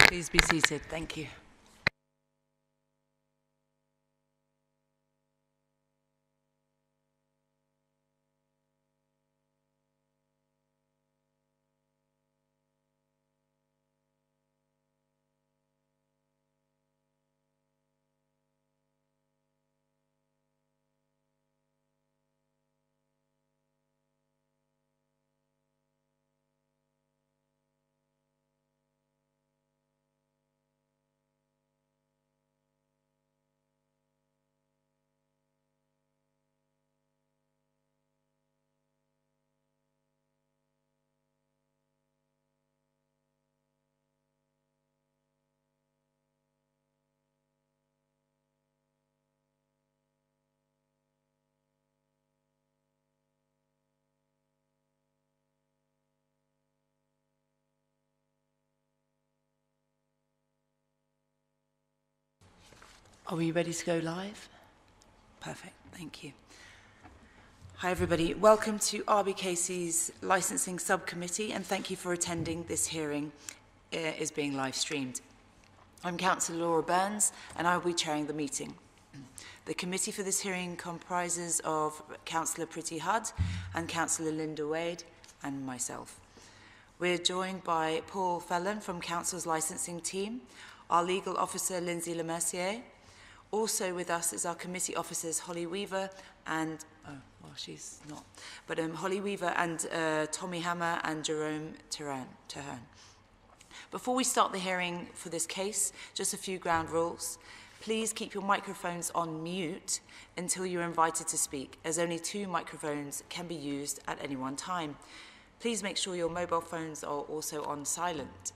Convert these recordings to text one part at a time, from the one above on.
Please be seated. Thank you. Are we ready to go live? Perfect, thank you. Hi everybody, welcome to RBKC's Licensing Subcommittee and thank you for attending this hearing. It is being live streamed. I'm Councillor Laura Burns and I will be chairing the meeting. The committee for this hearing comprises of Councillor Priti Hudd and Councillor Linda Wade and myself. We're joined by Paul Fallon from Council's licensing team, our legal officer Lindsay Lemercier. Also with us is our committee officers Holly Weaver and, she's not, but Holly Weaver and Tommy Hammer and Jerome Terhern. Before we start the hearing for this case, just a few ground rules. Please keep your microphones on mute until you're invited to speak, as only 2 microphones can be used at any one time. Please make sure your mobile phones are also on silent.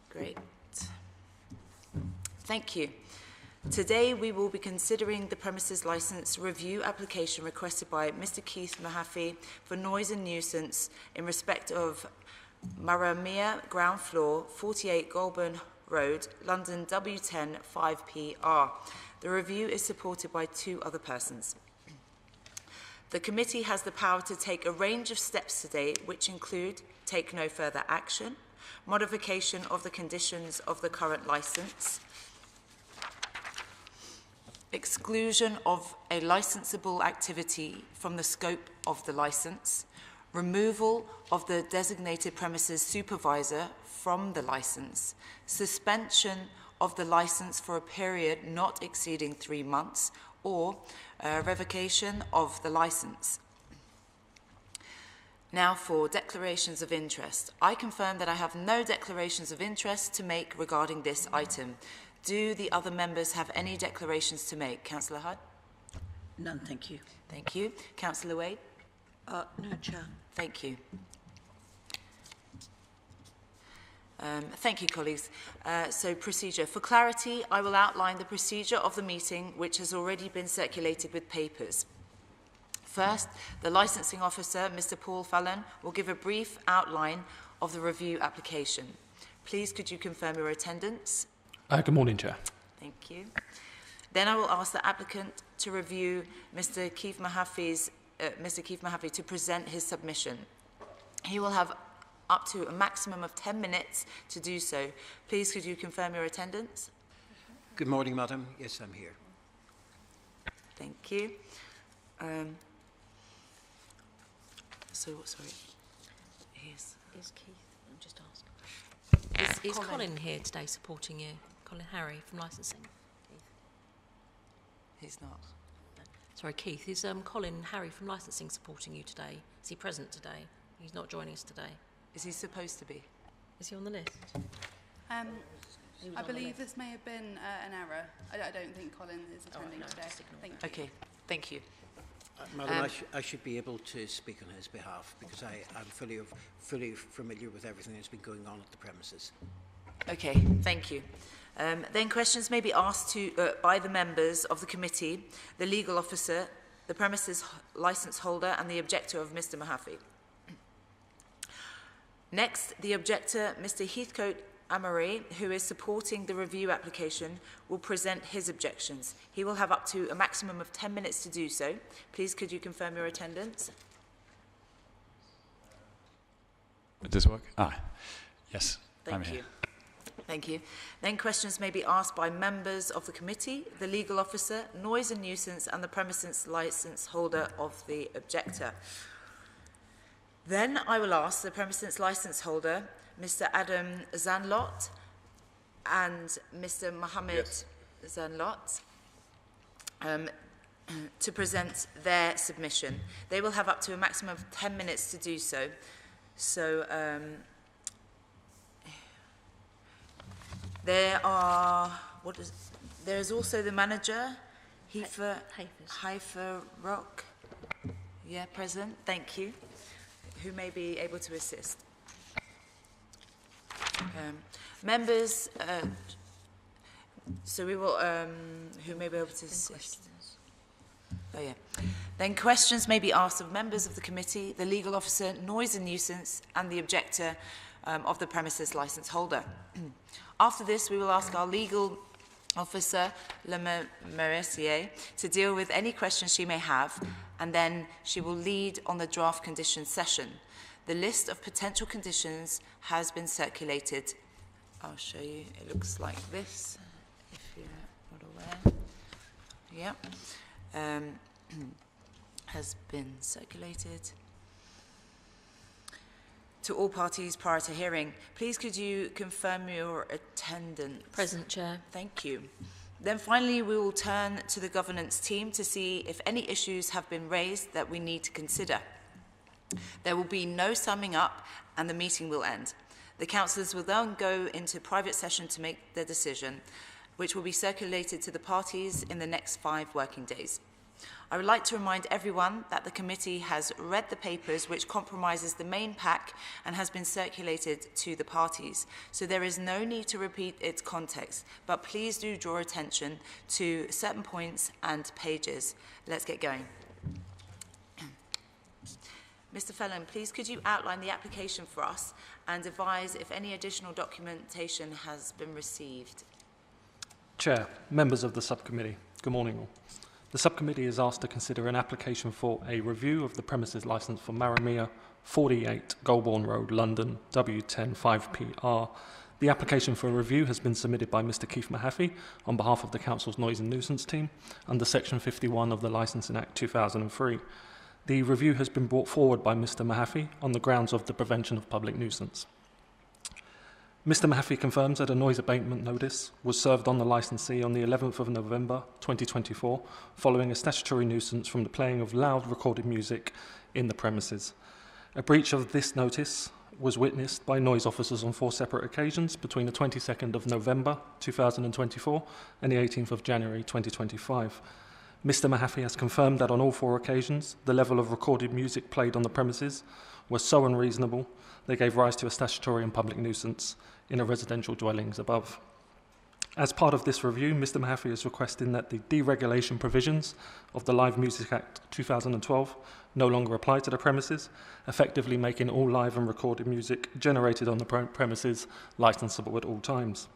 Great. Thank you. Today we will be considering the premises licence review application requested by Mr. Keith Mahaffey for noise and nuisance in respect of Maramia ground floor, 48 Goulburn Road, London W10 5PR. The review is supported by 2 other persons. The committee has the power to take a range of steps today, which include take no further action, modification of the conditions of the current licence, exclusion of a licensable activity from the scope of the licence, removal of the designated premises supervisor from the licence, suspension of the licence for a period not exceeding 3 months, or revocation of the licence. Now for declarations of interest. I confirm that I have no declarations of interest to make regarding this item. Do the other members have any declarations to make? Councillor Hudd? None, thank you. Thank you. Councillor Wade? No, Chair. Thank you. Thank you, colleagues. So, procedure. For clarity, I will outline the procedure of the meeting, which has already been circulated with papers. First, the licensing officer, Mr. Paul Fallon, will give a brief outline of the review application. Please, could you confirm your attendance? Good morning, Chair. Thank you. Then I will ask the applicant to review Mr. Keith Mahaffey to present his submission. He will have up to a maximum of 10 minutes to do so. Please, could you confirm your attendance? Good morning, Madam. Yes, I'm here. Thank you. Sorry. Is Keith? I'm just asking. Is Colin here today supporting you? Colin Harry from licensing. Keith. He's not. Sorry, Keith. Is Colin Harry from licensing supporting you today? Is he present today? He's not joining us today. Is he supposed to be? Is he on the list? I believe this may have been an error. I don't think Colin is attending today. Thank you. Okay, thank you. Madam, I should be able to speak on his behalf because I'm fully familiar with everything that's been going on at the premises. Okay, thank you. Then questions may be asked by the members of the committee, the legal officer, the premises licence holder and the objector of Mr. Mahaffey. Next, the objector, Mr. Heathcote Amory, who is supporting the review application, will present his objections. He will have up to a maximum of 10 minutes to do so. Please, could you confirm your attendance? Does this work? Yes, I'm Thank here. you. Thank you. Then questions may be asked by members of the committee, the legal officer, noise and nuisance, and the premises licence holder of the objector. Then I will ask the premises licence holder, Mr. Adam Zanlot and Mr. Mohammed Zanlot, to present their submission. They will have up to a maximum of 10 minutes to do so. So there is also the manager, Haifa Rock, present, thank you, who may be able to assist. Members, so we will, who may be able to assist. Then questions may be asked of members of the committee, the legal officer, noise and nuisance, and the objector of the premises licence holder. After this, we will ask our legal officer, Le Mercier, to deal with any questions she may have, and then she will lead on the draft conditions session. The list of potential conditions has been circulated. I'll show you. It looks like this, if you're not aware. Has been circulated to all parties prior to hearing. Please could you confirm your attendance? Present, Chair. Thank you. Then finally we will turn to the governance team to see if any issues have been raised that we need to consider. There will be no summing up and the meeting will end. The councillors will then go into private session to make their decision, which will be circulated to the parties in the next 5 working days. I would like to remind everyone that the committee has read the papers which compromises the main pack and has been circulated to the parties. So there is no need to repeat its context, but please do draw attention to certain points and pages. Let's get going. Mr. Felon, please could you outline the application for us and advise if any additional documentation has been received? Chair, members of the subcommittee, good morning all. The subcommittee is asked to consider an application for a review of the premises licence for Maramia 48 Golborne Road, London, W10 5PR. The application for a review has been submitted by Mr. Keith Mahaffey on behalf of the Council's Noise and Nuisance team under Section 51 of the Licensing Act 2003. The review has been brought forward by Mr. Mahaffey on the grounds of the prevention of public nuisance. Mr. Mahaffey confirms that a noise abatement notice was served on the licensee on the 11th of November 2024 following a statutory nuisance from the playing of loud recorded music in the premises. A breach of this notice was witnessed by noise officers on 4 separate occasions between the 22nd of November 2024 and the 18th of January 2025. Mr. Mahaffey has confirmed that on all 4 occasions, the level of recorded music played on the premises was so unreasonable they gave rise to a statutory and public nuisance in a residential dwellings above. As part of this review, Mr. Mahaffey is requesting that the deregulation provisions of the Live Music Act 2012 no longer apply to the premises, effectively making all live and recorded music generated on the premises licensable at all times.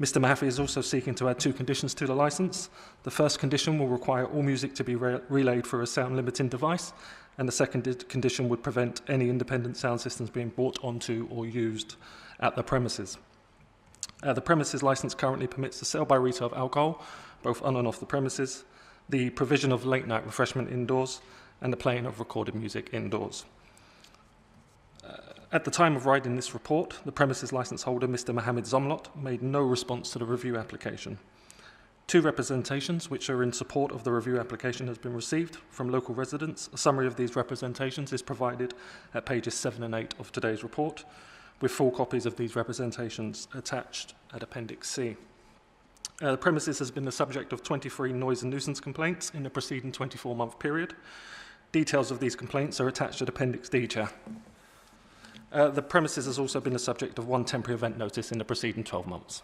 Mr. Mahaffey is also seeking to add 2 conditions to the licence. The first condition will require all music to be relayed through a sound limiting device, and the second condition would prevent any independent sound systems being brought onto or used at the premises. The premises licence currently permits the sale by retail of alcohol, both on and off the premises, the provision of late night refreshment indoors, and the playing of recorded music indoors. At the time of writing this report, the premises licence holder, Mr. Mohammed Zomlot, made no response to the review application. 2 representations which are in support of the review application has been received from local residents. A summary of these representations is provided at pages 7 and 8 of today's report, with full copies of these representations attached at Appendix C. The premises has been the subject of 23 noise and nuisance complaints in the preceding 24-month period. Details of these complaints are attached at Appendix D, Chair. The premises has also been the subject of 1 temporary event notice in the preceding 12 months.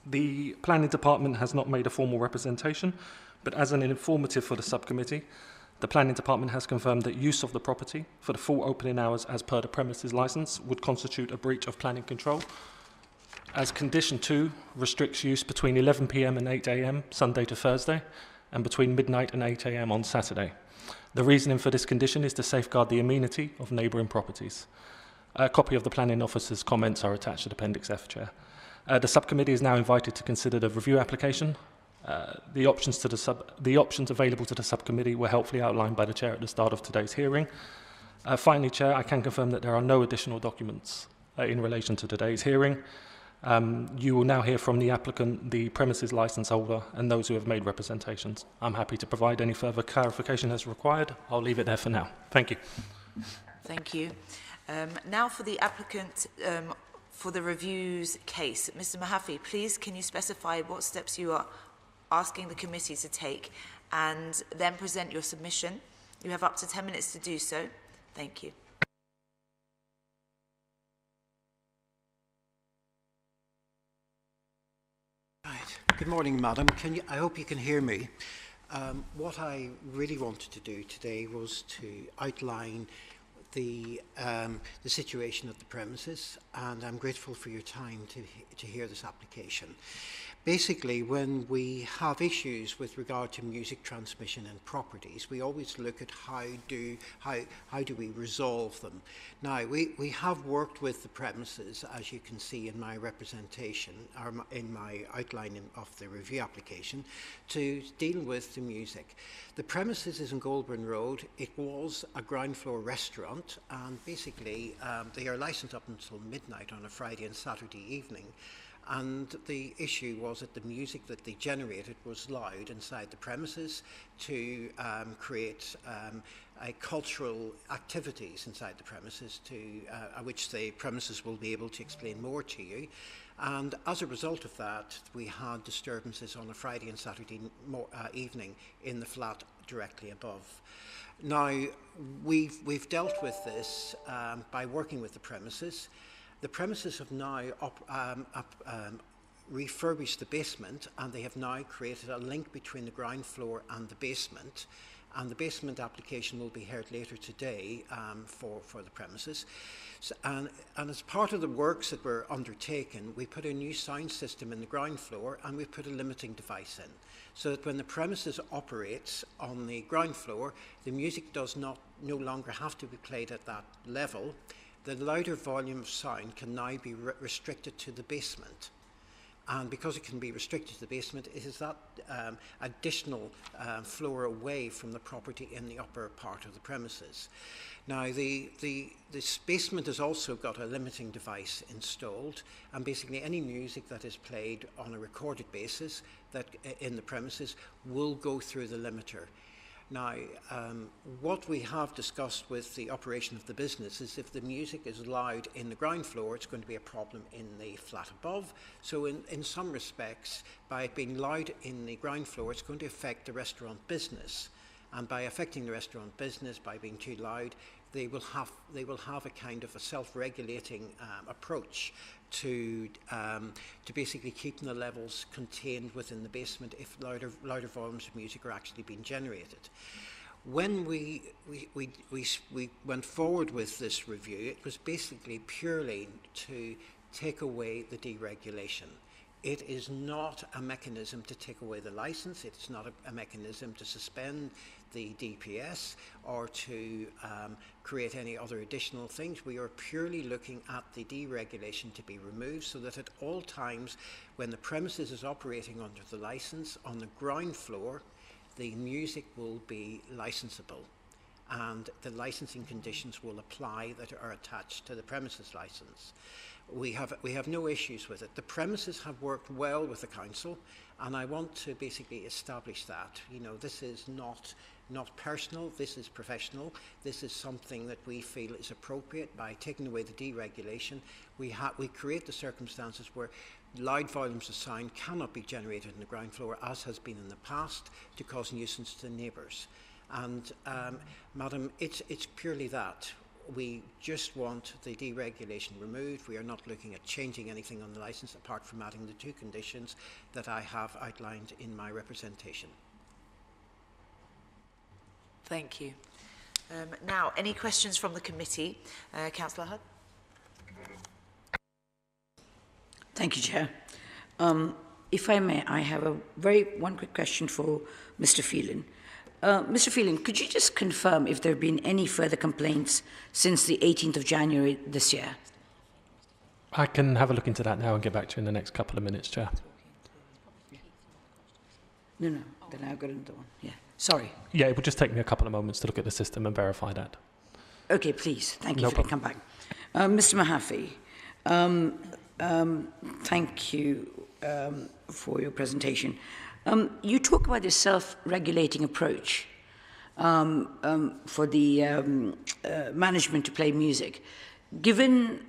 The Planning Department has not made a formal representation, but as an informative for the subcommittee, the Planning Department has confirmed that use of the property for the full opening hours as per the premises licence would constitute a breach of planning control, as Condition 2 restricts use between 11 p.m. and 8 a.m. Sunday to Thursday, and between midnight and 8 a.m. on Saturday. The reasoning for this condition is to safeguard the amenity of neighbouring properties. A copy of the planning officer's comments are attached at Appendix F, Chair. The subcommittee is now invited to consider the review application. The options available to the subcommittee were helpfully outlined by the Chair at the start of today's hearing. Finally, Chair, I can confirm that there are no additional documents in relation to today's hearing. You will now hear from the applicant, the premises licence holder, and those who have made representations. I'm happy to provide any further clarification as required. I'll leave it there for now. Thank you. Thank you. Now for the applicant for the reviews case. Mr. Mahaffey, please can you specify what steps you are asking the committee to take and then present your submission. You have up to 10 minutes to do so. Thank you. Right. Good morning, Madam. I hope you can hear me. What I really wanted to do today was to outline the situation at the premises, and I'm grateful for your time to hear this application. Basically, when we have issues with regard to music transmission and properties, we always look at how do we resolve them. Now, we have worked with the premises, as you can see in my representation, or in my outline of the review application, to deal with the music. The premises is in Goulburn Road. It was a ground floor restaurant, and basically they are licensed up until midnight on a Friday and Saturday evening. And the issue was that the music that they generated was loud inside the premises to create cultural activities inside the premises, which the premises will be able to explain more to you. And as a result of that, we had disturbances on a Friday and Saturday evening in the flat directly above. Now, we've dealt with this by working with the premises. The premises have now refurbished the basement, and they have now created a link between the ground floor and the basement. And the basement application will be heard later today for the premises. So, and as part of the works that were undertaken, we put a new sound system in the ground floor, and we put a limiting device in, so that when the premises operates on the ground floor, the music does no longer have to be played at that level. The louder volume of sound can now be restricted to the basement. And because it can be restricted to the basement, it is that additional floor away from the property in the upper part of the premises. Now, this basement has also got a limiting device installed, and basically any music that is played on a recorded basis that in the premises will go through the limiter. Now, what we have discussed with the operation of the business is if the music is loud in the ground floor, it's going to be a problem in the flat above. So in some respects, by it being loud in the ground floor, it's going to affect the restaurant business. And by affecting the restaurant business, by being too loud, they will have a kind of a self-regulating approach to basically keeping the levels contained within the basement if louder volumes of music are actually being generated. When we went forward with this review, it was basically purely to take away the deregulation. It is not a mechanism to take away the license. It's not a mechanism to suspend the DPS or to create any other additional things. We are purely looking at the deregulation to be removed so that at all times when the premises is operating under the license on the ground floor, the music will be licensable and the licensing conditions will apply that are attached to the premises license. We have no issues with it. The premises have worked well with the council, and I want to basically establish that. You know, this is not personal, this is professional. This is something that we feel is appropriate. By taking away the deregulation, we create the circumstances where loud volumes of sound cannot be generated in the ground floor, as has been in the past, to cause nuisance to neighbours. And, Madam, it's purely that. We just want the deregulation removed. We are not looking at changing anything on the licence apart from adding the two conditions that I have outlined in my representation. Thank you. Now, any questions from the committee? Councillor Hudd? Thank you, Chair. If I may, I have one quick question for Mr. Phelan. Mr. Phelan, could you just confirm if there have been any further complaints since the 18th of January this year? I can have a look into that now and get back to you in the next couple of minutes, Chair. No, then I've got another one. Yeah, sorry. Yeah, it will just take me a couple of moments to look at the system and verify that. Okay, please. Thank you No for come back. Mr. Mahaffey, thank you for your presentation. You talk about this self-regulating approach for the management to play music. Given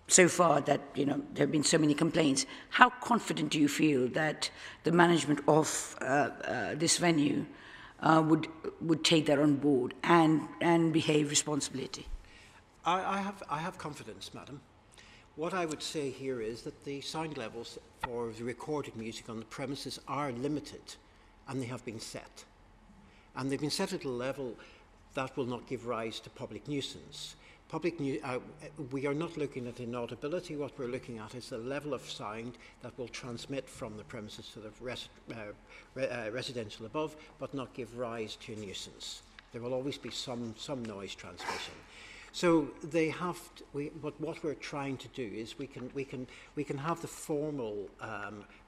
so far that there have been so many complaints, how confident do you feel that the management of this venue would take that on board and behave responsibly? I have confidence, madam. What I would say here is that the sound levels for the recorded music on the premises are limited, and they have been set. And they've been set at a level that will not give rise to public nuisance. We are not looking at inaudibility. What we're looking at is the level of sound that will transmit from the premises to the residential above, but not give rise to a nuisance. There will always be some noise transmission. So they have. What we're trying to do is we can have the formal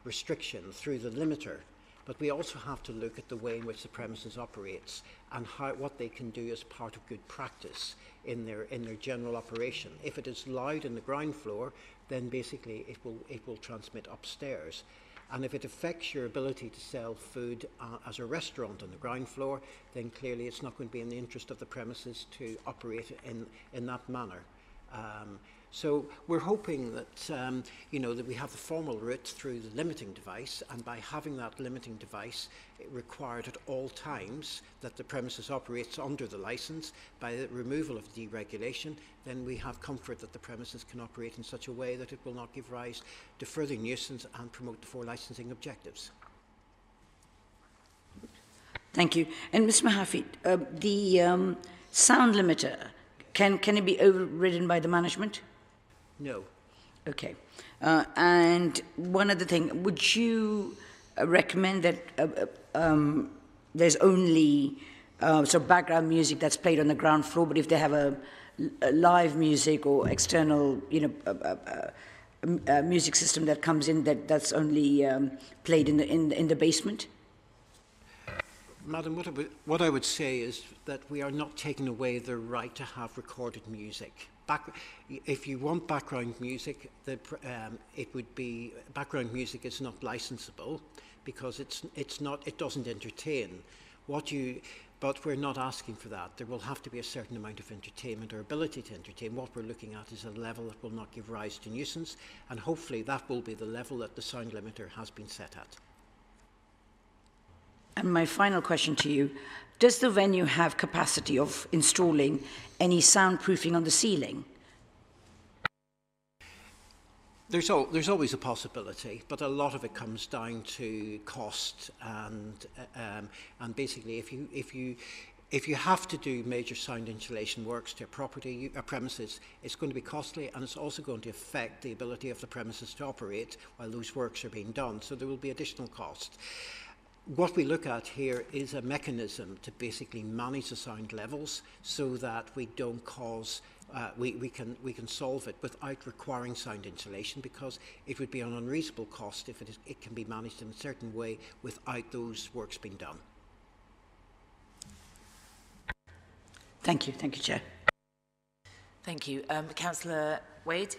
restriction through the limiter, but we also have to look at the way in which the premises operates and what they can do as part of good practice in their general operation. If it is loud in the ground floor, then basically it will transmit upstairs. And if it affects your ability to sell food as a restaurant on the ground floor, then clearly it's not going to be in the interest of the premises to operate in that manner. So we're hoping that that we have the formal route through the limiting device, and by having that limiting device required at all times that the premises operates under the licence, by the removal of deregulation, then we have comfort that the premises can operate in such a way that it will not give rise to further nuisance and promote the 4 licensing objectives. Thank you. And Ms. Mahaffey, the sound limiter, can it be overridden by the management? No. Okay. And one other thing, would you recommend that there's only sort of background music that's played on the ground floor, but if they have a live music or external, music system that comes in, that's only played in the basement? Madam, what I would say is that we are not taking away the right to have recorded music. If you want background music, it would be background music is not licensable because it doesn't entertain. But we're not asking for that. There will have to be a certain amount of entertainment or ability to entertain. What we're looking at is a level that will not give rise to nuisance, and hopefully that will be the level that the sound limiter has been set at. And my final question to you, does the venue have capacity of installing any soundproofing on the ceiling? There's always a possibility, but a lot of it comes down to cost and basically if you have to do major sound insulation works to a premises, it's going to be costly, and it's also going to affect the ability of the premises to operate while those works are being done. So there will be additional cost. What we look at here is a mechanism to basically manage the sound levels so that we don't cause, we can solve it without requiring sound insulation, because it would be an unreasonable cost if it can be managed in a certain way without those works being done. Thank you, Chair. Thank you. Councillor Wade?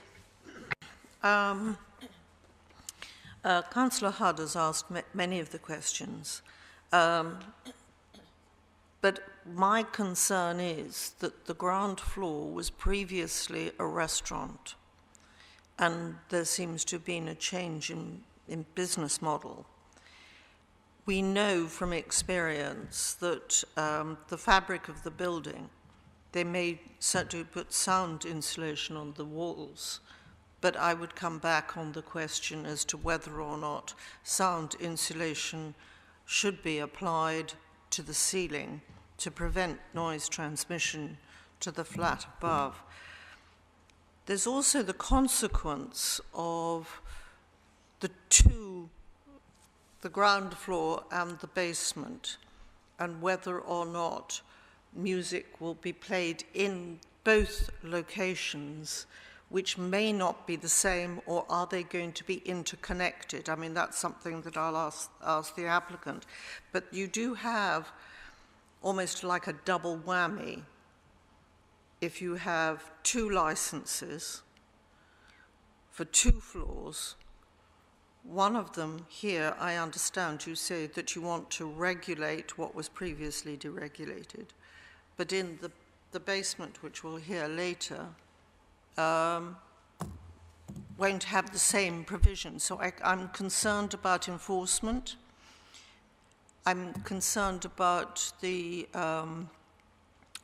Councillor Hudd has asked many of the questions, but my concern is that the ground floor was previously a restaurant, and there seems to have been a change in business model. We know from experience that the fabric of the building, they may certainly put sound insulation on the walls, but I would come back on the question as to whether or not sound insulation should be applied to the ceiling to prevent noise transmission to the flat above. There's also the consequence of the ground floor and the basement. and whether or not music will be played in both locations, which may not be the same, or are they going to be interconnected? I mean, that's something that I'll ask the applicant. But you do have almost like a double whammy if you have 2 licenses for 2 floors. One of them here, I understand you say that you want to regulate what was previously deregulated, but in the basement, which we'll hear later, won't have the same provision. So I'm concerned about enforcement. I'm concerned about the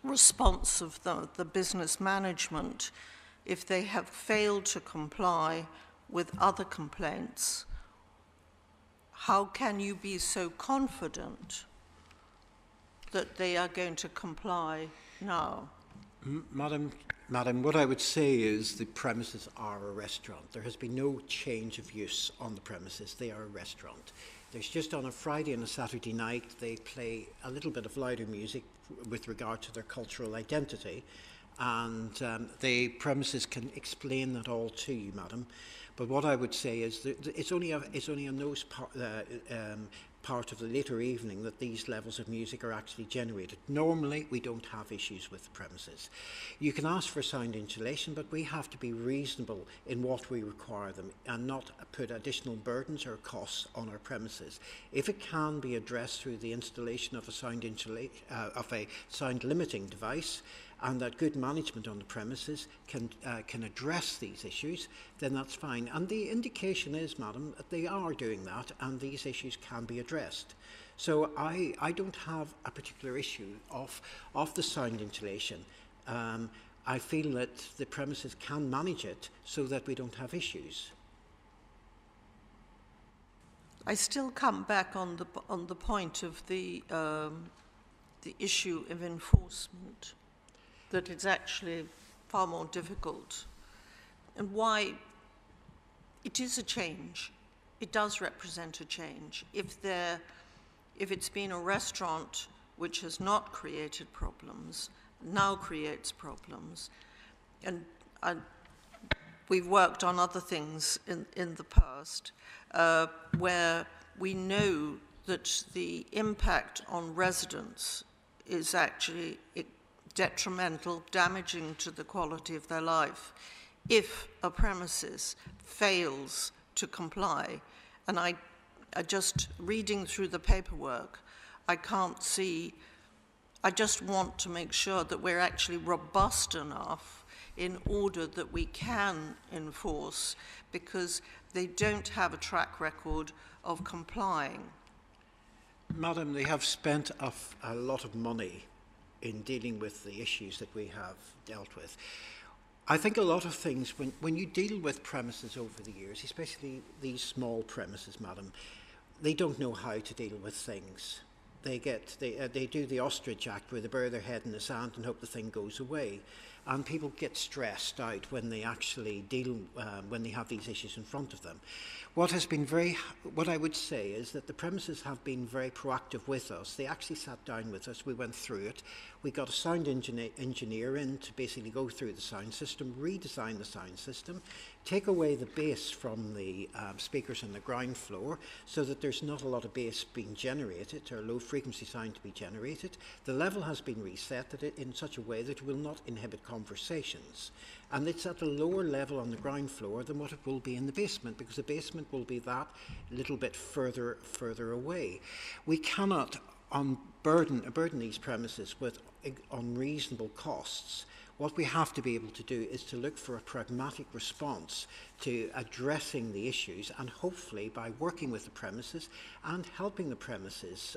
response of the business management if they have failed to comply with other complaints. How can you be so confident that they are going to comply now? Madam, what I would say is the premises are a restaurant. There has been no change of use on the premises. They are a restaurant. There's just on a Friday and a Saturday night, they play a little bit of louder music with regard to their cultural identity, and the premises can explain that all to you, madam. But what I would say is that it's only on those part of the later evening that these levels of music are actually generated. Normally, we don't have issues with the premises. You can ask for sound insulation, but we have to be reasonable in what we require them and not put additional burdens or costs on our premises. If it can be addressed through the installation of a sound limiting device, and that good management on the premises can address these issues, then that's fine. And the indication is, madam, that they are doing that and these issues can be addressed. So I don't have a particular issue of the sound insulation. I feel that the premises can manage it so that we don't have issues. I still come back on the point of the issue of enforcement, that it's actually far more difficult, and why it is a change. It does represent a change. If it's been a restaurant which has not created problems, now creates problems, and we've worked on other things in the past where we know that the impact on residents is actually detrimental, damaging to the quality of their life if a premises fails to comply. And I just reading through the paperwork, I can't see, I just want to make sure that we're actually robust enough in order that we can enforce, because they don't have a track record of complying. Madam, they have spent a lot of money in dealing with the issues that we have dealt with. I think a lot of things, when you deal with premises over the years, especially these small premises, madam, they don't know how to deal with things. They do the ostrich act where they bury their head in the sand and hope the thing goes away. And people get stressed out when they actually when they have these issues in front of them. What I would say is that the premises have been very proactive with us. They actually sat down with us, we went through it. We got a sound engineer in to basically go through the sound system, redesign the sound system, take away the bass from the speakers on the ground floor so that there's not a lot of bass being generated or low frequency sound to be generated. The level has been reset in such a way that it will not inhibit conversations. And it's at a lower level on the ground floor than what it will be in the basement, because the basement will be that little bit further away. We cannot burden these premises with unreasonable costs. What we have to be able to do is to look for a pragmatic response to addressing the issues, and hopefully by working with the premises and helping the premises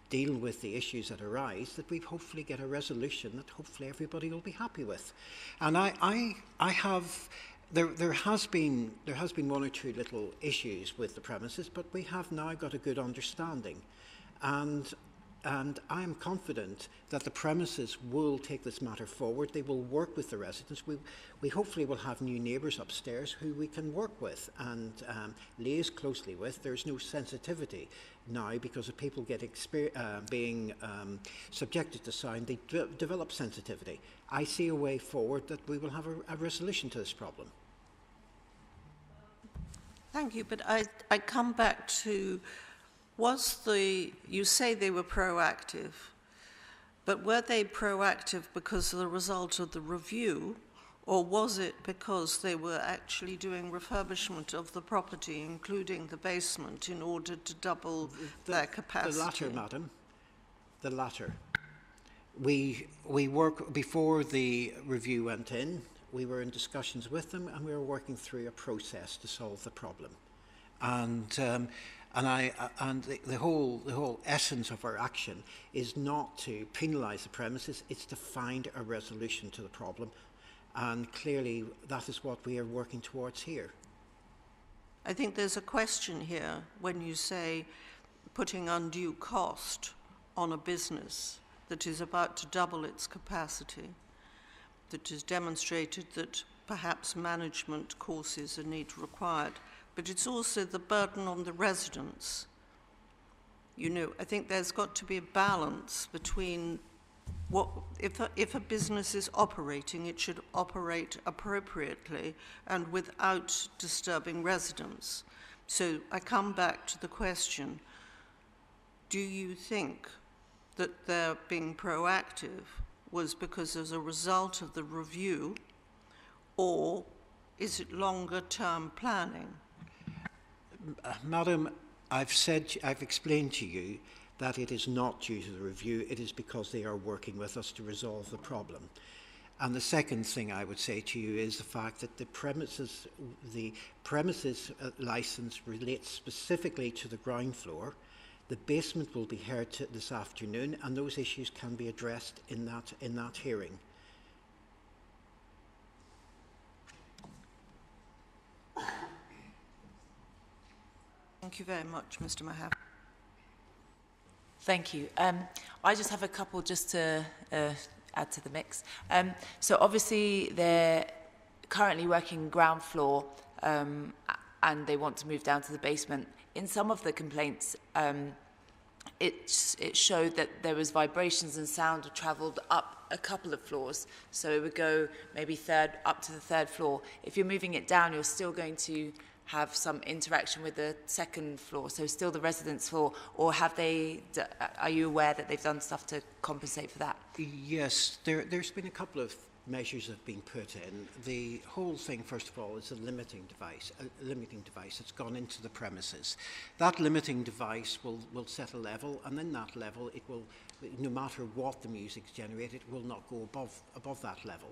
deal with the issues that arise, that we hopefully get a resolution that hopefully everybody will be happy with. And there has been one or two little issues with the premises, but we have now got a good understanding. And And I am confident that the premises will take this matter forward. They will work with the residents. We hopefully will have new neighbours upstairs who we can work with and liaise closely with. There's no sensitivity now because of people being subjected to sound. They develop sensitivity. I see a way forward that we will have a resolution to this problem. Thank you, but I come back to, you say they were proactive, but were they proactive because of the result of the review, or was it because they were actually doing refurbishment of the property, including the basement, in order to double their capacity? The latter, madam. The latter. We work, before the review went in, we were in discussions with them and we were working through a process to solve the problem. And the whole essence of our action is not to penalise the premises, it's to find a resolution to the problem. And clearly that is what we are working towards here. I think there's a question here when you say putting undue cost on a business that is about to double its capacity, that has demonstrated that perhaps management courses are required, but it's also the burden on the residents. You know, I think there's got to be a balance between if a business is operating, it should operate appropriately and without disturbing residents. So I come back to the question, do you think that they're being proactive was because as a result of the review, or is it longer-term planning? Madam, I've explained to you that it is not due to the review, it is because they are working with us to resolve the problem. And the second thing I would say to you is the fact that the premises licence relates specifically to the ground floor. The basement will be heard this afternoon, and those issues can be addressed in that hearing. Thank you very much, Mr. Mahaffey. Thank you. I just have a couple just to add to the mix. So obviously they're currently working ground floor and they want to move down to the basement. In some of the complaints, it showed that there was vibrations and sound travelled up a couple of floors. So it would go maybe up to the third floor. If you're moving it down, you're still going to have some interaction with the second floor, so still the residence floor, or are you aware that they've done stuff to compensate for that? Yes, there's been a couple of measures that have been put in. The whole thing, first of all, is a limiting device that's gone into the premises. That limiting device will set a level, and then that level, it will, no matter what the music's generated, it will not go above that level.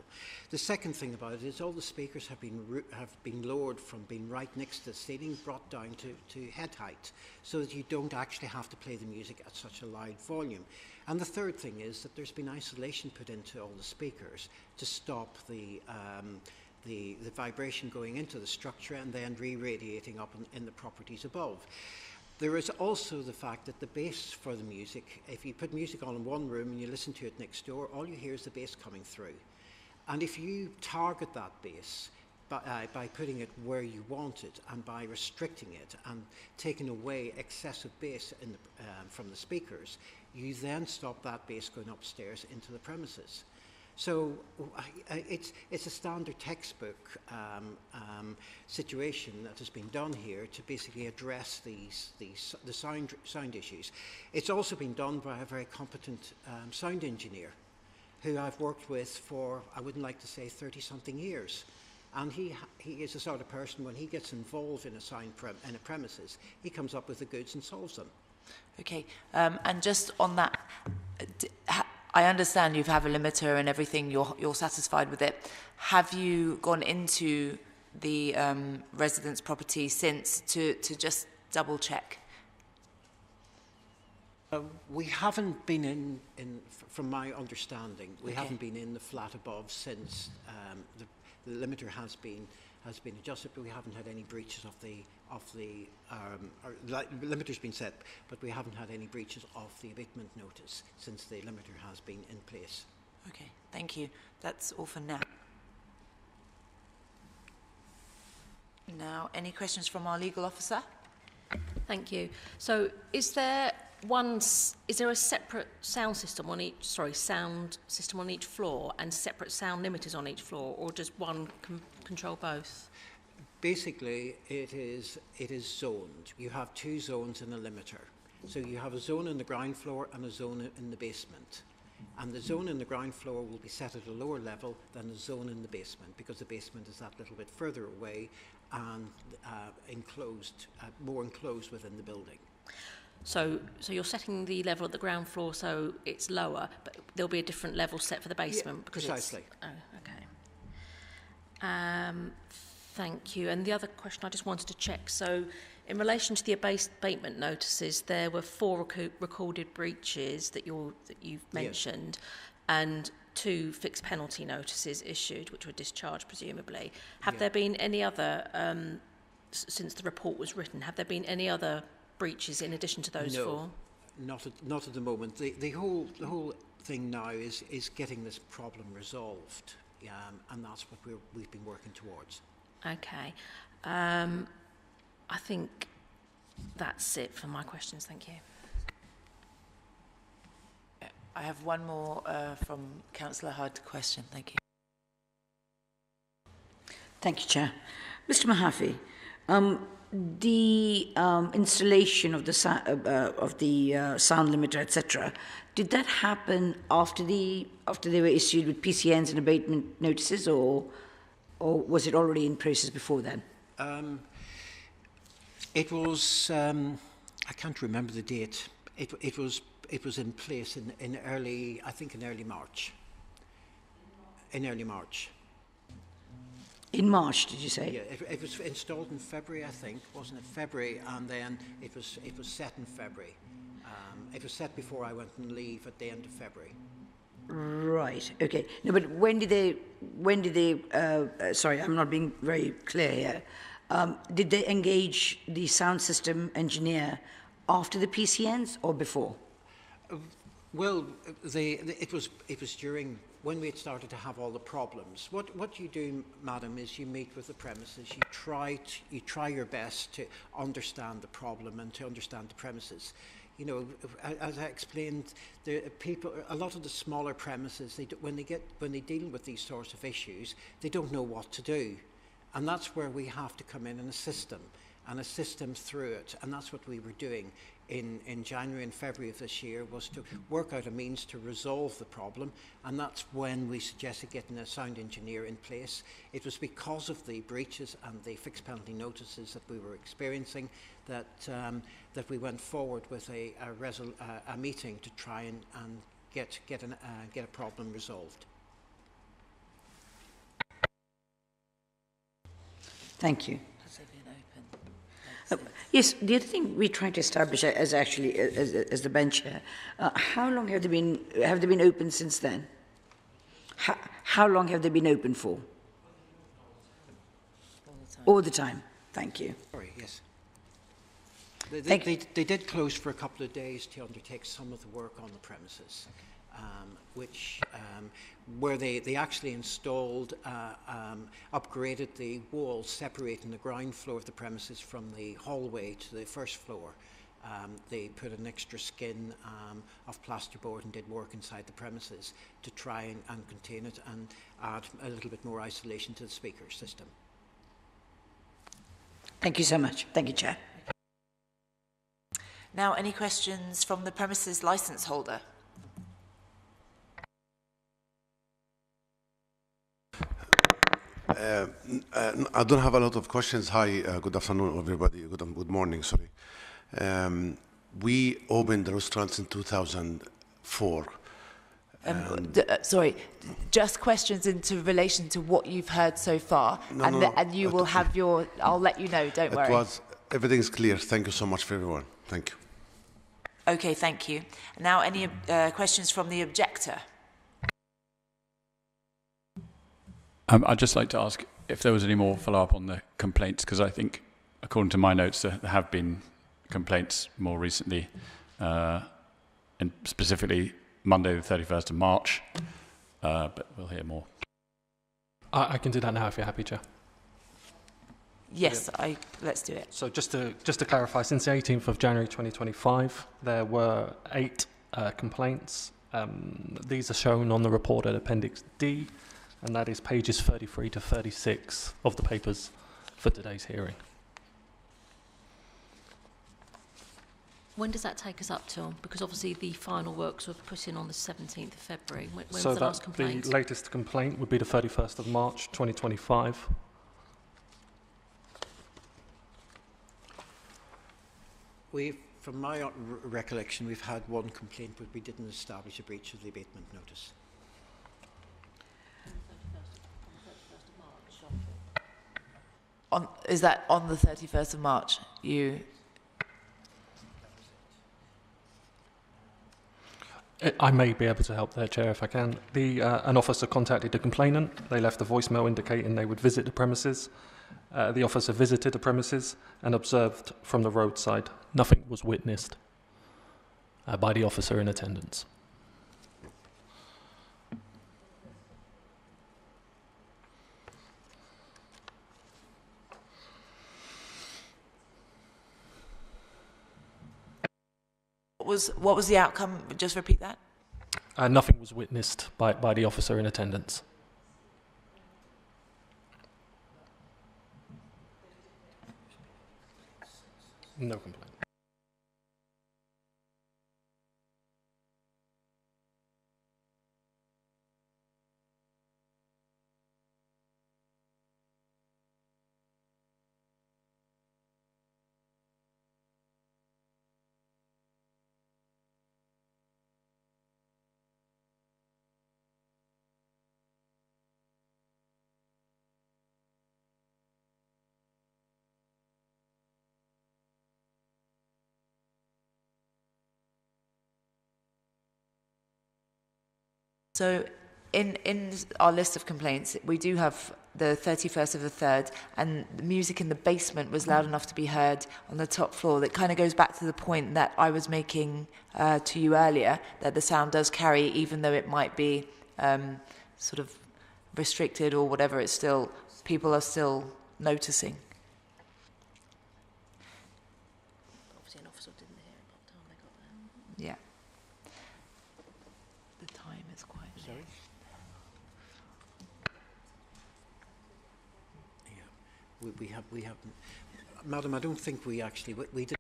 The second thing about it is all the speakers have been lowered from being right next to the ceiling, brought down to head height, so that you don't actually have to play the music at such a loud volume. And the third thing is that there's been isolation put into all the speakers to stop the vibration going into the structure and then re-radiating up in the properties above. There is also the fact that the bass for the music, if you put music on in one room and you listen to it next door, all you hear is the bass coming through. And if you target that bass by putting it where you want it and by restricting it and taking away excessive bass from the speakers, you then stop that bass going upstairs into the premises. So it's a standard textbook situation that has been done here to basically address the sound issues. It's also been done by a very competent sound engineer who I've worked with for, I wouldn't like to say 30-something years. And he is the sort of person, when he gets involved in a premises, he comes up with the goods and solves them. Okay, and just on that, I understand you have a limiter and everything, you're satisfied with it. Have you gone into the residence property since to just double check? We haven't been in from my understanding, we Okay. haven't been in the flat above since the limiter has been adjusted, but we haven't had any breaches of the limiter's been set, but we haven't had any breaches of the abatement notice since the limiter has been in place. Okay, thank you. That's all for now. Now, any questions from our legal officer? Thank you. So, is there a separate sound system on each? Sound system on each floor and separate sound limiters on each floor, or does one control both? Basically, it is zoned. You have two zones in a limiter. So you have a zone in the ground floor and a zone in the basement. And the zone in the ground floor will be set at a lower level than the zone in the basement, because the basement is that little bit further away and enclosed, more enclosed within the building. So you're setting the level at the ground floor so it's lower, but there'll be a different level set for the basement? Yeah, because precisely. Okay. Thank you. And the other question I just wanted to check, so in relation to the abatement notices, there were 4 recorded breaches that you've mentioned, and 2 fixed penalty notices issued, which were discharged presumably. Have there been any other, since the report was written, have there been any other breaches in addition to those 4? Not at the moment. The whole thing now is getting this problem resolved, and that's what we've been working towards. Okay. I think that's it for my questions. Thank you. I have one more from Councillor Hudd question. Thank you. Thank you, Chair. Mr. Mahaffey, the installation of the sound limiter, etc., did that happen after they were issued with PCNs and abatement notices, or was it already in process before then? It was. I can't remember the date. It was in place in early March. In early March. In March, did you say? Yeah, it was installed in February, I think, wasn't it? February, and then it was set in February. It was set before I went on leave at the end of February. Right. Okay. No, but when did they? Sorry, I'm not being very clear here. Did they engage the sound system engineer after the PCNs or before? Well, it was during when we had started to have all the problems. What you do, madam, is you meet with the premises. You try your best to understand the problem and to understand the premises. You know, as I explained, a lot of the smaller premises, when they deal with these sorts of issues, they don't know what to do, and that's where we have to come in and assist them through it. And that's what we were doing in January and February of this year, was to work out a means to resolve the problem, and that's when we suggested getting a sound engineer in place. It was because of the breaches and the fixed penalty notices that we were experiencing that we went forward with a meeting to try and get a problem resolved. Thank you. Yes, the other thing we try to establish as the bench here, how long have they been open since then? How long have they been open for? All the time. Thank you. Sorry, yes. They did close for a couple of days to undertake some of the work on the premises, where they actually installed, upgraded the walls separating the ground floor of the premises from the hallway to the first floor. They put an extra skin of plasterboard and did work inside the premises to try and contain it and add a little bit more isolation to the speaker system. Thank you so much. Thank you, Chair. Now, any questions from the premises licence holder? I don't have a lot of questions. Hi, good afternoon, everybody. Good morning, sorry. We opened the restaurants in 2004. Sorry, just questions into relation to what you've heard so far, and you will have your. I'll let you know. Don't worry. Everything's clear. Thank you so much for everyone. Thank you. Okay, thank you. Now, any questions from the objector? I'd just like to ask if there was any more follow-up on the complaints, because I think, according to my notes, there have been complaints more recently, and specifically Monday the 31st of March, but we'll hear more. I can do that now if you're happy, Chair. Yes, let's do it. So just to clarify, since the 18th of January 2025, there were 8 complaints. These are shown on the report at Appendix D, and that is pages 33 to 36 of the papers for today's hearing. When does that take us up till? Because obviously the final works were put in on the 17th of February. When was the last complaint? The latest complaint would be the 31st of March 2025. From my recollection, we've had one complaint, but we didn't establish a breach of the abatement notice. Is that on the 31st of March? I may be able to help there, Chair, if I can. An officer contacted the complainant. They left a voicemail indicating they would visit the premises. The officer visited the premises and observed from the roadside. Nothing was witnessed by the officer in attendance. What was the outcome? Just repeat that. Nothing was witnessed by the officer in attendance. No complaint. So in our list of complaints, we do have the 31st of the 3rd, and the music in the basement was loud enough to be heard on the top floor. That kind of goes back to the point that I was making to you earlier, that the sound does carry, even though it might be sort of restricted or whatever, it's still, people are still noticing. Obviously an officer didn't hear it by the time they got there. Yeah. The time is quite late. Sorry? Yeah. We have, Madam, I don't think we actually, we did.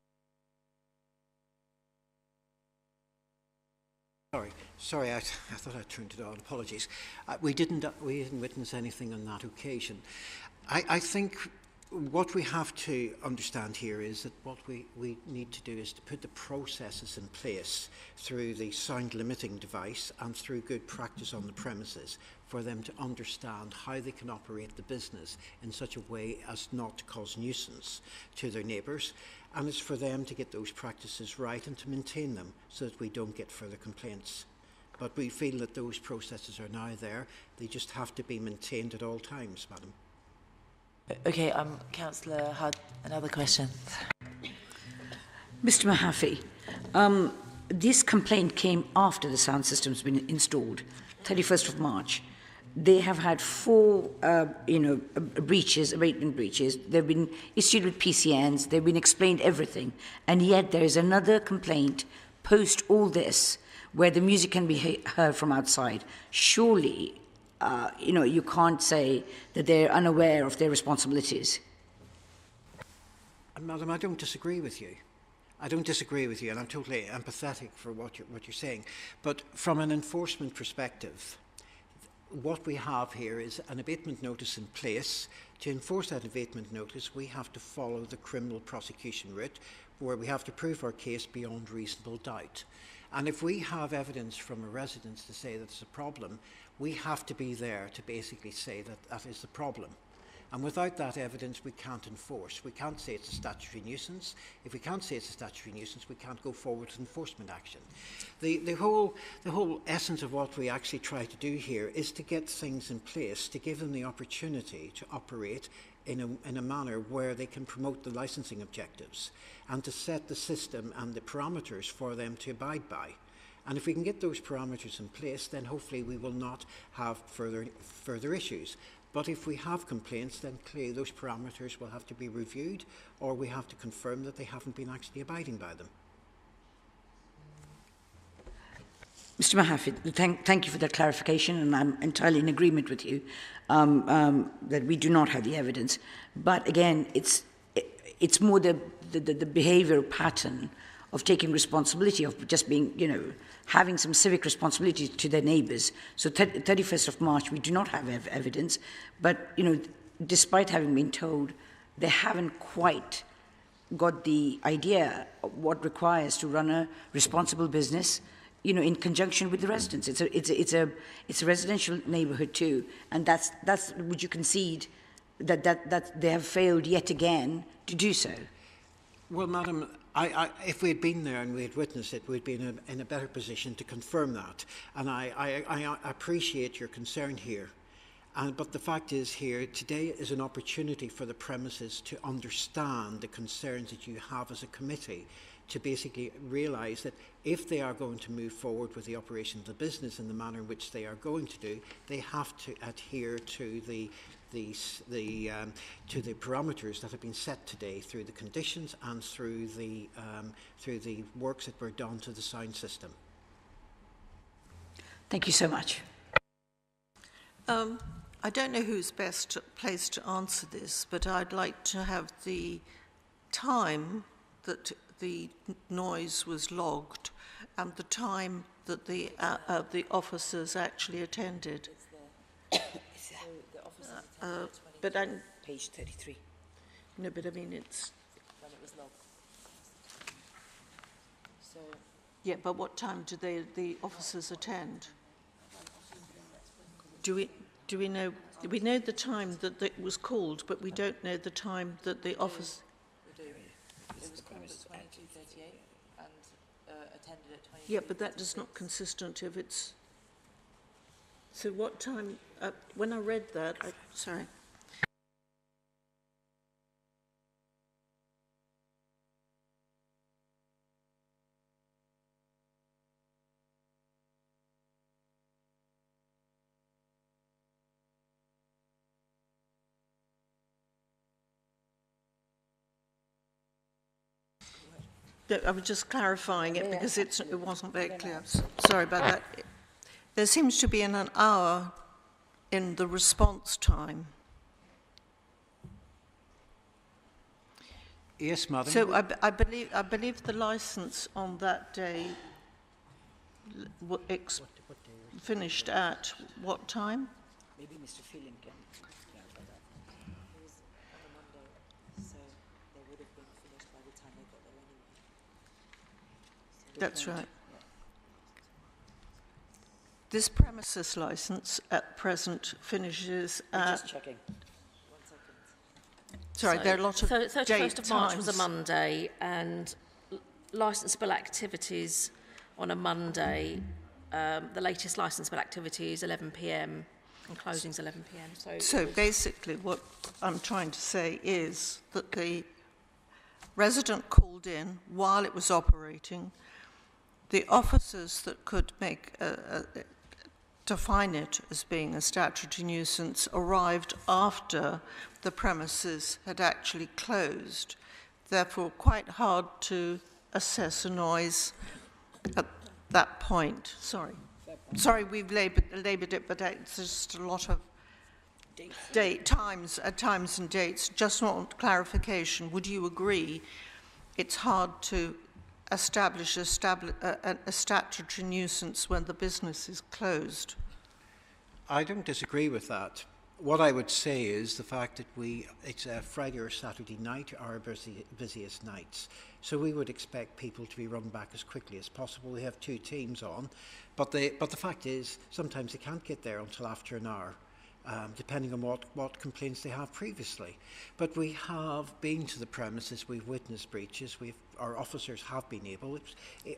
Sorry, I thought I turned it on. Apologies. We didn't witness anything on that occasion. I think what we have to understand here is that what we need to do is to put the processes in place through the sound limiting device and through good practice on the premises for them to understand how they can operate the business in such a way as not to cause nuisance to their neighbours. And it's for them to get those practices right and to maintain them so that we don't get further complaints. But we feel that those processes are now there. They just have to be maintained at all times, Madam. Okay, Councillor Hudd, another question. Mr. Mahaffey, this complaint came after the sound system's been installed, 31st of March. They have had 4, breaches, abatement breaches. They've been issued with PCNs. They've been explained everything. And yet there is another complaint post all this where the music can be heard from outside. Surely, you can't say that they're unaware of their responsibilities. Madam, I don't disagree with you. I don't disagree with you, and I'm totally empathetic for what you're saying. But from an enforcement perspective, what we have here is an abatement notice in place. To enforce that abatement notice, we have to follow the criminal prosecution route, where we have to prove our case beyond reasonable doubt. And if we have evidence from a resident to say that it's a problem, we have to be there to basically say that that is the problem. And without that evidence, we can't enforce. We can't say it's a statutory nuisance. If we can't say it's a statutory nuisance, we can't go forward with enforcement action. The whole essence of what we actually try to do here is to get things in place, to give them the opportunity to operate in a manner where they can promote the licensing objectives and to set the system and the parameters for them to abide by. And if we can get those parameters in place, then hopefully we will not have further issues. But if we have complaints, then clearly those parameters will have to be reviewed, or we have to confirm that they haven't been actually abiding by them. Mr. Mahafid, thank you for that clarification, and I'm entirely in agreement with you that we do not have the evidence. But again, it's more the behaviour pattern of taking responsibility, of just being, having some civic responsibility to their neighbours. So 31st of March, we do not have evidence, but, despite having been told, they haven't quite got the idea of what requires to run a responsible business, in conjunction with the residents. It's a residential neighbourhood too, and that's would you concede that they have failed yet again to do so? Well, Madam, if we had been there and we had witnessed it, we'd be in a better position to confirm that. And I appreciate your concern here. But the fact is here, today is an opportunity for the premises to understand the concerns that you have as a committee, to basically realise that if they are going to move forward with the operation of the business in the manner in which they are going to do, they have to adhere to the parameters that have been set today through the conditions and through the works that were done to the sound system. Thank you so much. I don't know who's best placed to answer this, but I'd like to have the time that the noise was logged and the time that the officers actually attended. But page 33. No, but I mean it's. When it was logged. So. Yeah, but what time did the officers attend? Do we know? We know the time that it was called, but we don't know the time that the officer. We do. It was called at 22:38 and attended at 20. Yeah, but that is not consistent if it's. So what time? When I read that, sorry. I was just clarifying it because it wasn't very clear. Sorry about that. There seems to be an hour in the response time. Yes, Madam. So I believe the licence on that day finished at what time? Maybe Mr. Phelan can clarify that. It was on a Monday, so they would have been finished by the time they got there anyway. So That's right. This premises licence at present finishes at. Just checking. 1 second. Sorry, there are a lot of So 31st of March was a times. Monday, and licensable activities on a Monday, the latest licensable activity is 11 p.m. and closing's 11 p.m. So basically what I'm trying to say is that the resident called in while it was operating. The officers that could define it as being a statutory nuisance arrived after the premises had actually closed. Therefore, quite hard to assess a noise at that point. Sorry, we've laboured it, but it's just a lot of times and dates. Just want clarification. Would you agree it's hard to establish a statutory nuisance when the business is closed? I don't disagree with that. What I would say is the fact that it's a Friday or Saturday night are our busiest nights. So we would expect people to be run back as quickly as possible. We have 2 teams on, but the fact is sometimes they can't get there until after an hour. depending on what complaints they have previously. But we have been to the premises, we've witnessed breaches, our officers have been able.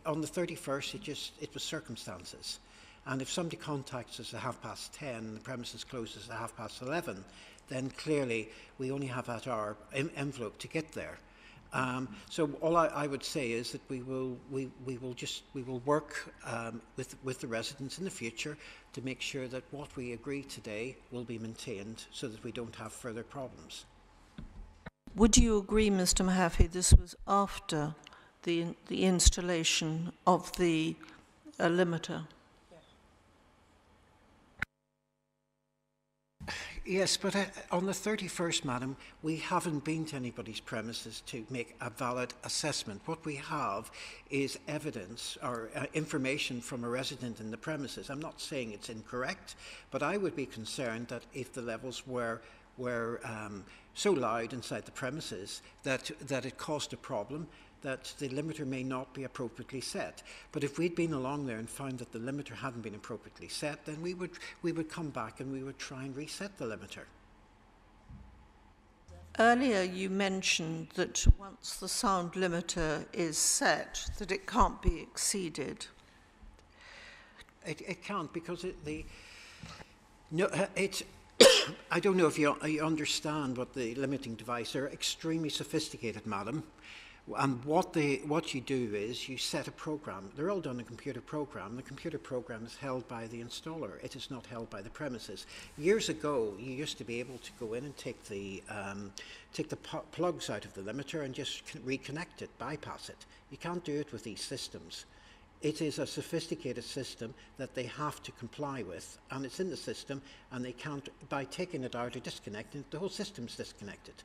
On the 31st, it was circumstances. And if somebody contacts us at 10:30 and the premises closes at 11:30, then clearly we only have that hour envelope to get there. So all I would say is that we will work with the residents in the future to make sure that what we agree today will be maintained so that we don't have further problems. Would you agree, Mr. Mahaffey, this was after the installation of the limiter? Yes, but on the 31st, madam, we haven't been to anybody's premises to make a valid assessment. What we have is evidence or information from a resident in the premises. I'm not saying it's incorrect, but I would be concerned that if the levels were so loud inside the premises that it caused a problem, that the limiter may not be appropriately set. But if we'd been along there and found that the limiter hadn't been appropriately set, then we would come back and we would try and reset the limiter. Earlier you mentioned that once the sound limiter is set, that it can't be exceeded. It can't, because I don't know if you understand what the limiting devices are. Extremely sophisticated, madam. And what you do is you set a program. They're all done in a computer program. The computer program is held by the installer. It is not held by the premises. Years ago, you used to be able to go in and take the plugs out of the limiter and just reconnect it, bypass it. You can't do it with these systems. It is a sophisticated system that they have to comply with, and it's in the system, and they can't, by taking it out or disconnecting it, the whole system's disconnected.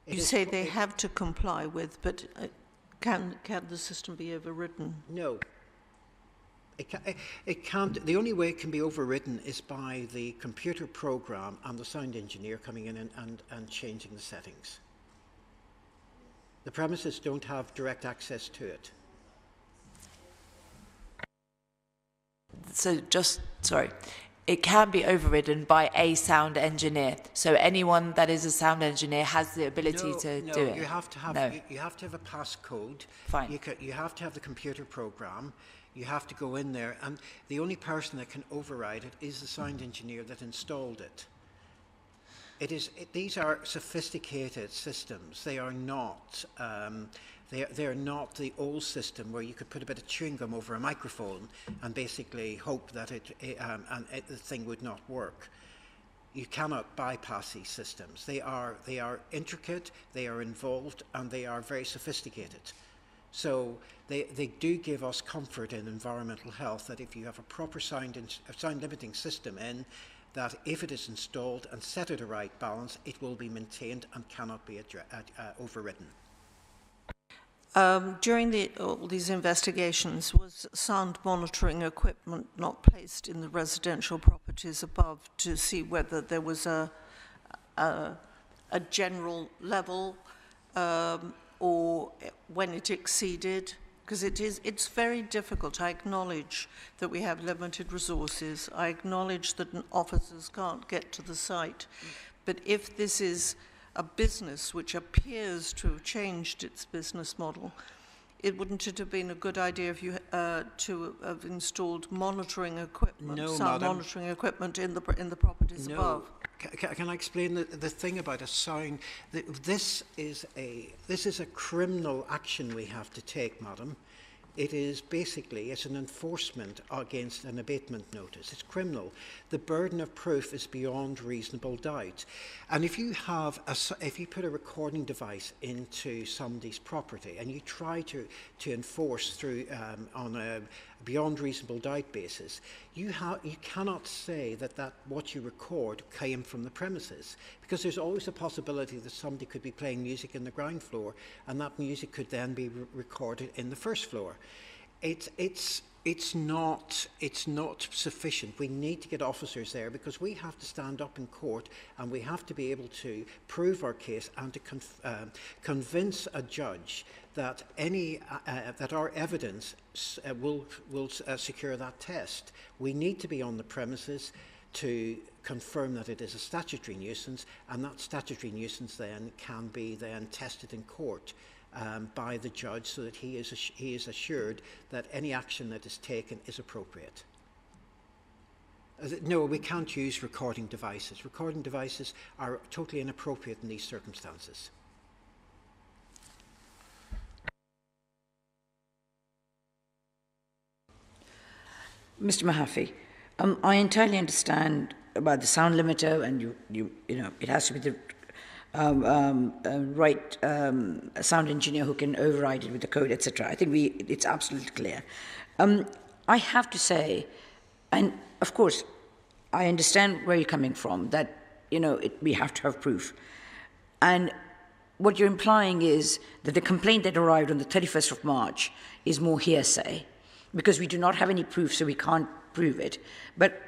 You say they have to comply with, but can the system be overridden? No. It can't. The only way it can be overridden is by the computer program and the sound engineer coming in and changing the settings. The premises don't have direct access to it. So it can be overridden by a sound engineer. So anyone that is a sound engineer has the ability to do it. You have to have you have to have a passcode. Fine. You have to have the computer program. You have to go in there, and the only person that can override it is the sound engineer that installed it. These are sophisticated systems. They are not. They're not the old system where you could put a bit of chewing gum over a microphone and basically hope that the thing would not work. You cannot bypass these systems. They are intricate, they are involved, and they are very sophisticated. So they do give us comfort in environmental health that if you have a proper sound limiting system in, that if it is installed and set at a right balance, it will be maintained and cannot be overridden. During all these investigations, was sound monitoring equipment not placed in the residential properties above to see whether there was a general level or when it exceeded? Because it's very difficult. I acknowledge that we have limited resources. I acknowledge that officers can't get to the site. But if this is a business which appears to have changed its business model, wouldn't it have been a good idea if you to have installed monitoring equipment, sound monitoring equipment in the properties above? Can I explain the thing about a sound? This is a criminal action we have to take, madam. It is basically, it's an enforcement against an abatement notice. It's criminal. The burden of proof is beyond reasonable doubt. And if you put a recording device into somebody's property and you try to enforce through on a beyond reasonable doubt basis, you cannot say that what you record came from the premises, because there's always a possibility that somebody could be playing music in the ground floor and that music could then be recorded in the first floor. It's not sufficient. We need to get officers there because we have to stand up in court and we have to be able to prove our case and to convince a judge that that our evidence will secure that test. We need to be on the premises to confirm that it is a statutory nuisance, and that statutory nuisance then can be then tested in court by the judge, so that he is assured that any action that is taken is appropriate. No, we can't use recording devices. Recording devices are totally inappropriate in these circumstances. Mr. Mahaffey, I entirely understand about the sound limiter, and you know, it has to be the right sound engineer who can override it with the code, etc. I think it's absolutely clear. I have to say, and of course, I understand where you're coming from, that, you know, we have to have proof. And what you're implying is that the complaint that arrived on the 31st of March is more hearsay, because we do not have any proof, so we can't prove it. But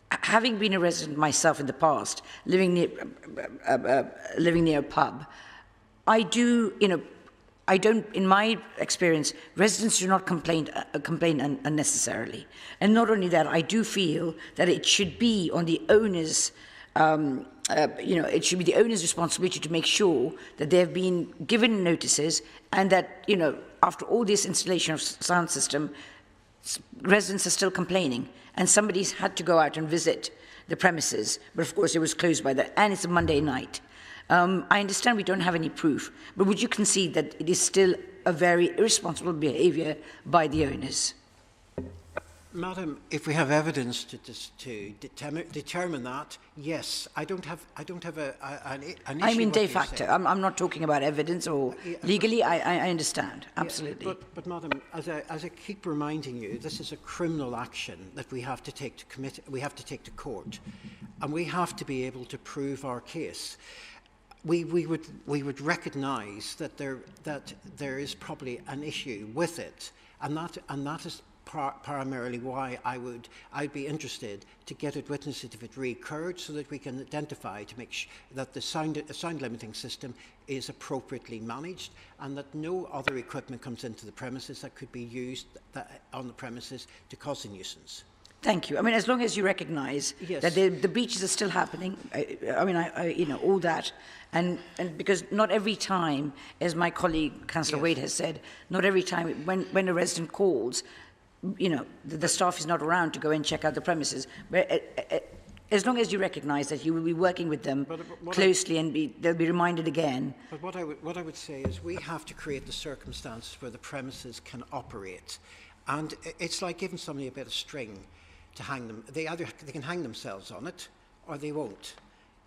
having been a resident myself in the past, living near a pub, I do, you know, I don't, in my experience, residents do not complain unnecessarily. And not only that, I do feel that it should be on the owner's, you know, it should be the owner's responsibility to make sure that they have been given notices, and that, you know, after all this installation of sound system, residents are still complaining, and somebody's had to go out and visit the premises, but of course it was closed by that, and it's a Monday night. I understand we don't have any proof, but would you concede that it is still a very irresponsible behaviour by the owners? Madam, if we have evidence to determine that, yes. I don't have an issue. I mean de facto. I'm not talking about evidence or legally. I understand absolutely. Yeah, but Madam, as I keep reminding you, this is a criminal action that we have to take to we have to take to court, and we have to be able to prove our case. We would recognise that there is probably an issue with it, and that is primarily why I'd be interested to get it witnessed if it recurred, so that we can identify to make sure that the sound limiting system is appropriately managed, and that no other equipment comes into the premises that could be used on the premises to cause a nuisance. Thank you. I mean, as long as you recognise that the breaches are still happening, I mean, you know, all that, and because not every time, as my colleague Councillor Wade has said, not every time when a resident calls, you know, the staff is not around to go and check out the premises. But as long as you recognise that you will be working with them closely, and they'll be reminded again. But what I would say is we have to create the circumstances where the premises can operate, and it's like giving somebody a bit of string to hang them. They can hang themselves on it, or they won't.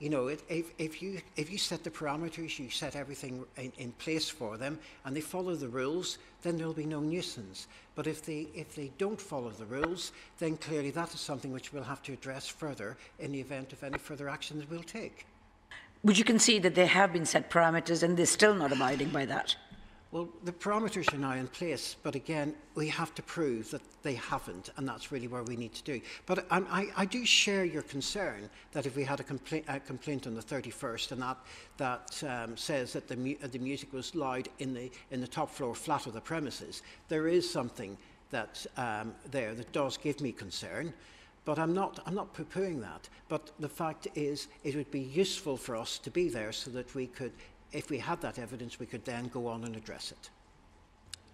You know, if you set the parameters, you set everything in place for them, and they follow the rules, then there'll be no nuisance. But if they don't follow the rules, then clearly that is something which we'll have to address further in the event of any further action that we'll take. Would you concede that there have been set parameters and they're still not abiding by that? Well, the parameters are now in place, but again, we have to prove that they haven't, and that's really where we need to do. But I do share your concern that if we had a complaint on the 31st, and that says that the music was loud in the top floor flat of the premises, there is something that there that does give me concern. But I'm not poo-pooing that. But the fact is, it would be useful for us to be there so that we could, if we had that evidence, we could then go on and address it.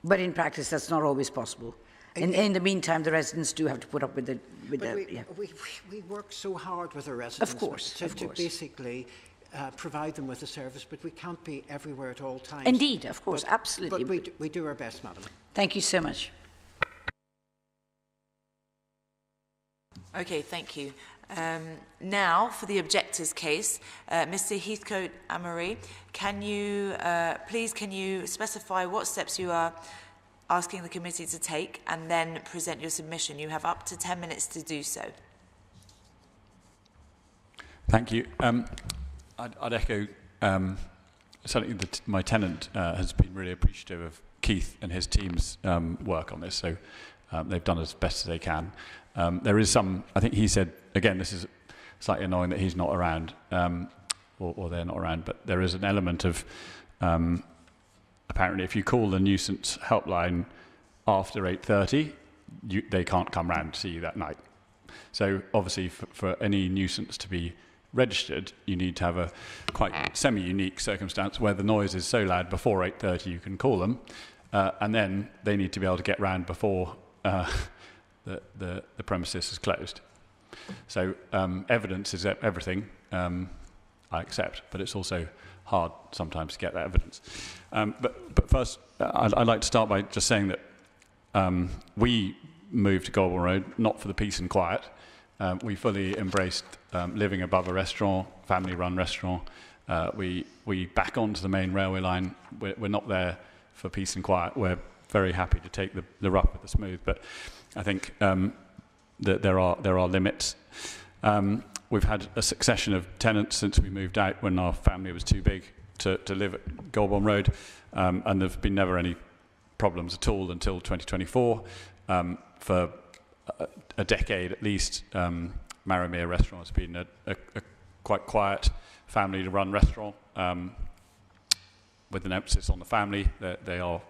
But in practice, that's not always possible. In the meantime, the residents do have to put up with it. We work so hard with the residents to basically provide them with a service, but we can't be everywhere at all times. Indeed, of course, absolutely. But we do our best, Madam. Thank you so much. Okay, thank you. Now, for the objector's case, Mr. Heathcote Amory, can you specify what steps you are asking the committee to take, and then present your submission? You have up to 10 minutes to do so. Thank you. I'd echo certainly my tenant has been really appreciative of Keith and his team's work on this, so they've done as best as they can. There is some, I think he said, again, this is slightly annoying that he's not around, or they're not around, but there is an element of, apparently if you call the nuisance helpline after 8:30, they can't come round to see you that night. So obviously for any nuisance to be registered, you need to have a quite semi-unique circumstance where the noise is so loud before 8:30 you can call them, and then they need to be able to get round before the premises is closed. So evidence is everything, I accept, but it's also hard sometimes to get that evidence. But first, I'd like to start by just saying that we moved to Golborne Road not for the peace and quiet. We fully embraced living above a restaurant, family-run restaurant. We back onto the main railway line. We're not there for peace and quiet. We're very happy to take the rough with the smooth. But I think that there are limits. We've had a succession of tenants since we moved out when our family was too big to live at Golborne Road, and there've been never any problems at all until 2024. For a decade at least, Maramia Restaurant has been a quite quiet family-run restaurant with an emphasis on the family. They are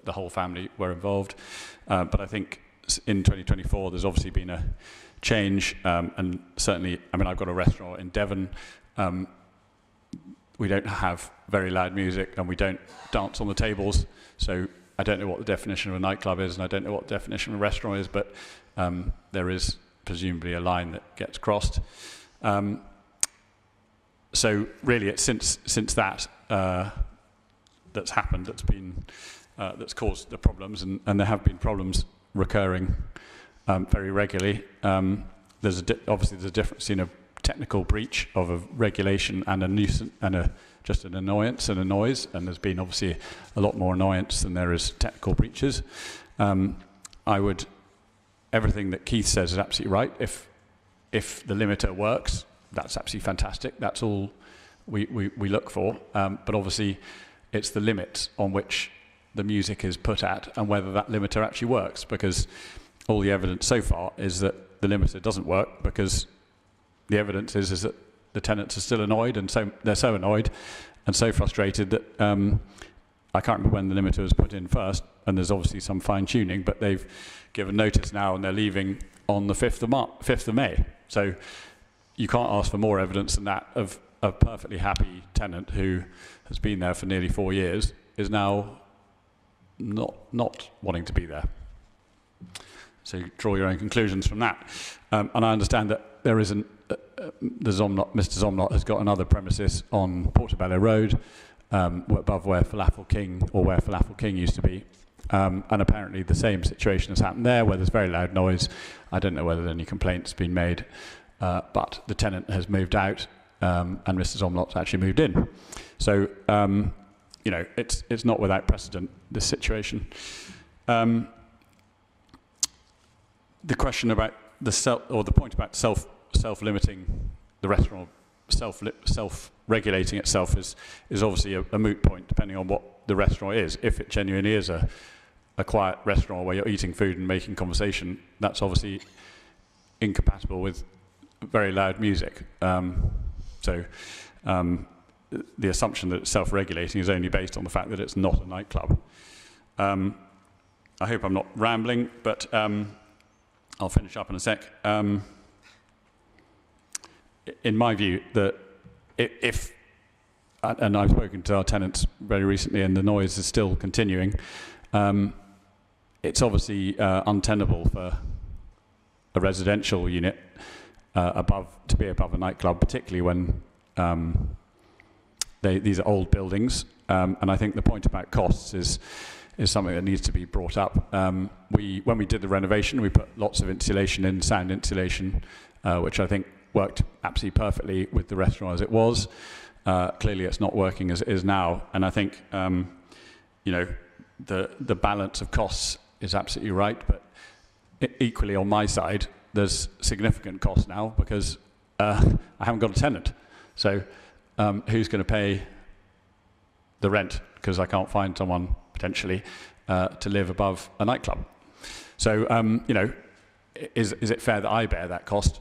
the whole family were involved, but I think in 2024 there's obviously been a change, and certainly, I mean, I've got a restaurant in Devon. We don't have very loud music and we don't dance on the tables, so I don't know what the definition of a nightclub is, and I don't know what the definition of a restaurant is, but there is presumably a line that gets crossed. So really, it's since that that's happened that's caused the problems, and there have been problems recurring very regularly. Obviously there's a difference in a technical breach of a regulation and a nuisance and just an annoyance and a noise, and there's been obviously a lot more annoyance than there is technical breaches. Everything that Keith says is absolutely right. If the limiter works, that's absolutely fantastic. That's all we look for. But obviously, it's the limit on which the music is put at and whether that limiter actually works, because all the evidence so far is that the limiter doesn't work, because the evidence is that the tenants are still annoyed, and so they're so annoyed and so frustrated that I can't remember when the limiter was put in first, and there's obviously some fine-tuning, but they've given notice now and they're leaving on the 5th of May. So you can't ask for more evidence than that of a perfectly happy tenant who has been there for nearly 4 years is now not wanting to be there. So you draw your own conclusions from that. And I understand that there isn't, Mr. Zomnot has got another premises on Portobello Road, above where Falafel King used to be. And apparently the same situation has happened there, where there's very loud noise. I don't know whether any complaints have been made, but the tenant has moved out, and Mr. Zomnot's actually moved in. So, it's not without precedent, this situation. The question about the point about self-limiting the restaurant, self-regulating itself is obviously a moot point, depending on what the restaurant is. If it genuinely is a quiet restaurant where you're eating food and making conversation, that's obviously incompatible with very loud music. So the assumption that it's self-regulating is only based on the fact that it's not a nightclub. I hope I'm not rambling, but I'll finish up in a sec. In my view, that if and I've spoken to our tenants very recently, and the noise is still continuing, it's obviously untenable for a residential unit to be above a nightclub, particularly when these are old buildings. And I think the point about costs is something that needs to be brought up. When we did the renovation, we put lots of insulation in, sound insulation, which I think worked absolutely perfectly with the restaurant as it was. Clearly, it's not working as it is now, and I think the balance of costs is absolutely right. But equally, on my side, there's significant costs now because I haven't got a tenant. So who's going to pay the rent? Because I can't find someone potentially to live above a nightclub. So is it fair that I bear that cost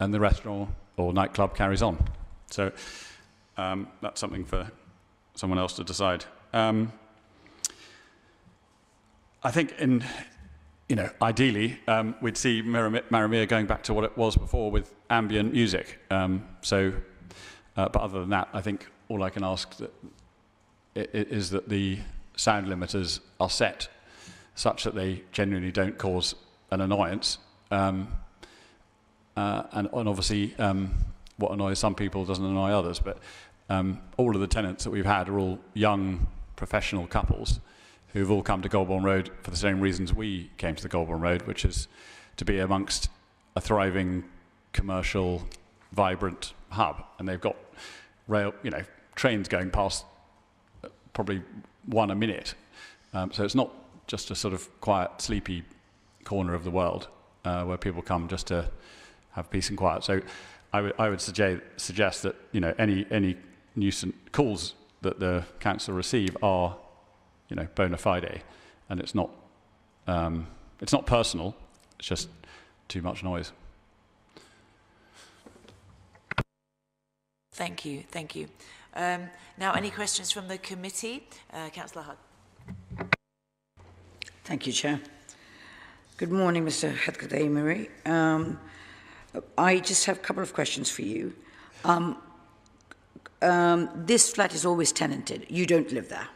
and the restaurant or nightclub carries on? So that's something for someone else to decide. I think you know, ideally, we'd see Maramia going back to what it was before with ambient music. But other than that, I think all I can ask is that the sound limiters are set such that they genuinely don't cause an annoyance. And obviously, what annoys some people doesn't annoy others. But all of the tenants that we've had are all young professional couples who've all come to Goulburn Road for the same reasons we came to the Goulburn Road, which is to be amongst a thriving, commercial, vibrant hub. And they've got trains going past probably one a minute. So it's not just a sort of quiet, sleepy corner of the world where people come just to have peace and quiet. So I would suggest that, you know, any nuisance calls that the council receive are, you know, bona fide, and it's not personal. It's just too much noise. Thank you. Now, any questions from the committee? Councillor Hugg. Thank you, Chair. Good morning, Mr. Headcote-Amery. I just have a couple of questions for you. This flat is always tenanted. You don't live there.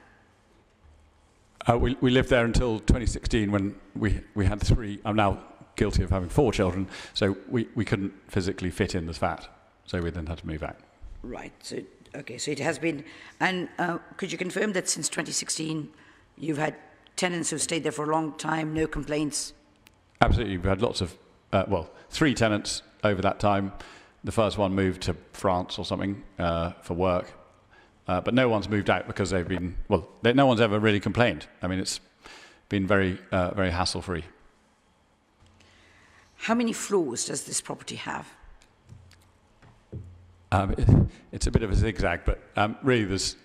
We lived there until 2016 when we had 3. I'm now guilty of having 4 children, so we couldn't physically fit in the flat, so we then had to move out. Right. So, okay. So it has been. And could you confirm that since 2016 you've had tenants who've stayed there for a long time, no complaints? Absolutely. We've had lots of, 3 tenants over that time. The first one moved to France or something for work. But no one's moved out because they've been, no one's ever really complained. I mean, it's been very, very hassle-free. How many floors does this property have? It's a bit of a zigzag, but really there's...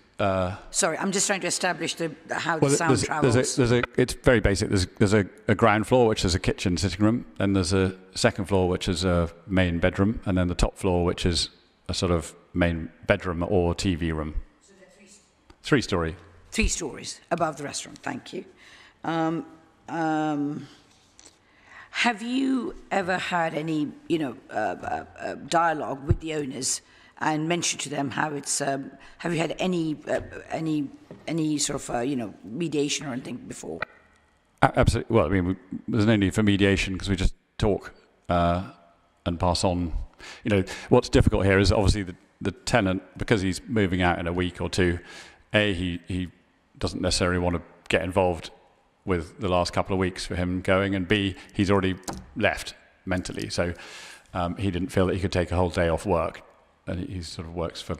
Sorry, I'm just trying to establish how the sound travels. It's very basic. There's a ground floor, which is a kitchen sitting room, then there's a second floor, which is a main bedroom, and then the top floor, which is a sort of main bedroom or TV room. So they're 3-story. 3 stories above the restaurant. Thank you. Have you ever had any, dialogue with the owners and mentioned to them how it's? Have you had any sort of mediation or anything before? Absolutely. Well, I mean, there's no need for mediation because we just talk and pass on. You know, what's difficult here is obviously the tenant, because he's moving out in a week or two. He doesn't necessarily want to get involved with the last couple of weeks for him going, and B, he's already left mentally, so he didn't feel that he could take a whole day off work, and he sort of works for...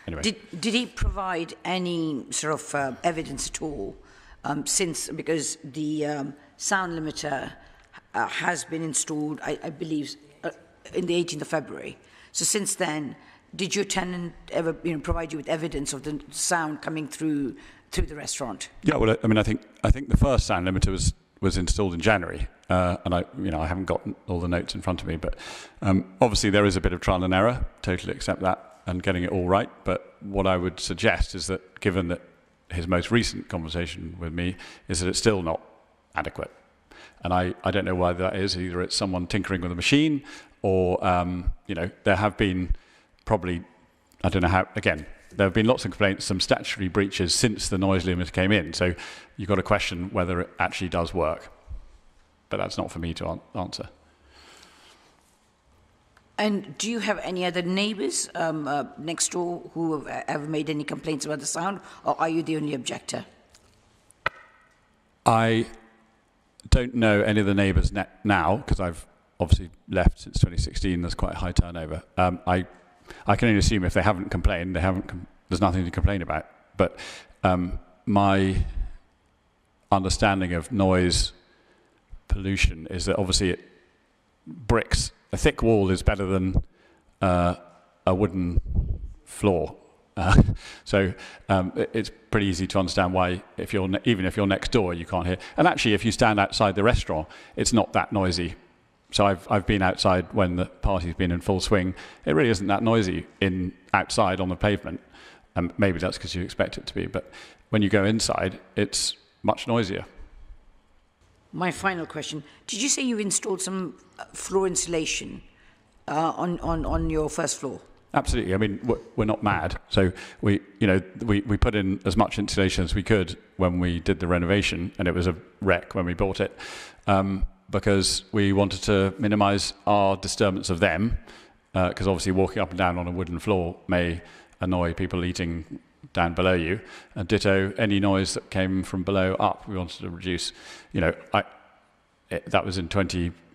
Anyway. Did he provide any sort of evidence at all because the sound limiter has been installed, I believe, in the 18th of February. So since then, did your tenant ever provide you with evidence of the sound coming through the restaurant? Yeah, well, I mean, I think the first sound limiter was installed in January, and I haven't got all the notes in front of me, but obviously there is a bit of trial and error. Totally accept that and getting it all right. But what I would suggest is that, given that his most recent conversation with me is that it's still not adequate, and I don't know why that is. Either it's someone tinkering with a machine, or there have been probably, I don't know how, again, there have been lots of complaints, some statutory breaches since the noise limiter came in. So you've got to question whether it actually does work. But that's not for me to answer. And do you have any other neighbours next door who have ever made any complaints about the sound, or are you the only objector? I don't know any of the neighbours now, because I've obviously left since 2016. There's quite a high turnover. I can only assume if they haven't complained, there's nothing to complain about. But my understanding of noise pollution is that obviously a thick wall is better than a wooden floor. So it's pretty easy to understand why, even if you're next door, you can't hear. And actually, if you stand outside the restaurant, it's not that noisy. So I've been outside when the party's been in full swing. It really isn't that noisy outside on the pavement. And maybe that's because you expect it to be. But when you go inside, it's much noisier. My final question. Did you say you installed some floor insulation on your first floor? Absolutely. I mean, we're not mad. So we put in as much insulation as we could when we did the renovation, and it was a wreck when we bought it, because we wanted to minimise our disturbance of them, because obviously walking up and down on a wooden floor may annoy people eating down below you, and ditto any noise that came from below up. We wanted to reduce. That was in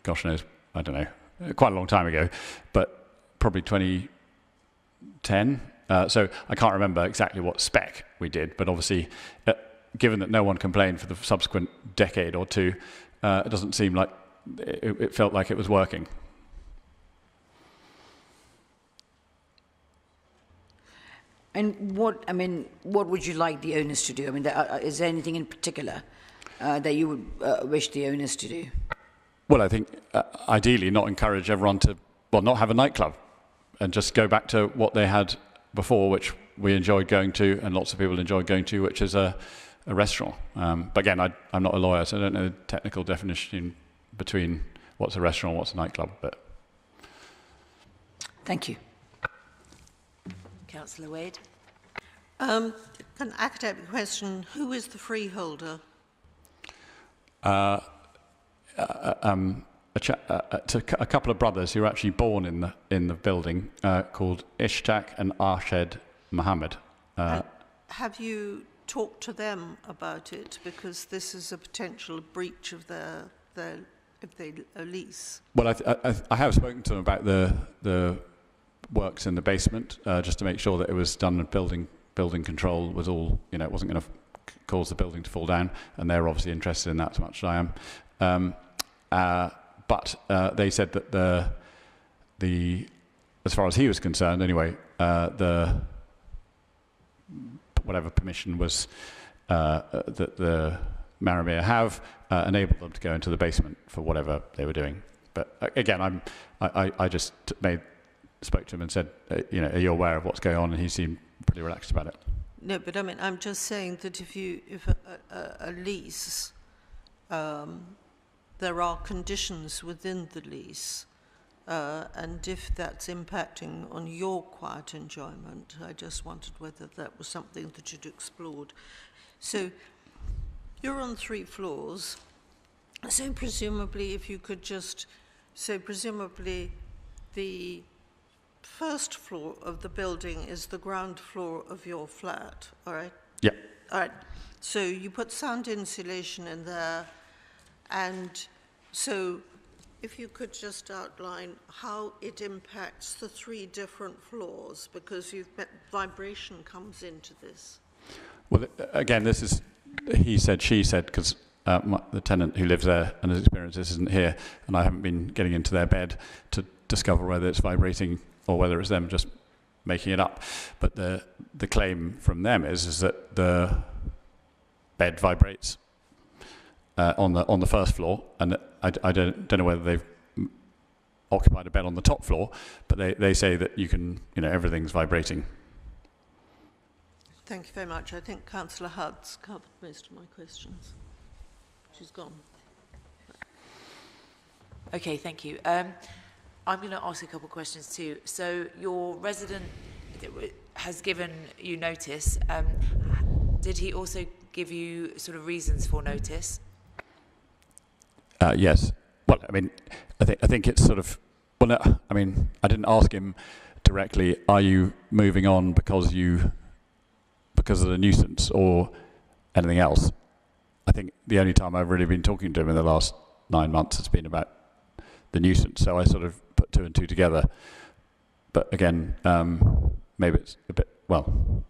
gosh knows, I don't know, quite a long time ago, but probably 2010. So I can't remember exactly what spec we did, but obviously, given that no one complained for the subsequent decade or two, it doesn't seem like it felt like it was working. And what would you like the owners to do? I mean, is there anything in particular that you would wish the owners to do? Well, I think ideally not encourage everyone to, not have a nightclub and just go back to what they had before, which we enjoyed going to and lots of people enjoyed going to, which is a restaurant. But again, I'm not a lawyer, so I don't know the technical definition between what's a restaurant and what's a nightclub. But thank you. Councillor Wade. An academic question. Who is the freeholder? A couple of brothers who were actually born in the building, called Ishtaq and Arshad Mohammed. Have you talked to them about it? Because this is a potential breach of their lease. Well, I have spoken to them about the works in the basement, just to make sure that it was done and building control was all, it wasn't going to cause the building to fall down, and they're obviously interested in that as much as I am. But they said that the as far as he was concerned anyway, the whatever permission was that the Maramia have enabled them to go into the basement for whatever they were doing. But again, I just spoke to him and said, are you aware of what's going on? And he seemed pretty relaxed about it. No, but I mean, I'm just saying that if a lease, there are conditions within the lease, and if that's impacting on your quiet enjoyment, I just wondered whether that was something that you'd explored. So you're on 3 floors, so presumably presumably the first floor of the building is the ground floor of your flat, all right? Yeah. All right. So you put sound insulation in there, and so if you could just outline how it impacts the 3 different floors, because vibration comes into this. Well, again, this is he said, she said, because the tenant who lives there and has experienced this isn't here, and I haven't been getting into their bed to discover whether it's vibrating or whether it's them just making it up. But the claim from them is that the bed vibrates on the first floor, and I don't know whether they've occupied a bed on the top floor, but they say that you can, everything's vibrating. Thank you very much. I think Councillor Hudd's covered most of my questions. She's gone. Okay, thank you. I'm going to ask a couple of questions too. So your resident has given you notice. Did he also give you sort of reasons for notice? Yes. Well, I mean, I think it's sort of. Well, no, I mean, I didn't ask him directly. Are you moving on because of the nuisance or anything else? I think the only time I've really been talking to him in the last 9 months has been about the nuisance. So I sort of put 2 and 2 together. But again, maybe it's a bit. Well,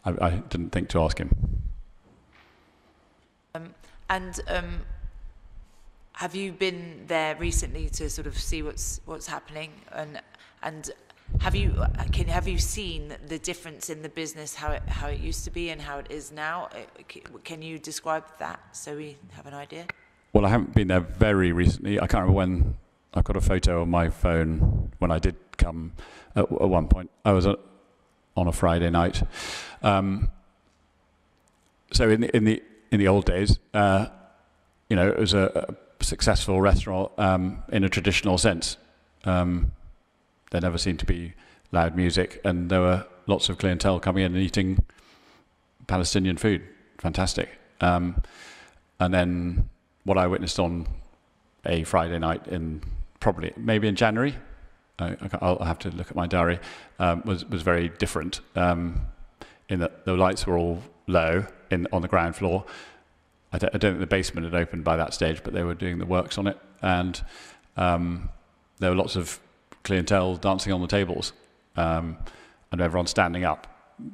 I didn't think to ask him. Have you been there recently to sort of see what's happening, and have you seen the difference in the business, how it used to be and how it is now? Can you describe that so we have an idea? Well, I haven't been there very recently. I can't remember when. I've got a photo on my phone when I did come. At one point, I was on a Friday night. So in the old days. you know, it was a successful restaurant in a traditional sense. There never seemed to be loud music, and there were lots of clientele coming in and eating Palestinian food. Fantastic. And then what I witnessed on a Friday night maybe in January, I'll have to look at my diary, was very different, in that the lights were all low on the ground floor. I don't think the basement had opened by that stage, but they were doing the works on it, and there were lots of clientele dancing on the tables, and everyone standing up,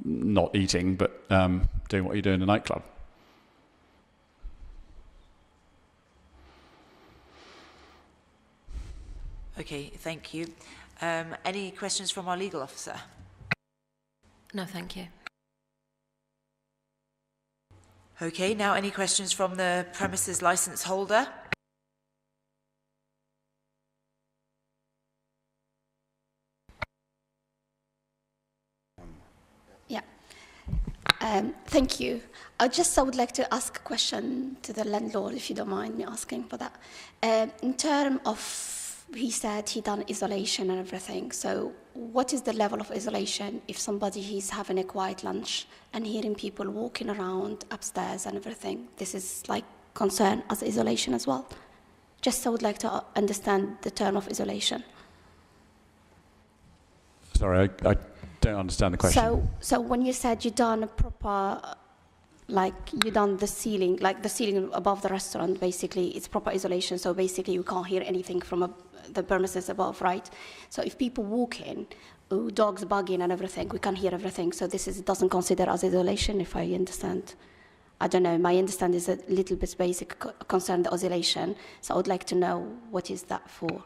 not eating, but doing what you do in a nightclub. Okay, thank you. Any questions from our legal officer? No, thank you. Okay, now any questions from the premises licence holder? Yeah. Thank you. I would like to ask a question to the landlord, if you don't mind me asking for that. In terms of, he said he done isolation and everything. So what is the level of isolation if somebody is having a quiet lunch and hearing people walking around upstairs and everything? This is like concern as isolation as well. Just I would like to understand the term of isolation. Sorry, I don't understand the question. So when you said you done a proper, like you done the ceiling, like the ceiling above the restaurant, basically it's proper isolation. So basically you can't hear anything from the premises above, right? So if people walk in, dogs barking and everything, we can hear everything. So it doesn't consider as isolation, if I understand. I don't know, my understanding is a little bit basic concern the isolation. So I would like to know what is that for,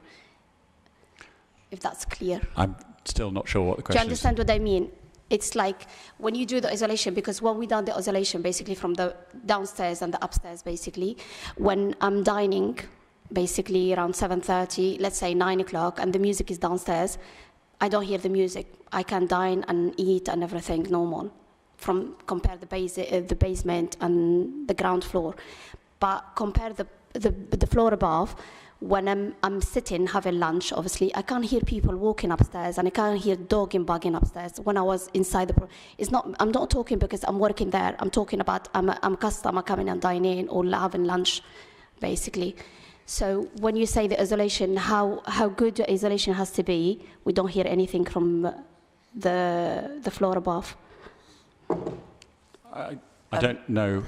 if that's clear. I'm still not sure what the question is. Do you understand what I mean? It's like when you do the isolation, because when we done the isolation basically from the downstairs and the upstairs basically, when I'm dining basically around 7:30, let's say 9 o'clock, and the music is downstairs, I don't hear the music. I can dine and eat and everything normal, compare the basement and the ground floor. But compare the floor above, when I'm sitting having lunch, obviously I can't hear people walking upstairs, and I can't hear dog barking upstairs. When I was inside I'm not talking because I'm working there. I'm talking about I'm a customer coming and dining or having lunch, basically. So when you say the isolation, how good the isolation has to be, we don't hear anything from the floor above. I don't know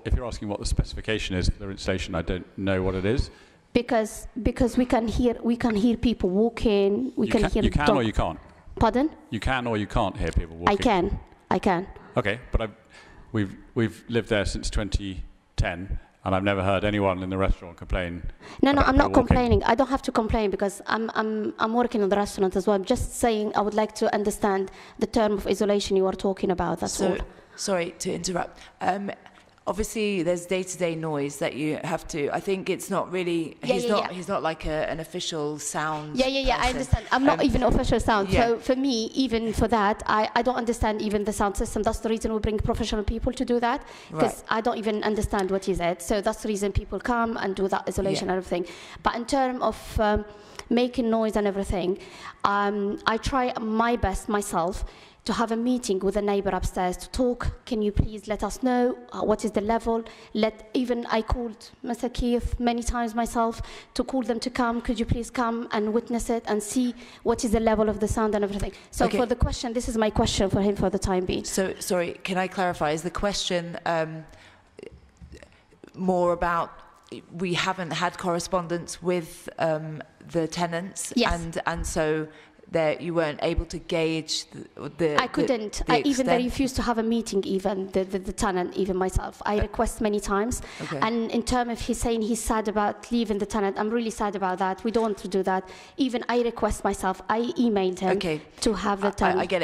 if you're asking what the specification is for the installation, I don't know what it is. Because we can hear people walking. You can or you can't. Pardon? You can or you can't hear people walking. I can. Okay, but we've lived there since 2010, and I've never heard anyone in the restaurant complain. No, I'm not complaining. I don't have to complain because I'm working in the restaurant as well. I'm just saying I would like to understand the term of isolation you are talking about. That's all. Sorry to interrupt. Obviously, there's day-to-day noise that you have to. I think it's not really. He's not like an official sound. Yeah. I understand. I'm not even official sound. Yeah. So for me, even for that, I don't understand even the sound system. That's the reason we bring professional people to do that, because I don't even understand what he said. So that's the reason people come and do that isolation and everything. But in terms of making noise and everything, I try my best myself to have a meeting with a neighbor upstairs to talk. Can you please let us know what is the level? I called Mr. Keith many times myself to call them to come. Could you please come and witness it and see what is the level of the sound and everything? So for the question, this is my question for him for the time being. So, sorry, can I clarify? Is the question more about we haven't had correspondence with the tenants? Yes. And so you weren't able to gauge I couldn't. They refused to have a meeting, even the tenant, even myself. I request many times. Okay. And in terms of he's saying he's sad about leaving the tenant, I'm really sad about that. We don't want to do that. Even I request myself, I emailed him to have the tenant. I get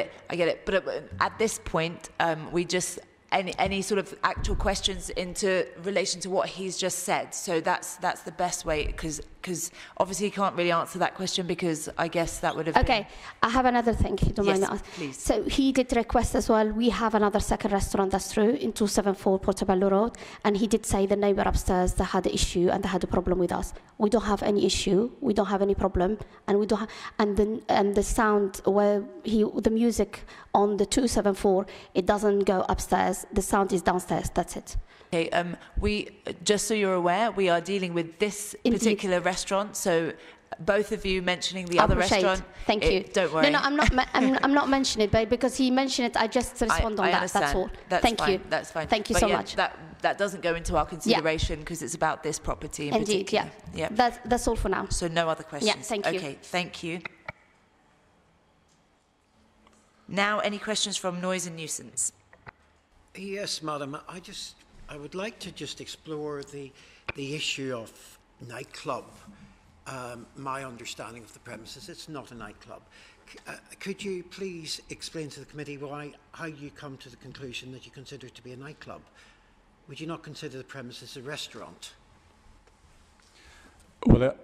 it. But at this point, we just any sort of actual questions into relation to what he's just said. So that's the best way, because Because obviously you can't really answer that question because I guess that would have Okay, I have another thing, if you don't mind me Yes, asking. please. So he did request as well, we have another second restaurant, that's true, in 274 Portobello Road, and he did say the neighbor upstairs, they had an issue and they had a problem with us. We don't have any issue, we don't have any problem, and we don't have, and the sound where the music on the 274, it doesn't go upstairs, the sound is downstairs, that's it. Okay, we, just so you're aware, we are dealing with this Indeed. particular restaurant, so both of you mentioning the I other appreciate. restaurant. Thank you. Don't worry. No, I'm not. I'm not mentioning it, but because he mentioned it, I just respond on I that. understand. That's all. That's Thank fine. you. That's fine. Thank you But so yeah, much. That doesn't go into our consideration because it's about this property in Indeed, particular. yeah. Yeah. That's all for now. So no other questions. thank you. Okay, thank you. Now, any questions from noise and nuisance? Yes, Madam. I would like to just explore the issue of nightclub. My understanding of the premises, it's not a nightclub. Could you please explain to the committee how you come to the conclusion that you consider it to be a nightclub? Would you not consider the premises a restaurant? Well,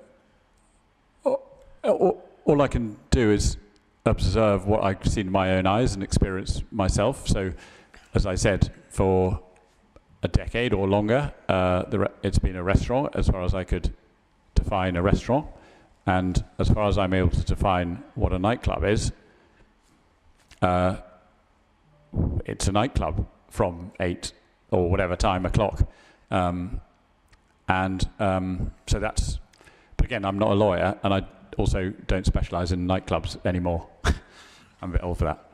all I can do is observe what I've seen in my own eyes and experience myself. So, as I said, for a decade or longer, it's been a restaurant as far as I could define a restaurant. And as far as I'm able to define what a nightclub is, it's a nightclub from 8 or whatever time o'clock. So that's, but again, I'm not a lawyer and I also don't specialise in nightclubs anymore. I'm a bit old for that.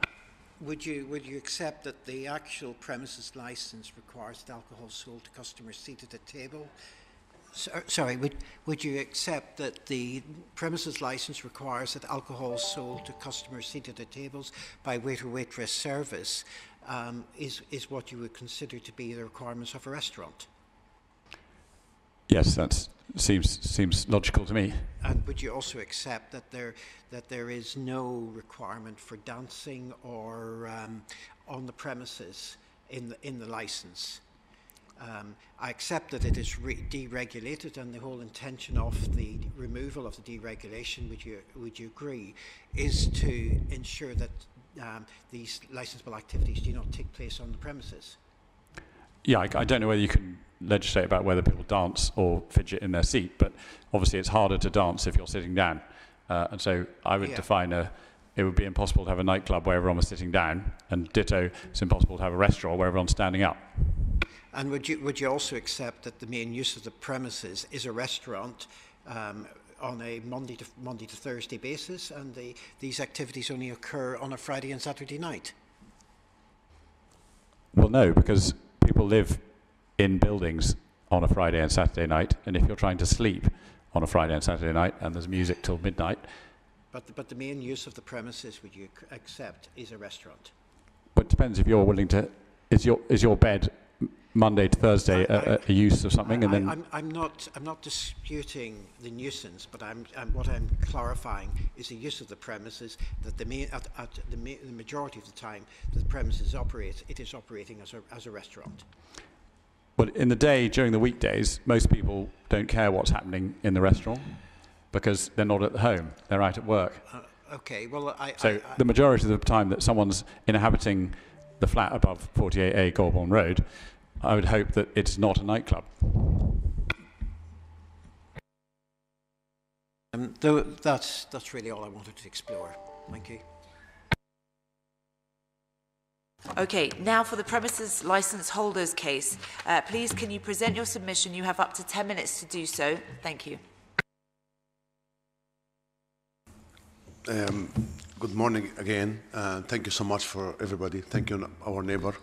Would you accept that the actual premises licence requires that alcohol sold to customers seated at table? Sorry, would you accept that the premises licence requires that alcohol sold to customers seated at tables by waiter-waitress service is what you would consider to be the requirements of a restaurant? Yes, that seems logical to me. And would you also accept that there is no requirement for dancing or on the premises in the licence? I accept that it is deregulated, and the whole intention of the removal of the deregulation, would you agree, is to ensure that these licensable activities do not take place on the premises? Yeah, I don't know whether you can legislate about whether people dance or fidget in their seat, but obviously it's harder to dance if you're sitting down. And so I would define it would be impossible to have a nightclub where everyone was sitting down, and ditto, it's impossible to have a restaurant where everyone's standing up. And would you also accept that the main use of the premises is a restaurant on a Monday to Thursday basis, and these activities only occur on a Friday and Saturday night? Well, no, because people live in buildings on a Friday and Saturday night, and if you're trying to sleep on a Friday and Saturday night and there's music till midnight... But the main use of the premises, would you accept, is a restaurant? But it depends if you're willing to... Is your bed Monday to Thursday a use of something, and then... I'm not disputing the nuisance, but what I'm clarifying is the use of the premises. That the majority of the time that the premises operates, it is operating as a restaurant. Well, in the day, during the weekdays, most people don't care what's happening in the restaurant because they're not at home; they're out at work. Okay, well, the majority of the time that someone's inhabiting the flat above 48A Golborne Road, I would hope that it's not a nightclub. That's really all I wanted to explore. Thank you. Okay, now for the premises licence holders case. Please, can you present your submission? You have up to 10 minutes to do so. Thank you. Good morning again. Thank you so much for everybody. Thank you, our neighbor.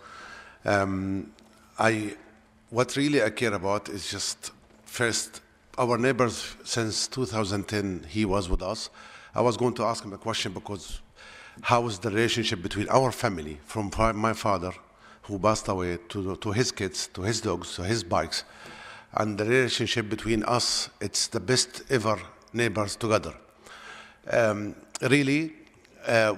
What really I care about is just, first, our neighbors since 2010, he was with us. I was going to ask him a question because how is the relationship between our family, from my father, who passed away, to his kids, to his dogs, to his bikes, and the relationship between us, it's the best ever neighbors together. Really,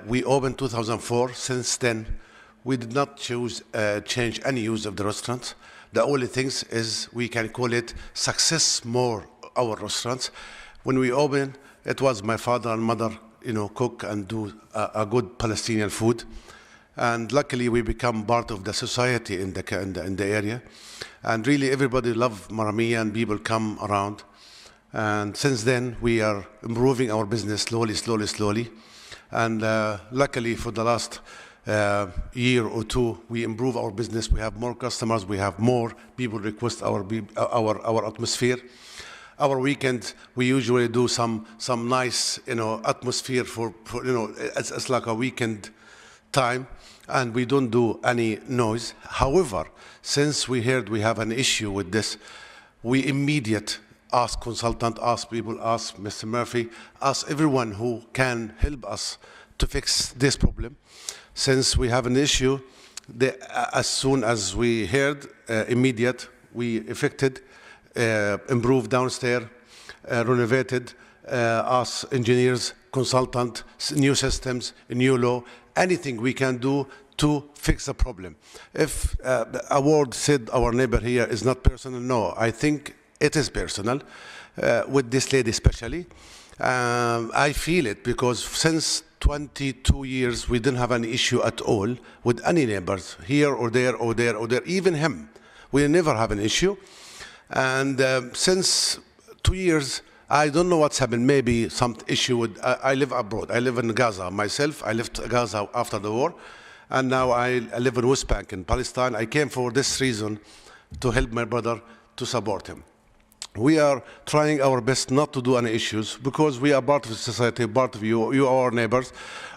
we opened 2004. Since then, we did not change any use of the restaurant. The only thing is we can call it success more, our restaurants. When we opened, it was my father and mother, cook and do a good Palestinian food. And luckily, we become part of the society in the area. And really, everybody loved Maramia, and people come around. And since then, we are improving our business slowly. And luckily, for the last year or two, we improve our business. We have more customers. We have more people request our atmosphere. Our weekend, we usually do some nice, atmosphere for it's like a weekend time, and we don't do any noise. However, since we heard we have an issue with this, we immediately ask consultant, ask people, ask Mr. Murphy, ask everyone who can help us to fix this problem. Since we have an issue, as soon as we heard, we effected, improved downstairs, renovated, ask engineers, consultant, new systems, new law, anything we can do to fix the problem. If a word said our neighbor here is not personal, no, I think it is personal, with this lady especially. I feel it because since 22 years we didn't have any issue at all with any neighbors, here or there or there or there, even him. We never have an issue. And since 2 years, I don't know what's happened. Maybe some issue with, I live abroad. I live in Gaza myself. I left Gaza after the war. And now I live in West Bank in Palestine. I came for this reason, to help my brother, to support him. We are trying our best not to do any issues because we are part of society, part of you are our neighbors.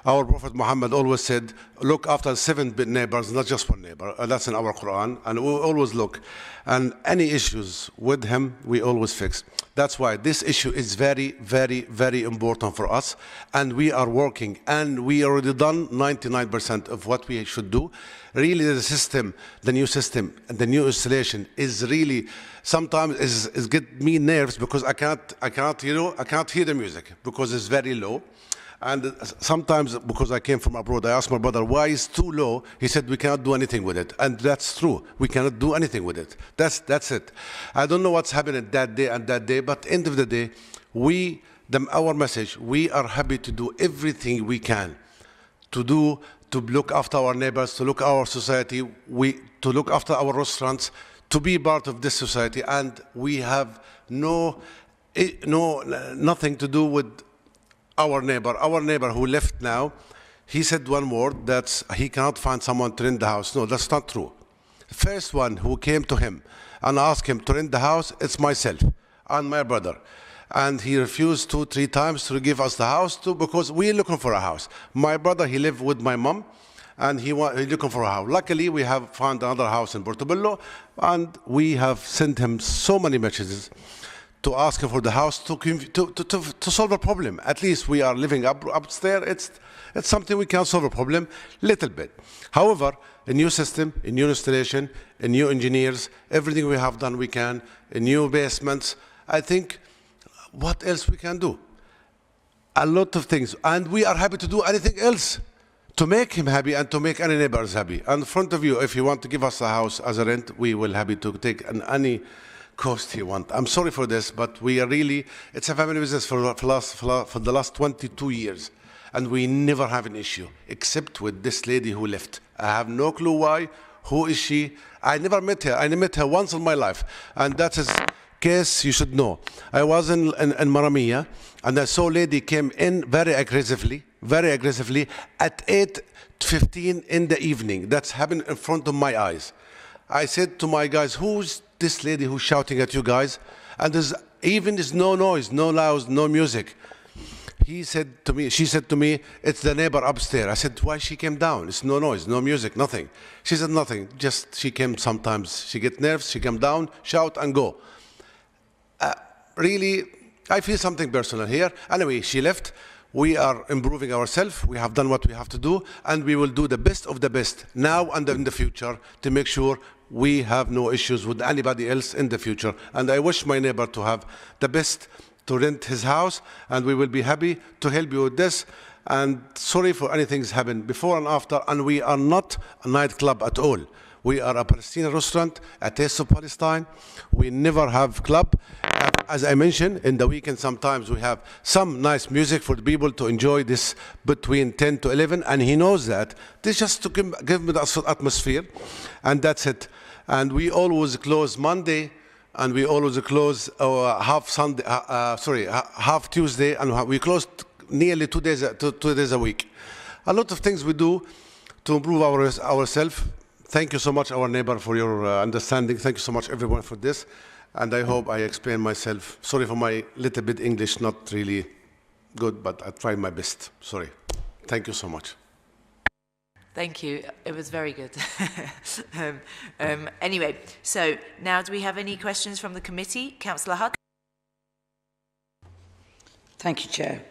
Our Prophet Muhammad always said, look after 7 neighbors, not just one neighbor. That's in our Quran, and we always look. And any issues with him, we always fix. That's why this issue is very, very, very important for us, and we are working, and we already done 99% of what we should do. Really, the system, the new system, and the new installation is really sometimes is get me nerves because I can't hear the music because it's very low. And sometimes, because I came from abroad, I asked my brother, why is it too low? He said, we cannot do anything with it. And that's true. We cannot do anything with it. That's it. I don't know what's happening that day and that day, but end of the day, our message, we are happy to do everything we can to look after our neighbors, to look our society, to look after our restaurants, to be part of this society. And we have nothing to do with our neighbor who left now. He said one word, that he cannot find someone to rent the house. No, that's not true. The first one who came to him and asked him to rent the house, it's myself and my brother. And he refused 2-3 times to give us the house because we're looking for a house. My brother, he lived with my mom, and he's looking for a house. Luckily, we have found another house in Portobello, and we have sent him so many messages to ask him for the house to solve a problem. At least we are living upstairs. It's something we can solve a problem little bit. However, a new system, a new installation, a new engineers, everything we have done we can, a new basements. I think, what else we can do? A lot of things. And we are happy to do anything else to make him happy and to make any neighbors happy. And in front of you, if you want to give us a house as a rent, we will happy to take any cost you want. I'm sorry for this, but we are really, it's a family business for the last 22 years. And we never have an issue, except with this lady who left. I have no clue why. Who is she? I never met her. I met her once in my life. And that is case you should know. I was in Maramia, and I saw a lady came in very aggressively at 8:15 in the evening. That's happened in front of my eyes. I said to my guys, who's this lady who's shouting at you guys? And there's no noise, no loud, no music. She said to me, it's the neighbor upstairs. I said, why she came down? It's no noise, no music, nothing. She said nothing, just she came sometimes. She get nerves, she come down, shout and go. Really, I feel something personal here. Anyway, she left. We are improving ourselves. We have done what we have to do, and we will do the best of the best now and in the future to make sure we have no issues with anybody else in the future. And I wish my neighbor to have the best to rent his house, and we will be happy to help you with this. And sorry for anything's happened before and after. And we are not a nightclub at all. We are a Palestinian restaurant, a Taste of Palestine. We never have club. as I mentioned, in the weekend sometimes we have some nice music for the people to enjoy this between 10 to 11, and he knows that. This just to give me the atmosphere, and that's it. And we always close Monday, and we always close half Tuesday, and we close nearly 2 days a week. A lot of things we do to improve ourselves. Thank you so much, our neighbor, for your understanding. Thank you so much, everyone, for this. And I hope I explained myself. Sorry for my little bit English, not really good, but I tried my best. Sorry. Thank you so much. Thank you. It was very good. Anyway, so now do we have any questions from the committee? Councillor Hutt. Thank you, Chair.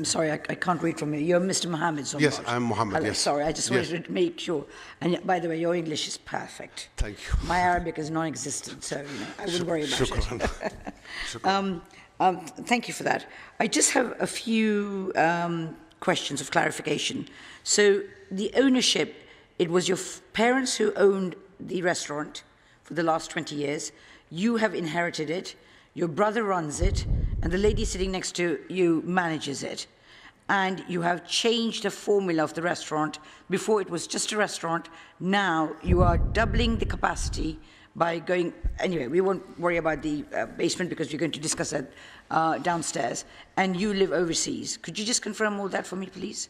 Sorry, I can't read from you. You're Mr. Mohammed Zomrod. Yes, I'm Mohammed, Hello, yes. Sorry, I just wanted to make sure. And by the way, your English is perfect. Thank you. My Arabic is non-existent, so I wouldn't worry about it. Thank you for that. I just have a few questions of clarification. So the ownership, it was your parents who owned the restaurant for the last 20 years. You have inherited it. Your brother runs it, and the lady sitting next to you manages it. And you have changed the formula of the restaurant. Before it was just a restaurant. Now you are doubling the capacity by going... Anyway, we won't worry about the basement because we're going to discuss that downstairs. And you live overseas. Could you just confirm all that for me, please?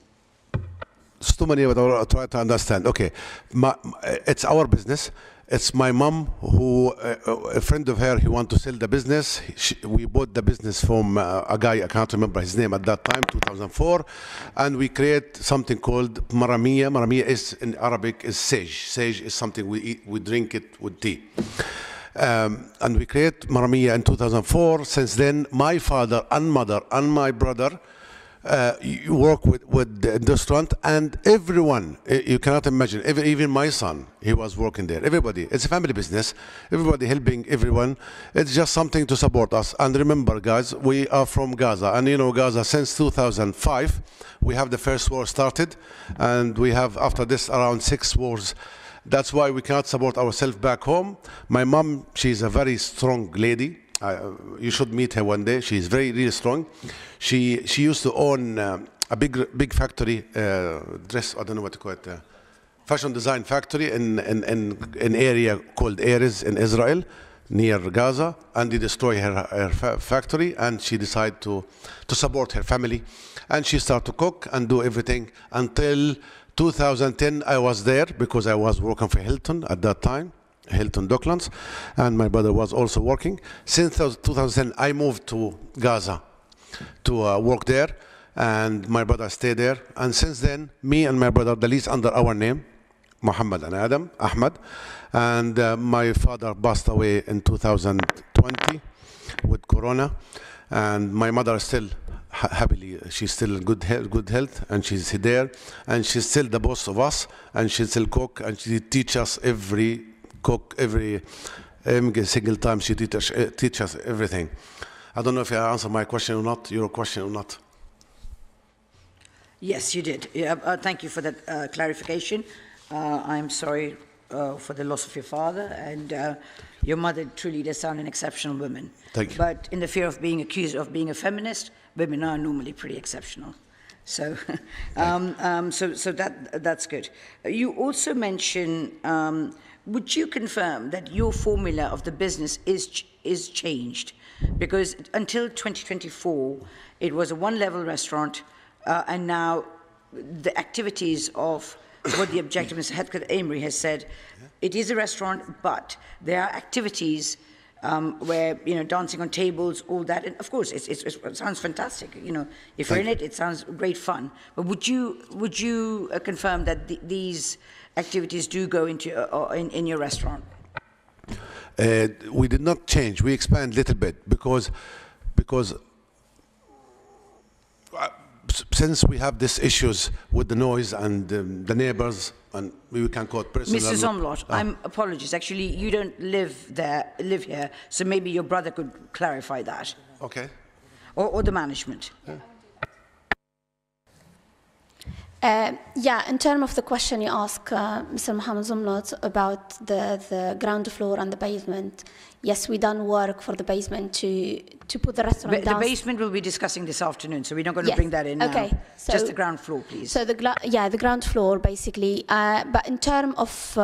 It's too many, but I'll try to understand. Okay, it's our business. It's my mom who, a friend of her, he wanted to sell the business. We bought the business from a guy, I can't remember his name at that time, 2004. And we create something called Maramiya. Maramiya is, in Arabic, is sage. Sage is something we eat, we drink it with tea. And we create Maramiya in 2004. Since then, my father and mother and my brother you work with the restaurant, and everyone, you cannot imagine, even my son, he was working there. Everybody, it's a family business, everybody helping everyone. It's just something to support us. And remember, guys, we are from Gaza, and you know Gaza, since 2005, we have the first war started, and we have after this around 6 wars. That's why we cannot support ourselves back home. My mom, she's a very strong lady. You should meet her one day. She's really strong. She used to own a big factory, dress, I don't know what to call it, fashion design factory in area called Erez in Israel, near Gaza, and they destroyed her factory, and she decided to support her family, and she started to cook and do everything until 2010. I was there because I was working for Hilton at that time. Hilton Docklands, and my brother was also working. Since 2010, I moved to Gaza to work there, and my brother stayed there. And since then, me and my brother, the lease under our name, Muhammad and Adam, Ahmad, and my father passed away in 2020 with Corona, and my mother still happily, she's still in good health, and she's there, and she's still the boss of us, and she still cook, and she teach us every single time. She teach us everything. I don't know if I answered my question or not, your question or not. Yes, you did. Yeah, thank you for that clarification. I'm sorry for the loss of your father, and your mother truly does sound an exceptional woman. Thank you. But in the fear of being accused of being a feminist, women are normally pretty exceptional. So, so that's good. You also mentioned. Would you confirm that your formula of the business is changed? Because until 2024, it was a one-level restaurant, and now the activities of what the objective, Mr. Hedkot Amory has said, it is a restaurant, but there are activities where, you know, dancing on tables, all that, and of course, it sounds fantastic. You know, if you're in it, it sounds great fun. But would you confirm that these activities do go into in your restaurant? We did not change. We expand a little bit because since we have these issues with the noise and the neighbors, and we can call it personal. Mr. Zomrod, apologies. Actually, you don't live here, so maybe your brother could clarify that. Okay. Or the management. Yeah. Yeah, in terms of the question you asked, Mr. Mohammed Zumlot, about the ground floor and the basement, yes, we done work for the basement to put the restaurant down. The basement we'll be discussing this afternoon, so we're not going to bring that in now. So, just the ground floor, please. So the ground floor, basically. But in terms of,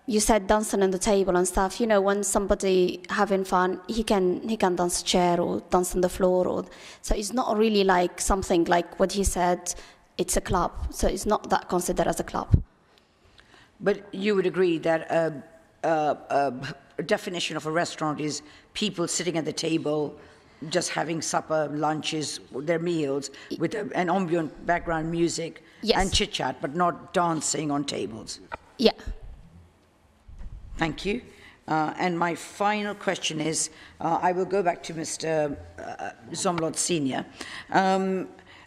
you said dancing on the table and stuff, you know, when somebody having fun, he can dance a chair or dance on the floor. So it's not really like something like what he said, it's a club, so it's not that considered as a club. But you would agree that a definition of a restaurant is people sitting at the table, just having supper, lunches, their meals, with an ambient background music and chit-chat, but not dancing on tables. Yeah. Thank you. And my final question is, I will go back to Mr. Zumlot Senior.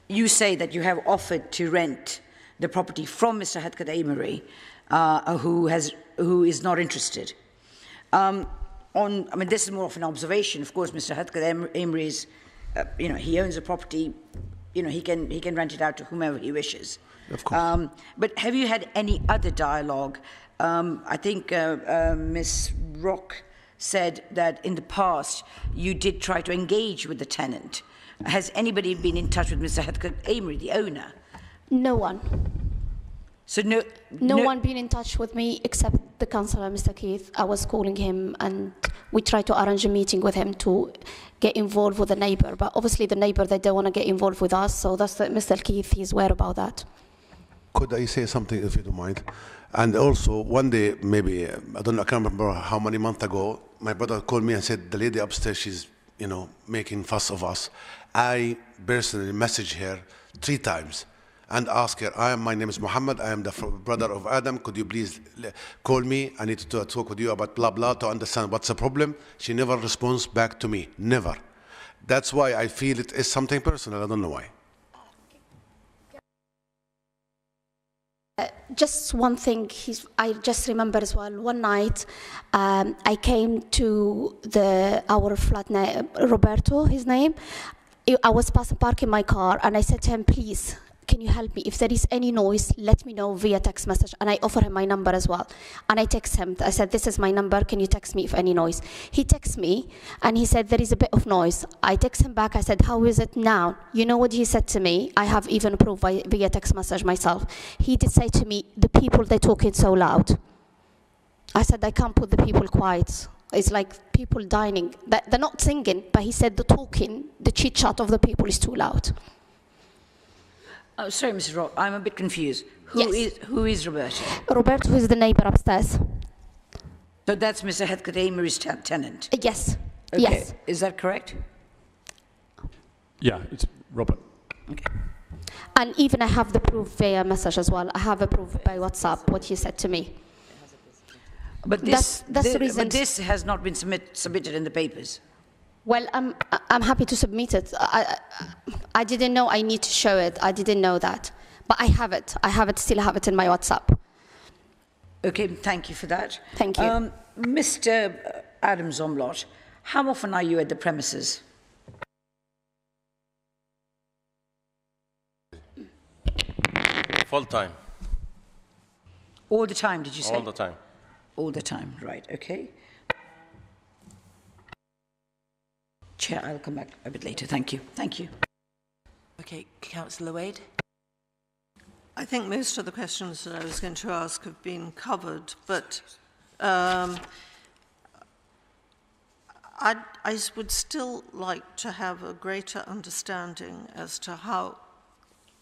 You say that you have offered to rent the property from Mr. Hetkat Amery, who is not interested. I mean, this is more of an observation. Of course, Mr. Hetkat Amery is, you know, he owns a property. You know, he can rent it out to whomever he wishes. Of course. But have you had any other dialogue? I think Ms. Rock said that in the past you did try to engage with the tenant. Has anybody been in touch with Mr. Hetkat Amery, the owner? No one. So no one been in touch with me except the councillor, Mr. Keith. I was calling him and we tried to arrange a meeting with him to get involved with the neighbour. But obviously the neighbour, they don't want to get involved with us. So that's Mr. Keith, he's aware about that. Could I say something, if you don't mind? And also, one day, maybe, I don't know, I can't remember how many months ago, my brother called me and said, the lady upstairs, she's, you know, making fuss of us. I personally messaged her 3 times and asked her, my name is Muhammad, I am the brother of Adam, could you please call me? I need to talk with you about blah, blah, to understand what's the problem. She never responds back to me, never. That's why I feel it is something personal, I don't know why. Just one thing, I just remember as well, one night I came to our flatmate, Roberto, his name. I was parking my car and I said to him, please, can you help me? If there is any noise, let me know via text message. And I offer him my number as well. And I text him, I said, this is my number, can you text me if any noise? He texts me and he said, there is a bit of noise. I text him back, I said, how is it now? You know what he said to me? I have even proof via text message myself. He did say to me, the people, they're talking so loud. I said, I can't put the people quiet. It's like people dining. They're not singing, but he said the talking, the chit-chat of the people is too loud. Oh, sorry, Mrs. Rock, I'm a bit confused. Who is Roberto? Roberto is the neighbor upstairs. So that's Mr. Hetkat Amery's tenant? Yes. Okay. Yes. Is that correct? Yeah, it's Robert. Okay. And even I have the proof via message as well. I have a proof by WhatsApp, what he said to me. But that's the reason. But this has not been submitted in the papers. Well, I'm happy to submit it. I didn't know I need to show it. I didn't know that. But I have it. Still have it in my WhatsApp. Okay, thank you for that. Thank you. Mr. Adam Zumlot, how often are you at the premises? Full time. All the time, did you say? All the time. All the time, right, okay. Chair, I'll come back a bit later. Thank you. Thank you. Okay, Councillor Wade. I think most of the questions that I was going to ask have been covered, but I would still like to have a greater understanding as to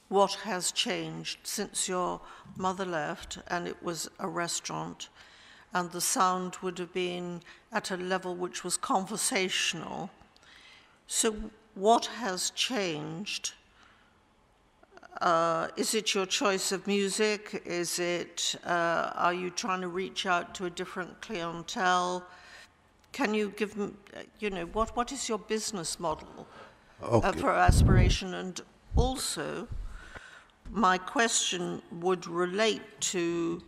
what has changed since your mother left and it was a restaurant and the sound would have been at a level which was conversational. So what has changed? Is it your choice of music? Is it, are you trying to reach out to a different clientele? Can you give, you know, what is your business model for Aspiration? And also, my question would relate to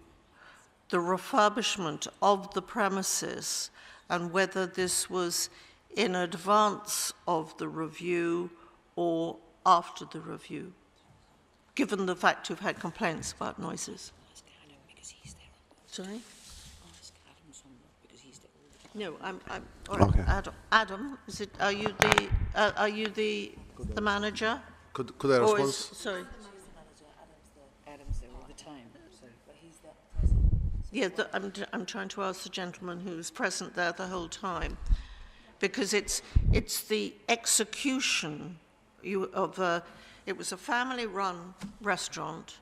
the refurbishment of the premises and whether this was in advance of the review or after the review. given the fact you've had complaints about noises? Sorry? No, I'm all right, Okay. Adam, is it, are you the manager? Could I Or respond? sorry. Adam's there all the time, so. Yeah, I'm trying to ask the gentleman who was present there the whole time, because it's the execution it was a family-run restaurant,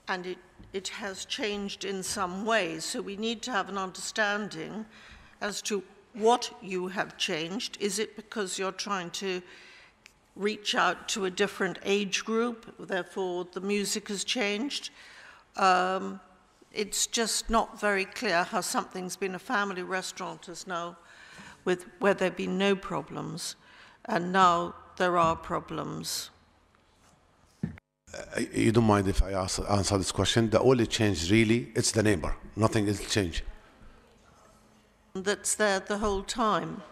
and it has changed in some ways. So we need to have an understanding as to what you have changed. Is it because you're trying to reach out to a different age group, therefore the music has changed? It's just not very clear how something's been a family restaurant as now, where there have been no problems, and now there are problems. You don't mind if I answer this question? The only change really, it's the neighbor. Nothing else changed. That's there the whole time,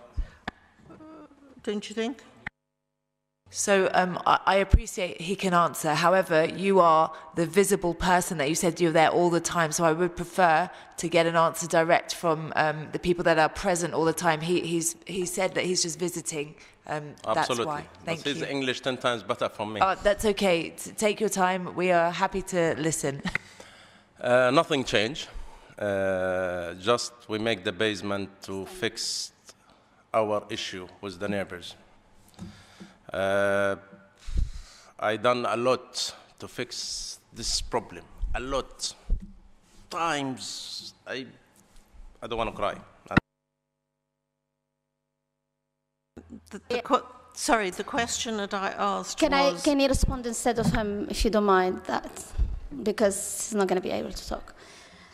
don't you think? So I appreciate he can answer. However, you are the visible person that you said you're there all the time. So I would prefer to get an answer direct from the people that are present all the time. He said that he's just visiting. Absolutely. That's why. Thank you. His English 10 times better from me. Oh, that's okay. Take your time. We are happy to listen. Nothing changed. Just we make the basement to fix our issue with the neighbors. I done a lot to fix this problem. A lot. Times I don't want to cry. Sorry, the question that I asked was... Can you respond instead of him, if you don't mind that? Because he's not going to be able to talk.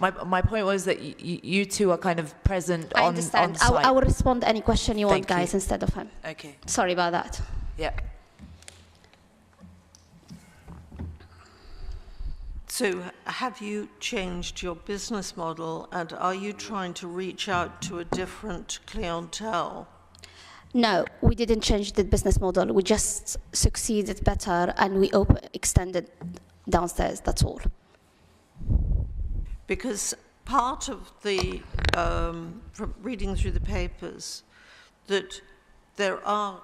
My point was that you two are kind of present I on understand. site. I will respond any question you want, Thank you. guys, instead of him. Okay. Sorry about that. Yeah. So have you changed your business model, and are you trying to reach out to a different clientele? No, we didn't change the business model. We just succeeded better, and we extended downstairs. That's all. Because part of the, from reading through the papers, that there are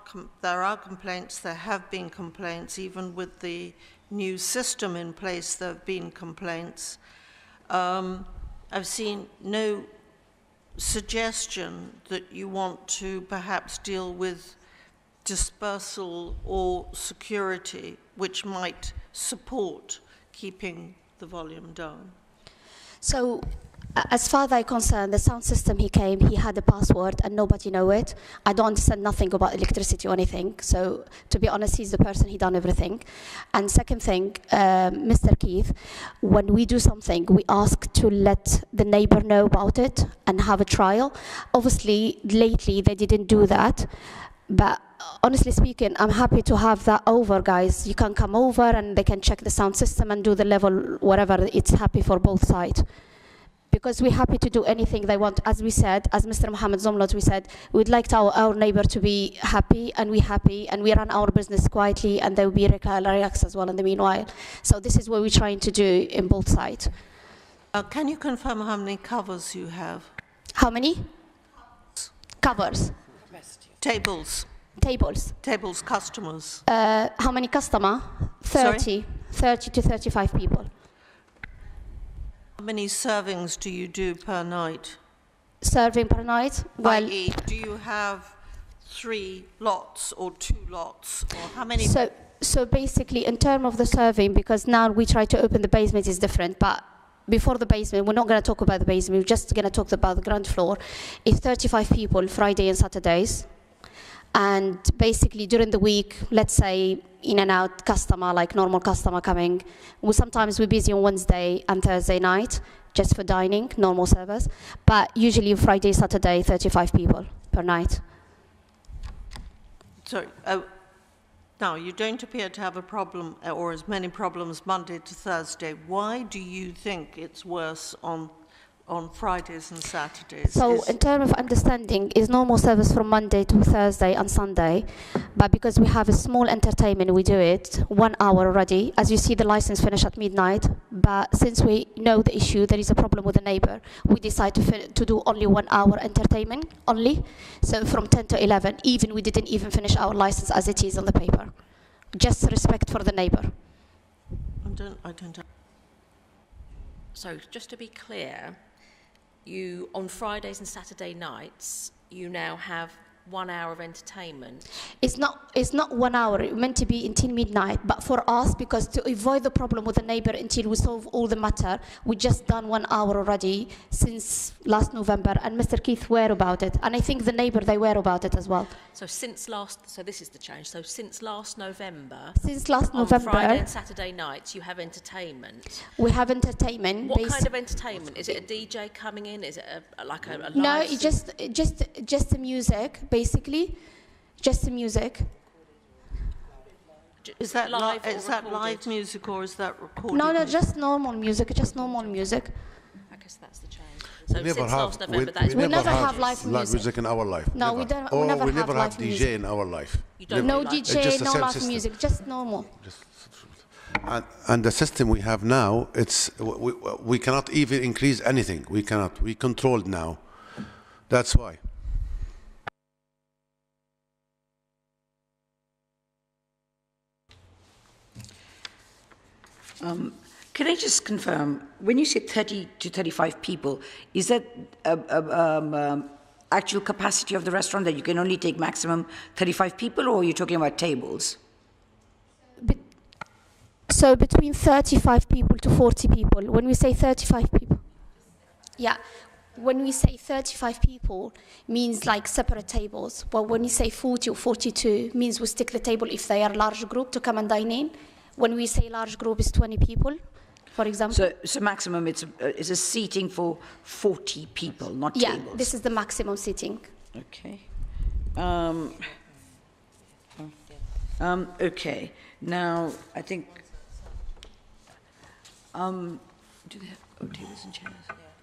complaints, there have been complaints, even with the new system in place, there have been complaints. I've seen no suggestion that you want to perhaps deal with dispersal or security, which might support keeping the volume down. So, as far as I'm concerned, the sound system he had a password and nobody knew it. I don't understand nothing about electricity or anything. So, to be honest, he's the person, he done everything. And second thing, Mr. Keith, when we do something, we ask to let the neighbor know about it and have a trial. Obviously, lately, they didn't do that. But honestly speaking, I'm happy to have that over, guys. You can come over and they can check the sound system and do the level, whatever, it's happy for both sides. Because we're happy to do anything they want. As we said, as Mr. Mohammed Zomlot, we said, we'd like our neighbor to be happy, and we're happy, and we run our business quietly, and they will be relaxed as well in the meanwhile. So this is what we're trying to do in both sides. Can you confirm how many covers you have? How many? Covers. Tables. Tables. Tables, customers. How many customer? 30. Sorry? 30 to 35 people. How many servings do you do per night? Serving per night? Well, i.e., do you have 3 lots or 2 lots, or how many? So basically, in terms of the serving, because now we try to open the basement is different, but before the basement, we're not going to talk about the basement, we're just going to talk about the ground floor. It's 35 people Friday and Saturdays. And basically during the week, let's say in and out customer, like normal customer coming. Sometimes we're busy on Wednesday and Thursday night, just for dining, normal service. But usually Friday, Saturday, 35 people per night. Sorry, now you don't appear to have a problem, or as many problems Monday to Thursday. Why do you think it's worse on on Fridays and Saturdays. So in terms of understanding, is normal service from Monday to Thursday and Sunday, but because we have a small entertainment, we do it 1 hour already. As you see, the license finish at midnight, but since we know the issue, there is a problem with the neighbor, we decide to do only 1 hour entertainment only. So from 10 to 11, even we didn't even finish our license as it is on the paper. Just respect for the neighbor. I don't. So just to be clear, you, on Fridays and Saturday nights, you now have 1 hour of entertainment. It's not 1 hour. It's meant to be until midnight. But for us, because to avoid the problem with the neighbor until we solve all the matter, we just done 1 hour already since last November. And Mr. Keith were about it, and I think the neighbor they were about it as well. So so this is the change. So since last November. Since last on November, Friday and Saturday nights, you have entertainment. we have entertainment. What kind of entertainment? Is it a DJ coming in? Is it like a live? No, it's just the music. Basically, just the music. Is that live? Is that live music or is that recorded? No, music? just normal music. Just normal music. I guess that's the change. So We since last November, we never have live music in our life. No, we don't. We never we have never have live DJ music. in our life. You don't No really It's just DJ, the no same live system. music. Just normal. And the system we have now, we cannot even increase anything. We cannot. We controlled now. That's why. Can I just confirm, when you say 30 to 35 people, is that actual capacity of the restaurant, that you can only take maximum 35 people, or are you talking about tables? So between 35 people to 40 people. When we say 35 people, yeah. When we say 35 people, means like separate tables. But when we say 40 or 42, means we stick the table if they are large group to come and dine in. When we say large group is 20 people, for example. So maximum, it's a seating for 40 people, not tables. Yeah, this is the maximum seating. Okay. Okay. Now, I think. Do they have tables and chairs?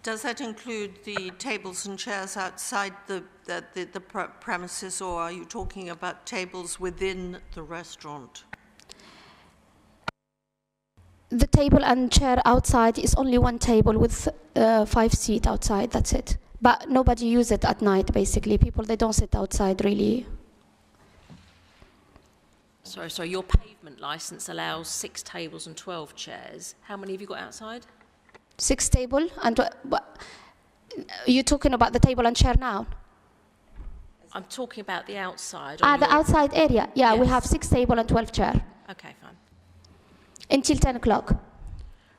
Does that include the tables and chairs outside the premises, or are you talking about tables within the restaurant? The table and chair outside is only one table with 5 seats outside, that's it. But nobody uses it at night, basically. People, they don't sit outside, really. So your pavement license allows 6 tables and 12 chairs. How many have you got outside? 6 table, and you're talking about the table and chair now? I'm talking about the outside. The outside area. Yeah, we Yes. have 6 table and 12 chair. Okay, fine. Until 10 o'clock.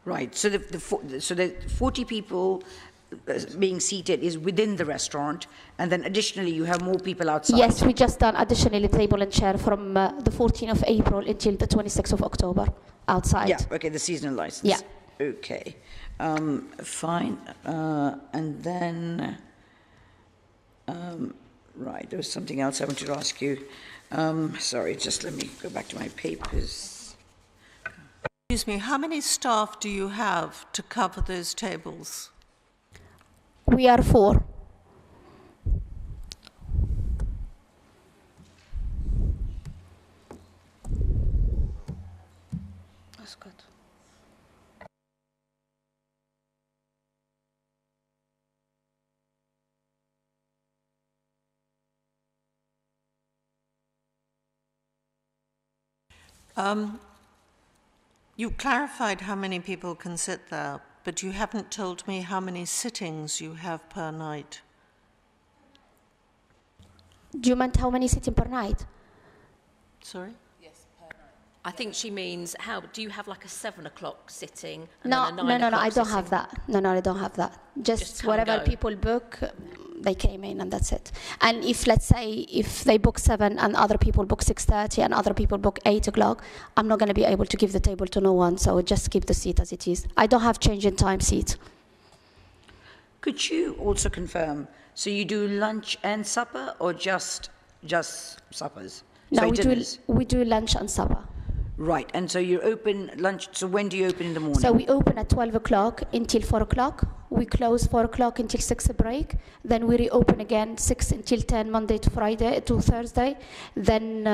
Right. So the 40 people being seated is within the restaurant, and then additionally you have more people outside. Yes, we just done additionally table and chair from the 14th of April until the 26th of October outside. Yeah. Okay. The seasonal license. Yeah. Okay. Fine. And then, right, there was something else I wanted to ask you. Sorry, just let me go back to my papers. Excuse me, how many staff do you have to cover those tables? We are 4. That's good. You clarified how many people can sit there, but you haven't told me how many sittings you have per night. Do you mean how many sitting per night? Sorry? I think she means, how do you have like a 7 o'clock sitting? And No, then a 9 no, o'clock I don't sitting? have that. No, I don't have that. Just come and whatever go. people book, they came in and that's it. And if, let's say, if they book 7 and other people book 6:30 and other people book 8 o'clock, I'm not going to be able to give the table to no one, so just keep the seat as it is. I don't have change in time seats. Could you also confirm, so you do lunch and supper, or just suppers? No, Sorry, dinners? we do lunch and supper. Right, and so you open lunch, so when do you open in the morning? So we open at 12 o'clock until 4 o'clock. We close 4 o'clock until 6 break. Then we reopen again 6 until 10, Monday to Friday to Thursday. Then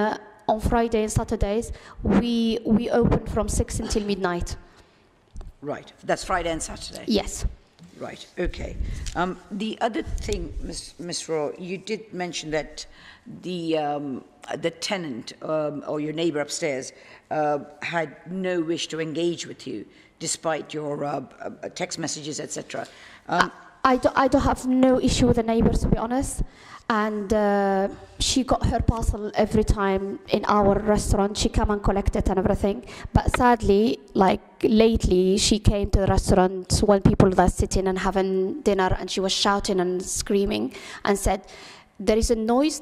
on Friday and Saturdays, we open from 6 until midnight. Right. That's Friday and Saturday. Yes. Right. Okay. The other thing, Ms. Raw, you did mention that the tenant or your neighbour upstairs had no wish to engage with you, despite your text messages, etc. I don't have no issue with the neighbors, to be honest. And she got her parcel every time in our restaurant. She come and collect it and everything. But sadly, like lately, she came to the restaurant when people were sitting and having dinner, and she was shouting and screaming and said, there is a noise,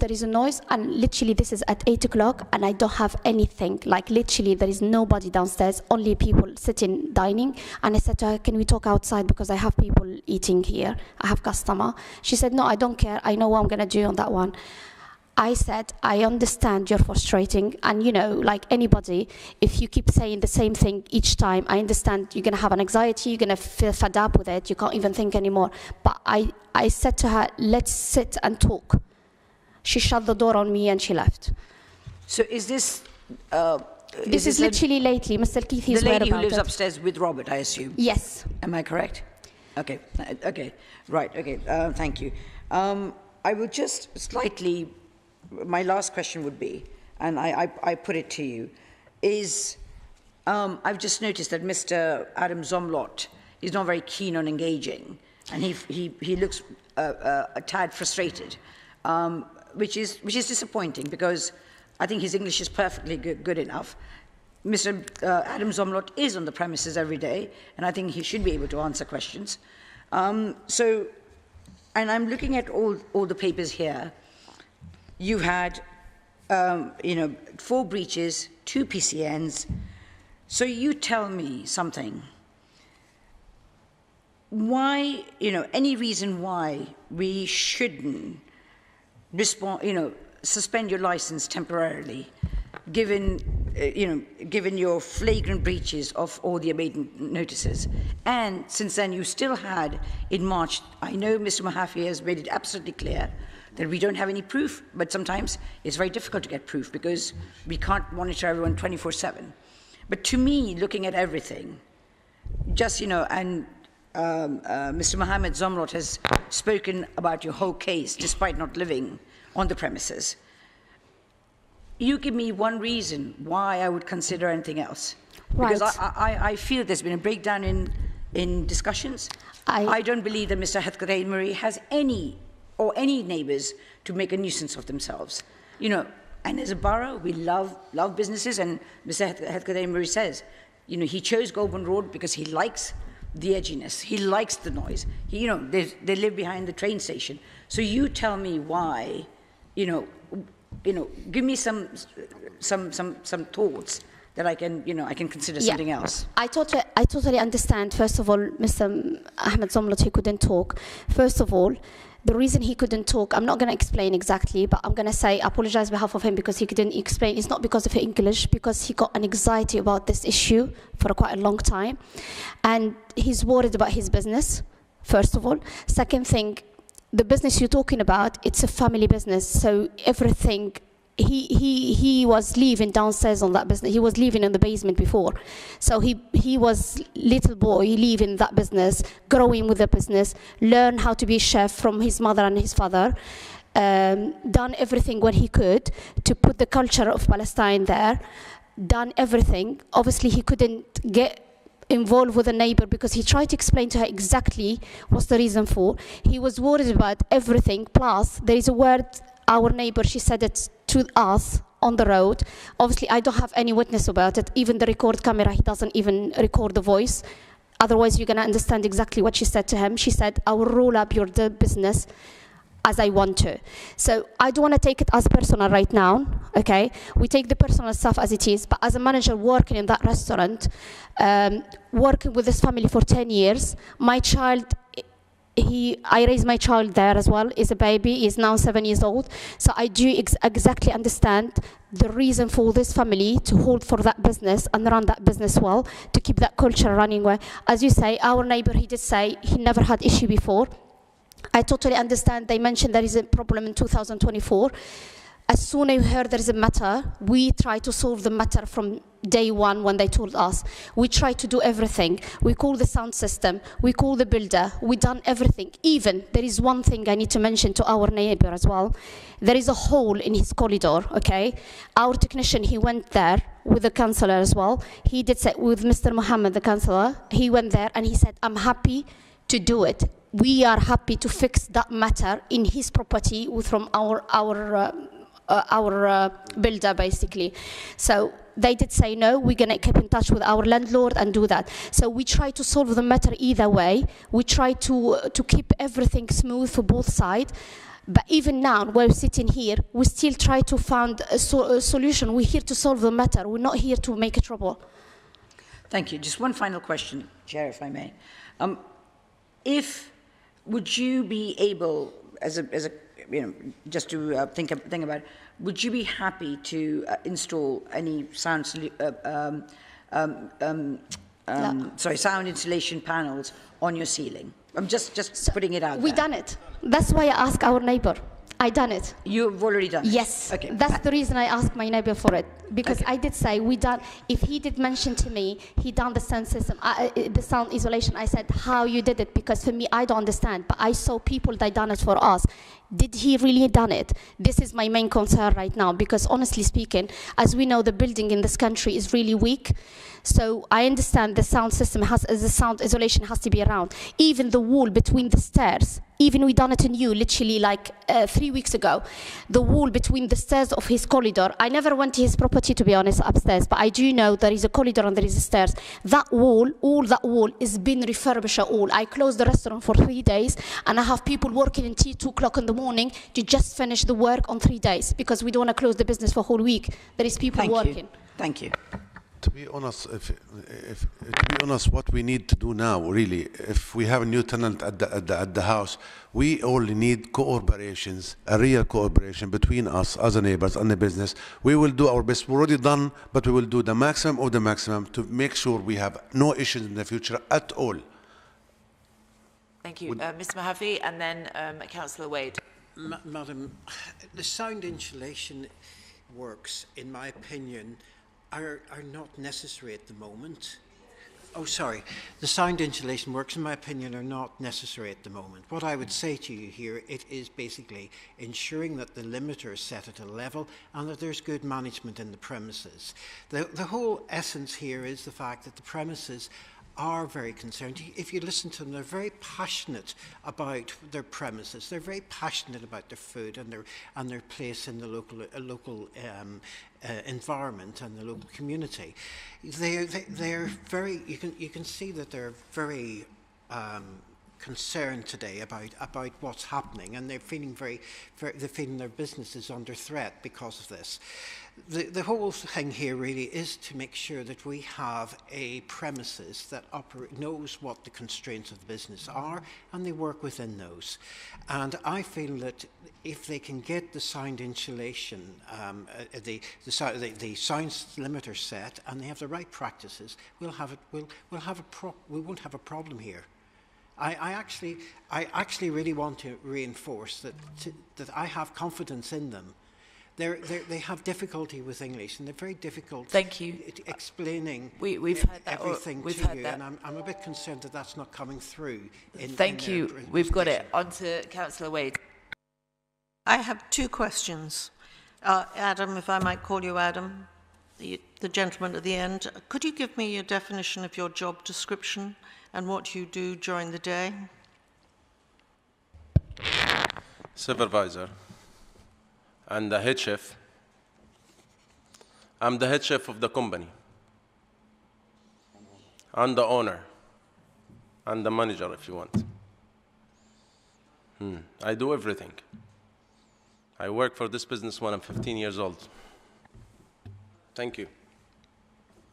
and literally this is at 8 o'clock and I don't have anything. Like literally there is nobody downstairs, only people sitting, dining. And I said to her, can we talk outside because I have people eating here, I have customer. She said, no, I don't care, I know what I'm gonna do on that one. I said, I understand you're frustrating, and you know, like anybody, if you keep saying the same thing each time, I understand you're gonna have an anxiety, you're gonna feel fed up with it, you can't even think anymore. But I said to her, let's sit and talk. She shut the door on me and she left. So is this... this is literally lately, Mr. Keith is aware about it. The lady who lives upstairs with Robert, I assume? Yes. Am I correct? Okay, okay, right, okay, thank you. I would just slightly... My last question would be, and I put it to you, is I've just noticed that Mr. Adam Zomlot is not very keen on engaging, and he looks a tad frustrated, which is disappointing, because I think his English is perfectly good enough. Mr. Adam Zomlot is on the premises every day, and I think he should be able to answer questions. And I'm looking at all the papers here. You had, 4 breaches, 2 PCNs. So you tell me something. Why, any reason why we shouldn't suspend your license temporarily, given your flagrant breaches of all the abatement notices? And since then, you still had, in March, I know Mr. Mahaffey has made it absolutely clear that we don't have any proof, but sometimes it's very difficult to get proof because we can't monitor everyone 24/7. But to me, looking at everything, just, and Mr. Mohammed Zomlot has spoken about your whole case despite not living on the premises. You give me one reason why I would consider anything else. Right. Because I feel there's been a breakdown in discussions. I don't believe that Mr. Hathkaday Murray has any neighbours to make a nuisance of themselves. And as a borough, we love businesses, and Mr. Hathkaday Murray says, he chose Goulburn Road because he likes the edginess, he likes the noise. They live behind the train station. So you tell me why, give me some thoughts that I can consider something else. I totally understand. First of all, Mr. Ahmed Zomlot, he couldn't talk. First of all, the reason he couldn't talk, I'm not going to explain exactly, but I'm going to say, I apologize on behalf of him because he couldn't explain. It's not because of English, because he got an anxiety about this issue for quite a long time. And he's worried about his business, first of all. Second thing, the business you're talking about, it's a family business. So everything, he was living downstairs on that business. He was living in the basement before. So he was little boy living that business, growing with the business, learn how to be a chef from his mother and his father, done everything what he could to put the culture of Palestine there, done everything. Obviously, he couldn't get involved with a neighbor because he tried to explain to her exactly what's the reason for. He was worried about everything. Plus, there is a word, our neighbor, she said it to us on the road. Obviously, I don't have any witness about it. Even the record camera, he doesn't even record the voice. Otherwise, you're going to understand exactly what she said to him. She said, I will roll up your business as I want to. So I don't want to take it as personal right now, okay? We take the personal stuff as it is, but as a manager working in that restaurant, working with this family for 10 years, my child, I raised my child there as well. He's a baby. He's now 7 years old. So I do exactly understand the reason for this family to hold for that business and run that business well, to keep that culture running well. As you say, our neighbor, he did say he never had issue before. I totally understand. They mentioned there is a problem in 2024. As soon as we heard there is a matter, we try to solve the matter from day one when they told us. We try to do everything. We call the sound system. We call the builder. We done everything. Even, there is one thing I need to mention to our neighbor as well. There is a hole in his corridor, okay? Our technician, he went there with the councillor as well. He did say, with Mr. Mohammed, the councillor, he went there and he said, I'm happy to do it. We are happy to fix that matter in his property from our builder, basically. So they did say, no, we're going to keep in touch with our landlord and do that. So we try to solve the matter either way. We try to keep everything smooth for both sides. But even now, we're sitting here, we still try to find a solution. We're here to solve the matter. We're not here to make trouble. Thank you. Just one final question, Chair, if I may. Would you be able, as a just to think about it, would you be happy to install any sound sound insulation panels on your ceiling? I'm just putting it out. We done it. That's why I asked our neighbor. I done it. You've already done it? Yes. Okay. That's the reason I asked my neighbor for it. Because I did say, we done, if he did mention to me, he done the sound system, the sound isolation, I said, how you did it? Because for me, I don't understand. But I saw people that done it for us. Did he really done it? This is my main concern right now. Because honestly speaking, as we know, the building in this country is really weak. So I understand the sound system the sound isolation has to be around. Even the wall between the stairs, even we done it in literally like 3 weeks ago. The wall between the stairs of his corridor, I never went to his property to be honest upstairs, but I do know there is a corridor and there is a stairs. That wall, all that wall is been refurbished at all. I closed the restaurant for 3 days and I have people working until 2 o'clock in the morning to just finish the work on 3 days because we don't want to close the business for a whole week. There is people working. Thank you. To be honest, what we need to do now, really, if we have a new tenant at the house, we only need cooperations, a real cooperation between us as a neighbors and the business. We will do our best. We're already done, but we will do the maximum of the maximum to make sure we have no issues in the future at all. Thank you. Ms. Mahaffey and then Councillor Wade. Madam, the sound insulation works, in my opinion, are not necessary at the moment. Oh, sorry. The sound insulation works, in my opinion, are not necessary at the moment. What I would say to you here, it is basically ensuring that the limiter is set at a level and that there's good management in the premises. The whole essence here is the fact that the premises are very concerned. If you listen to them, they're very passionate about their premises. They're very passionate about their food and their place in the local environment and the local community. They're very. You can see that they're very concerned today about what's happening, and they're feeling they're feeling their business is under threat because of this. The whole thing here really is to make sure that we have a premises that knows what the constraints of the business are, and they work within those. And I feel that if they can get the sound insulation, the sound limiter set, and they have the right practices, we won't have a problem here. I actually really want to reinforce that I have confidence in them. They have difficulty with English, and they're very difficult. Thank you. Explaining we've heard that, everything we've to heard you, that. and I'm a bit concerned that that's not coming through. Thank you. We've got it. On to Councillor Wade. I have 2 questions. Adam, if I might call you Adam, the gentleman at the end, could you give me a definition of your job description and what you do during the day? Supervisor and the head chef. I'm the head chef of the company. I'm the owner. I'm the manager, if you want. I do everything. I work for this business when I'm 15 years old. Thank you.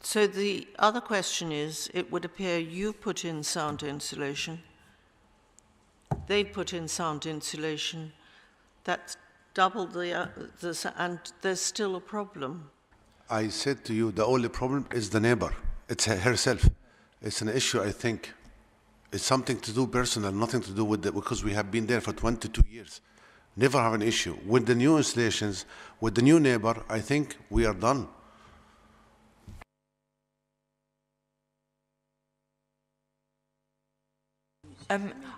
So the other question is, it would appear you put in sound insulation. They put in sound insulation. That double and there's still a problem. I said to you, the only problem is the neighbor. It's herself. It's an issue, I think. It's something to do personal, nothing to do with it, because we have been there for 22 years. Never have an issue. With the new installations, with the new neighbor, I think we are done.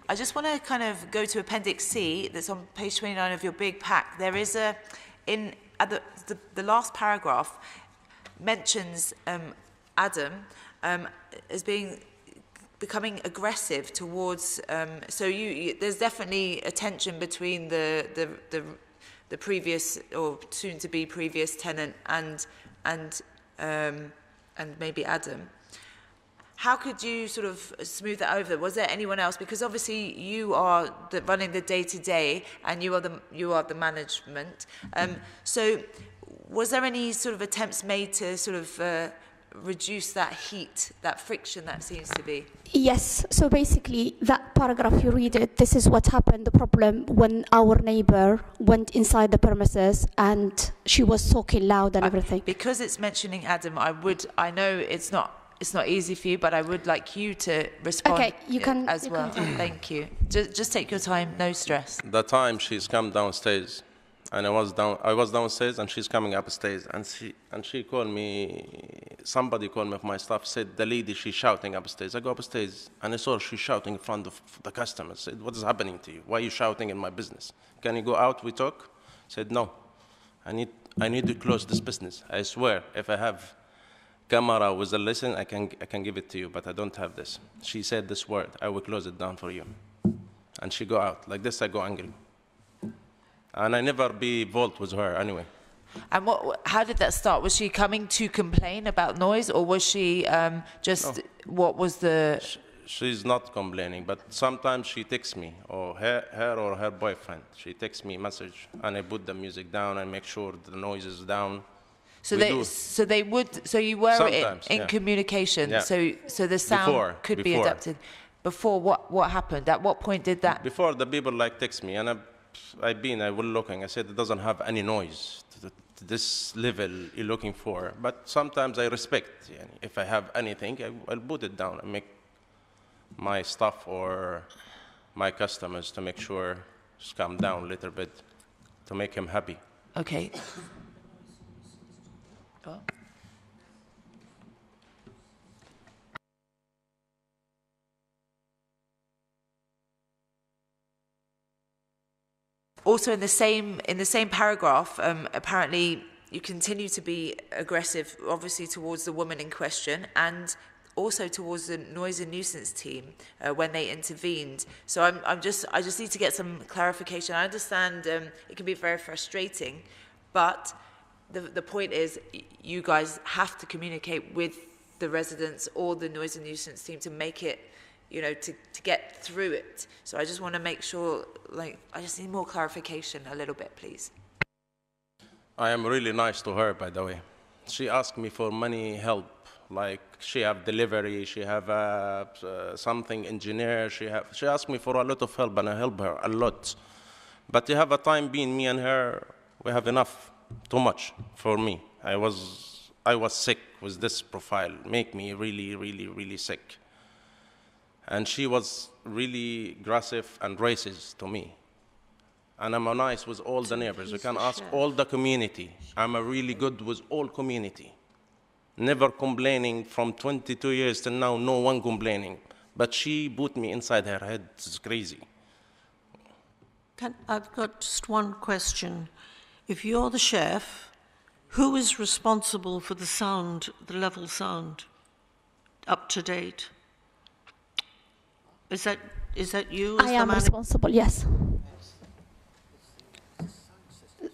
I just want to kind of go to Appendix C, that's on page 29 of your big pack. There is a, the last paragraph mentions Adam as becoming aggressive towards, so there's definitely a tension between the previous or soon to be previous tenant and maybe Adam. How could you sort of smooth that over? Was there anyone else? Because obviously you are running the day-to-day and you are the management. So was there any sort of attempts made to sort of reduce that heat, that friction that seems to be? Yes, so basically that paragraph you read it, this is what happened, the problem when our neighbor went inside the premises and she was talking loud and everything. Because it's mentioning Adam, I know it's not easy for you, but I would like you to respond. Okay, you can as well. Thank you. Just take your time, no stress. The time she's come downstairs, and I was downstairs, and she's coming upstairs, and she called me. Somebody called me from my staff, said the lady, she's shouting upstairs. I go upstairs and I saw her, she's shouting in front of the customers. Said, what is happening to you? Why are you shouting in my business? Can you go out? We talk. Said no. I need to close this business. I swear, if I have camera with a listen, I can give it to you, but I don't have this. She said this word, I will close it down for you. And she go out. Like this, I go angry. And I never be bold with her anyway. And how did that start? Was she coming to complain about noise, or was she just, what was the... She's not complaining, but sometimes she texts me, or her or her boyfriend. She texts me a message, and I put the music down and make sure the noise is down. So you were in communication. Yeah. So the sound could be adapted. Before what happened? At what point did that? Before, the people like text me, and I was looking. I said it doesn't have any noise to this level you're looking for. But sometimes I respect. If I have anything, I'll put it down and make my staff or my customers to make sure just calm down a little bit to make him happy. Okay. Also, in the same paragraph, apparently you continue to be aggressive, obviously towards the woman in question, and also towards the noise and nuisance team when they intervened. So I just need to get some clarification. I understand it can be very frustrating, but the point is you guys have to communicate with the residents or the noise and nuisance team to make it, to get through it. So I just want to make sure, I just need more clarification a little bit, please. I am really nice to her, by the way. She asked me for money help, like she have delivery, she have something engineer, she asked me for a lot of help, and I help her a lot. But you have a time being me and her, we have enough, too much for me. I was sick with this profile, make me really, really, really sick. And she was really aggressive and racist to me. And I'm nice with all the neighbors. You can ask all the community. I'm really good with all community. Never complaining from 22 years till now, no one complaining. But she put me inside her head. It's crazy. I've got just one question. If you're the chef, who is responsible for the sound, the level sound, up to date? Is that you? I am responsible, yes.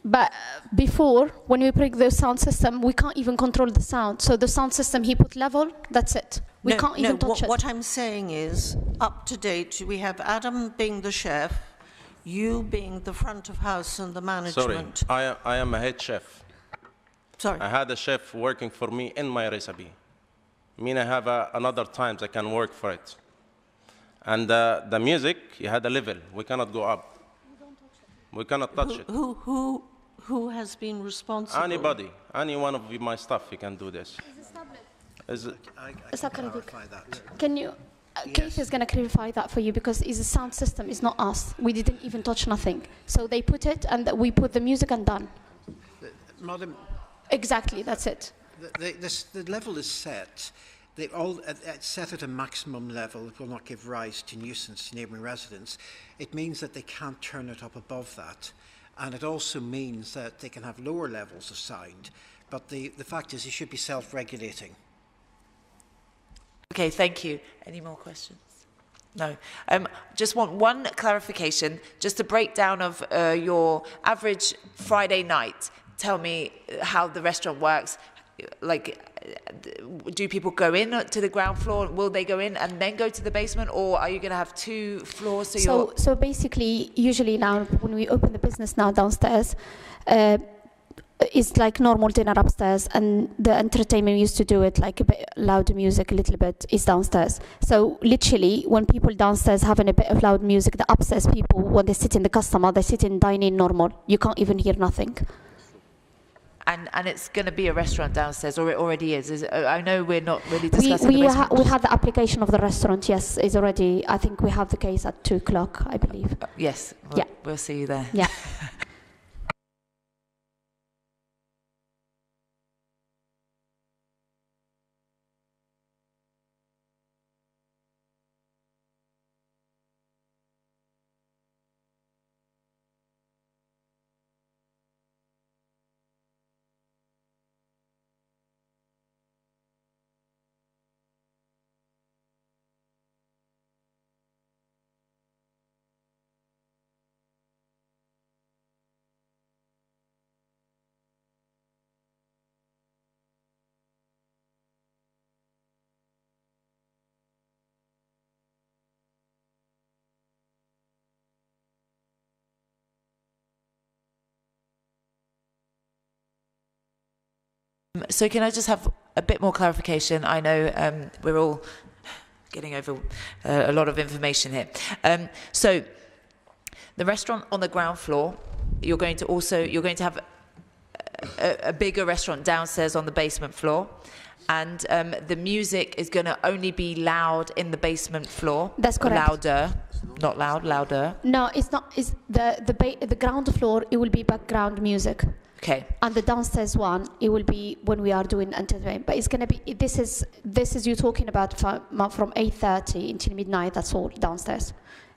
But before, when we bring the sound system, we can't even control the sound. So the sound system, he put level, that's it. We can't even touch it. What I'm saying is, up to date, we have Adam being the chef, you being the front of house and the management. Sorry, I am a head chef. Sorry. I had a chef working for me in my recipe. I mean, I have another times I can work for it. And the music, you had a level. We cannot go up. We cannot touch it. Who has been responsible? Anybody, any one of my staff, you can do this. Is it? I can clarify that. Can you? Keith is going to clarify that for you because it's a sound system. It's not us. We didn't even touch nothing. So they put it, and we put the music and done. Madam, exactly. That's it. The level is set. They all set at a maximum level. It will not give rise to nuisance to neighbouring residents. It means that they can't turn it up above that, and it also means that they can have lower levels of sound. But the fact is, it should be self-regulating. Okay, thank you. Any more questions? No. Just want one clarification, just a breakdown of your average Friday night. Tell me how the restaurant works. Like, do people go in to the ground floor? Will they go in and then go to the basement, or are you going to have 2 floors? So basically, usually now when we open the business now downstairs, it's like normal dinner upstairs, and the entertainment used to do it like a bit loud music, a little bit is downstairs. So literally, when people downstairs having a bit of loud music, the upstairs people, when they sit in the customer, they sit in dining normal. You can't even hear nothing. And it's going to be a restaurant downstairs, or it already is. I know we're not really discussing the basement. We had the application of the restaurant. Yes, is already. I think we have the case at 2 o'clock, I believe. Yes. We'll see you there. Yeah. So can I just have a bit more clarification? I know we're all getting over a lot of information here. So the restaurant on the ground floor, you're going to have a bigger restaurant downstairs on the basement floor, and the music is going to only be loud in the basement floor. That's correct. Louder, not loud, louder. No, it's not. It's the ground floor. It will be background music. Okay. And the downstairs one, it will be when we are doing entertainment. But it's going to be, this is you talking about from 8:30 until midnight, that's all downstairs.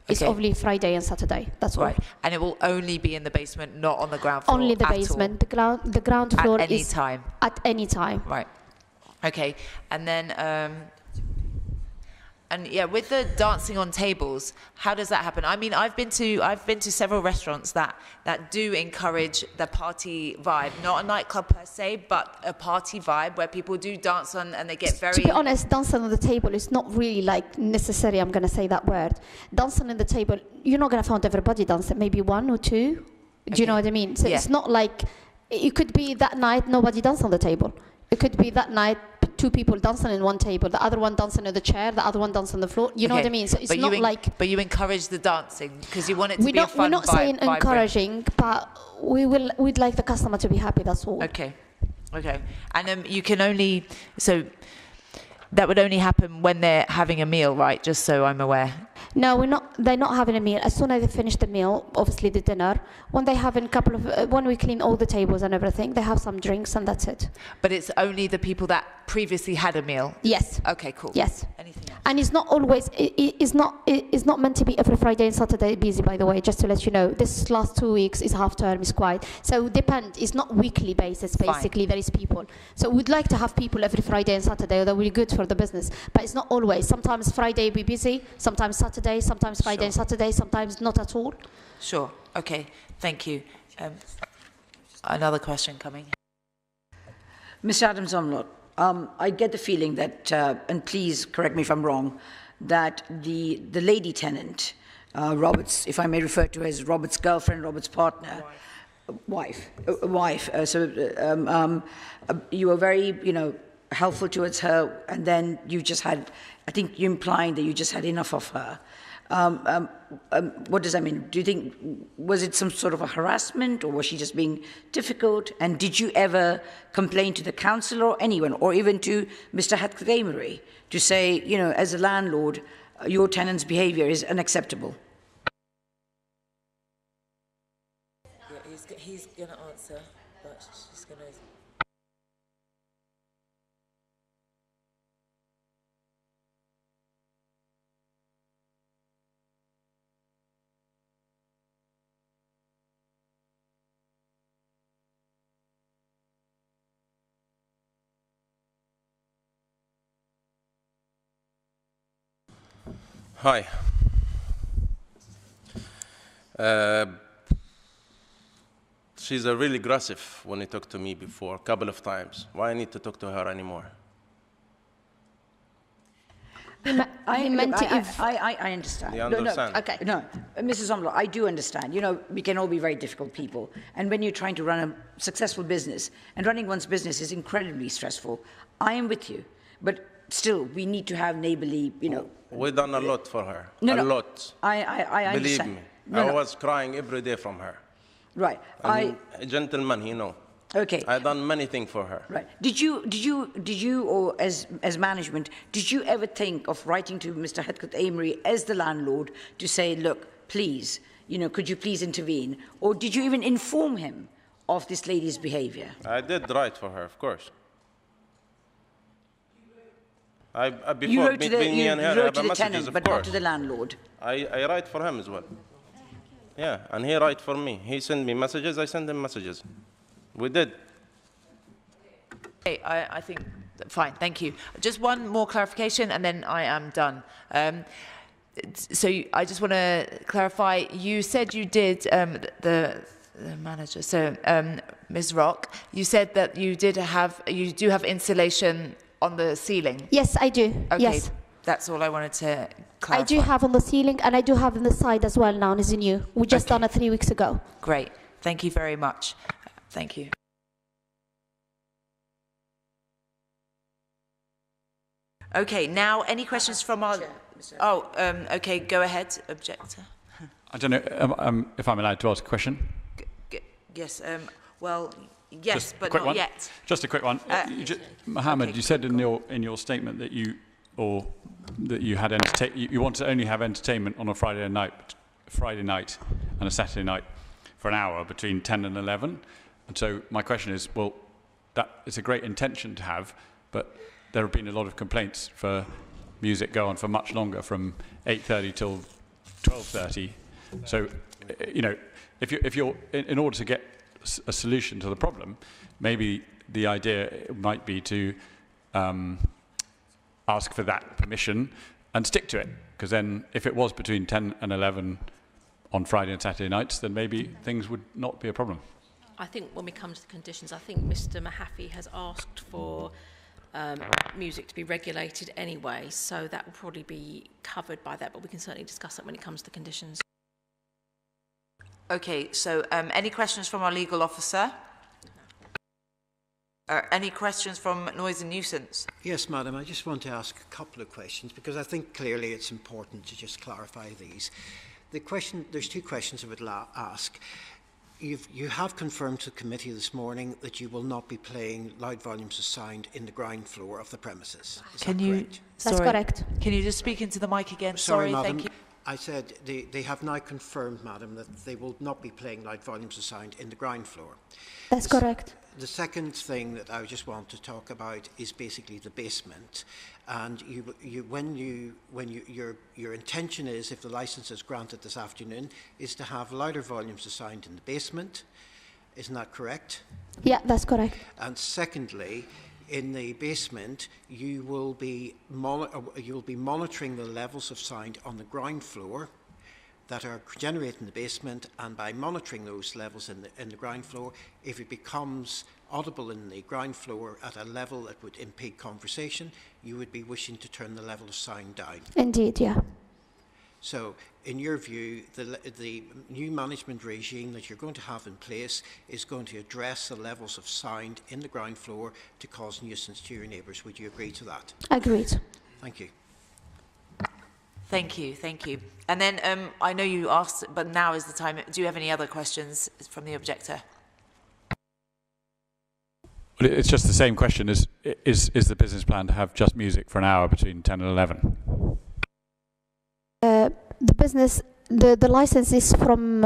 It's only Friday and Saturday, that's all. Right. And it will only be in the basement, not on the ground floor. Only the basement. The ground floor at any is time. At any time. Right. Okay. And then, and yeah, with the dancing on tables, how does that happen? I mean, I've been to several restaurants that do encourage the party vibe, not a nightclub per se, but a party vibe where people do dance on and they get very. To be honest, dancing on the table is not really like necessary. I'm going to say that word. Dancing on the table, you're not going to find everybody dancing. Maybe 1 or 2. Do you know what I mean? So it's not like it could be that night nobody danced on the table. It could be that night 2 people dancing in one table, the other one dancing on the chair, the other one dancing on the floor. You know what I mean? So it's not like. But you encourage the dancing because you want it to be a fun. We're not saying encouraging, but we'd like the customer to be happy. That's all. Okay. And you can only that would only happen when they're having a meal, right? Just so I'm aware. No, they're not having a meal. As soon as they finish the meal, obviously the dinner, when they have a couple of, when we clean all the tables and everything, they have some drinks and that's it. But it's only the people that previously had a meal? Yes. Okay, cool. Yes. Anything else? And it's not always, it's not meant to be every Friday and Saturday busy, by the way, just to let you know. This last 2 weeks is half term, is quiet. So depend, it's not weekly basis, basically, there is people. So we'd like to have people every Friday and Saturday, that will be good for the business. But it's not always. Sometimes Friday be busy, sometimes Saturday, sometimes Friday and Saturday, sometimes not at all. Sure. Okay. Thank you. Another question coming. Mr. Adams-Omlott, I get the feeling that, and please correct me if I'm wrong, that the lady tenant, Robert's, if I may refer to her as Robert's girlfriend, Robert's partner, wife. You were very, helpful towards her, and then you just had, I think you implying that you just had enough of her. What does that mean? Do you think, was it some sort of a harassment, or was she just being difficult? And did you ever complain to the council or anyone, or even to Mr. Heathcote Amery, to say, you know, as a landlord, your tenant's behaviour is unacceptable? Yeah, he's going to answer, but she's going to... Hi. She's really aggressive when he talked to me before, a couple of times. Why I need to talk to her anymore? I understand. You understand? No, okay, no, Mrs. Omlo, I do understand. You know, we can all be very difficult people. And when you're trying to run a successful business, and running one's business is incredibly stressful, I am with you. But still, we need to have neighbourly, you know... We've done a lot for her. No, a no, lot. I Believe understand. me. No, I was crying every day from her. Right. A gentleman, you know. Okay. I've done many things for her. Right. Did you, or as management, did you ever think of writing to Mr. Heathcote Amery as the landlord to say, look, please, you know, could you please intervene? Or did you even inform him of this lady's behaviour? I did write for her, of course. Before You wrote to the, between me and her, I have the messages, tenant, of but course. not to the landlord. I write for him as well. Yeah, and he write for me. He send me messages, I send him messages. We did. Okay, I think, fine, thank you. Just one more clarification and then I am done. I just want to clarify, you said you did, the manager, so Ms. Rock, you said that you do have insulation on the ceiling. Yes, I do. Okay, yes. That's all I wanted to clarify. I do have on the ceiling, and I do have on the side as well now, as a new. We just done it 3 weeks ago. Great. Thank you very much. Thank you. Okay, now any questions from our... Oh, okay, go ahead, objector. I don't know if I'm allowed to ask a question. Yes, well, yes, Just but not one. yet. Just a quick one. Mohammed, okay, you said in your statement that you had you want to only have entertainment on a Friday night and a Saturday night for an hour between 10 and 11. And so my question is, well, that is a great intention to have, but there have been a lot of complaints for music go on for much longer, from 8:30 till 12:30. So, you know, if you're in order to get a solution to the problem, maybe the idea might be to ask for that permission and stick to it. Because then, if it was between 10 and 11 on Friday and Saturday nights, then maybe things would not be a problem. I think when we come to the conditions, I think Mr. Mahaffey has asked for music to be regulated anyway, so that will probably be covered by that, but we can certainly discuss that when it comes to the conditions. Okay, so any questions from our legal officer? Any questions from Noise and Nuisance? Yes, Madam, I just want to ask a couple of questions because I think clearly it's important to just clarify these. There's two questions I would ask. You have confirmed to the committee this morning that you will not be playing loud volumes of sound in the ground floor of the premises. Is that correct? That's correct. Can you just speak into the mic again? Sorry, Madam. Thank you. I said they have now confirmed, Madam, that they will not be playing loud volumes of sound in the ground floor. That's correct. The second thing that I just want to talk about is basically the basement. And your intention is, if the license is granted this afternoon, is to have louder volumes of sound in the basement. Isn't that correct? Yeah, that's correct. And secondly, in the basement, you will be monitoring the levels of sound on the ground floor that are generated in the basement, and by monitoring those levels in the ground floor, if it becomes audible in the ground floor at a level that would impede conversation, you would be wishing to turn the level of sound down. Indeed, yeah. So, in your view, the new management regime that you're going to have in place is going to address the levels of sound in the ground floor to cause nuisance to your neighbours. Would you agree to that? Agreed. Thank you. Thank you, thank you. And then I know you asked, but now is the time. Do you have any other questions from the objector? Well, it's just the same question. Is the business plan to have just music for an hour between 10 and 11? The license is from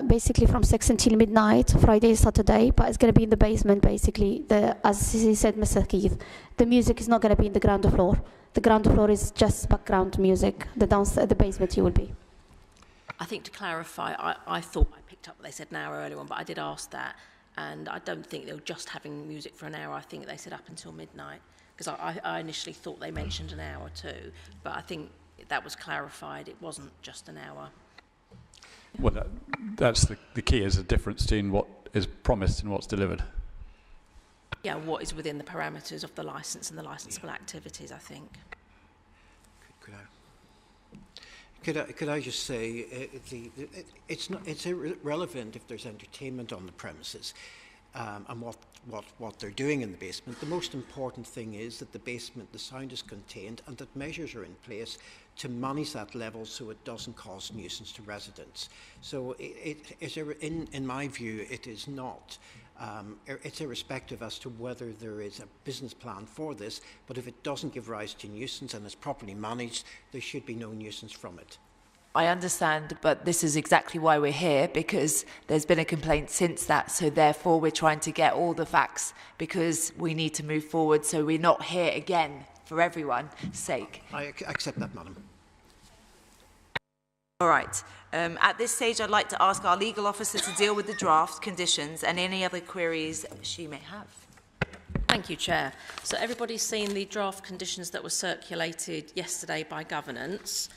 basically from 6 until midnight, Friday, Saturday, but it's going to be in the basement, basically. As he said, Mr. Keith, the music is not going to be in the ground floor. The ground floor is just background music. The basement you will be. I think to clarify, I thought I picked up what they said an hour earlier on, but I did ask that, and I don't think they were just having music for an hour. I think they said up until midnight, because I initially thought they mentioned an hour too, but I think that was clarified. It wasn't just an hour. Well, that's the key, is the difference between what is promised and what's delivered. Yeah, what is within the parameters of the licence and the licensable activities, I think. Could I just say it's irrelevant if there's entertainment on the premises and what they're doing in the basement. The most important thing is that the basement, the sound is contained, and that measures are in place to manage that level so it doesn't cause nuisance to residents. So in my view, it is not. It's irrespective as to whether there is a business plan for this, but if it doesn't give rise to nuisance and is properly managed, there should be no nuisance from it. I understand, but this is exactly why we're here, because there's been a complaint since that, so therefore we're trying to get all the facts, because we need to move forward so we're not here again for everyone's sake. I accept that, Madam. All right. At this stage, I'd like to ask our legal officer to deal with the draft conditions and any other queries she may have. Thank you, Chair. So everybody's seen the draft conditions that were circulated yesterday by Governance.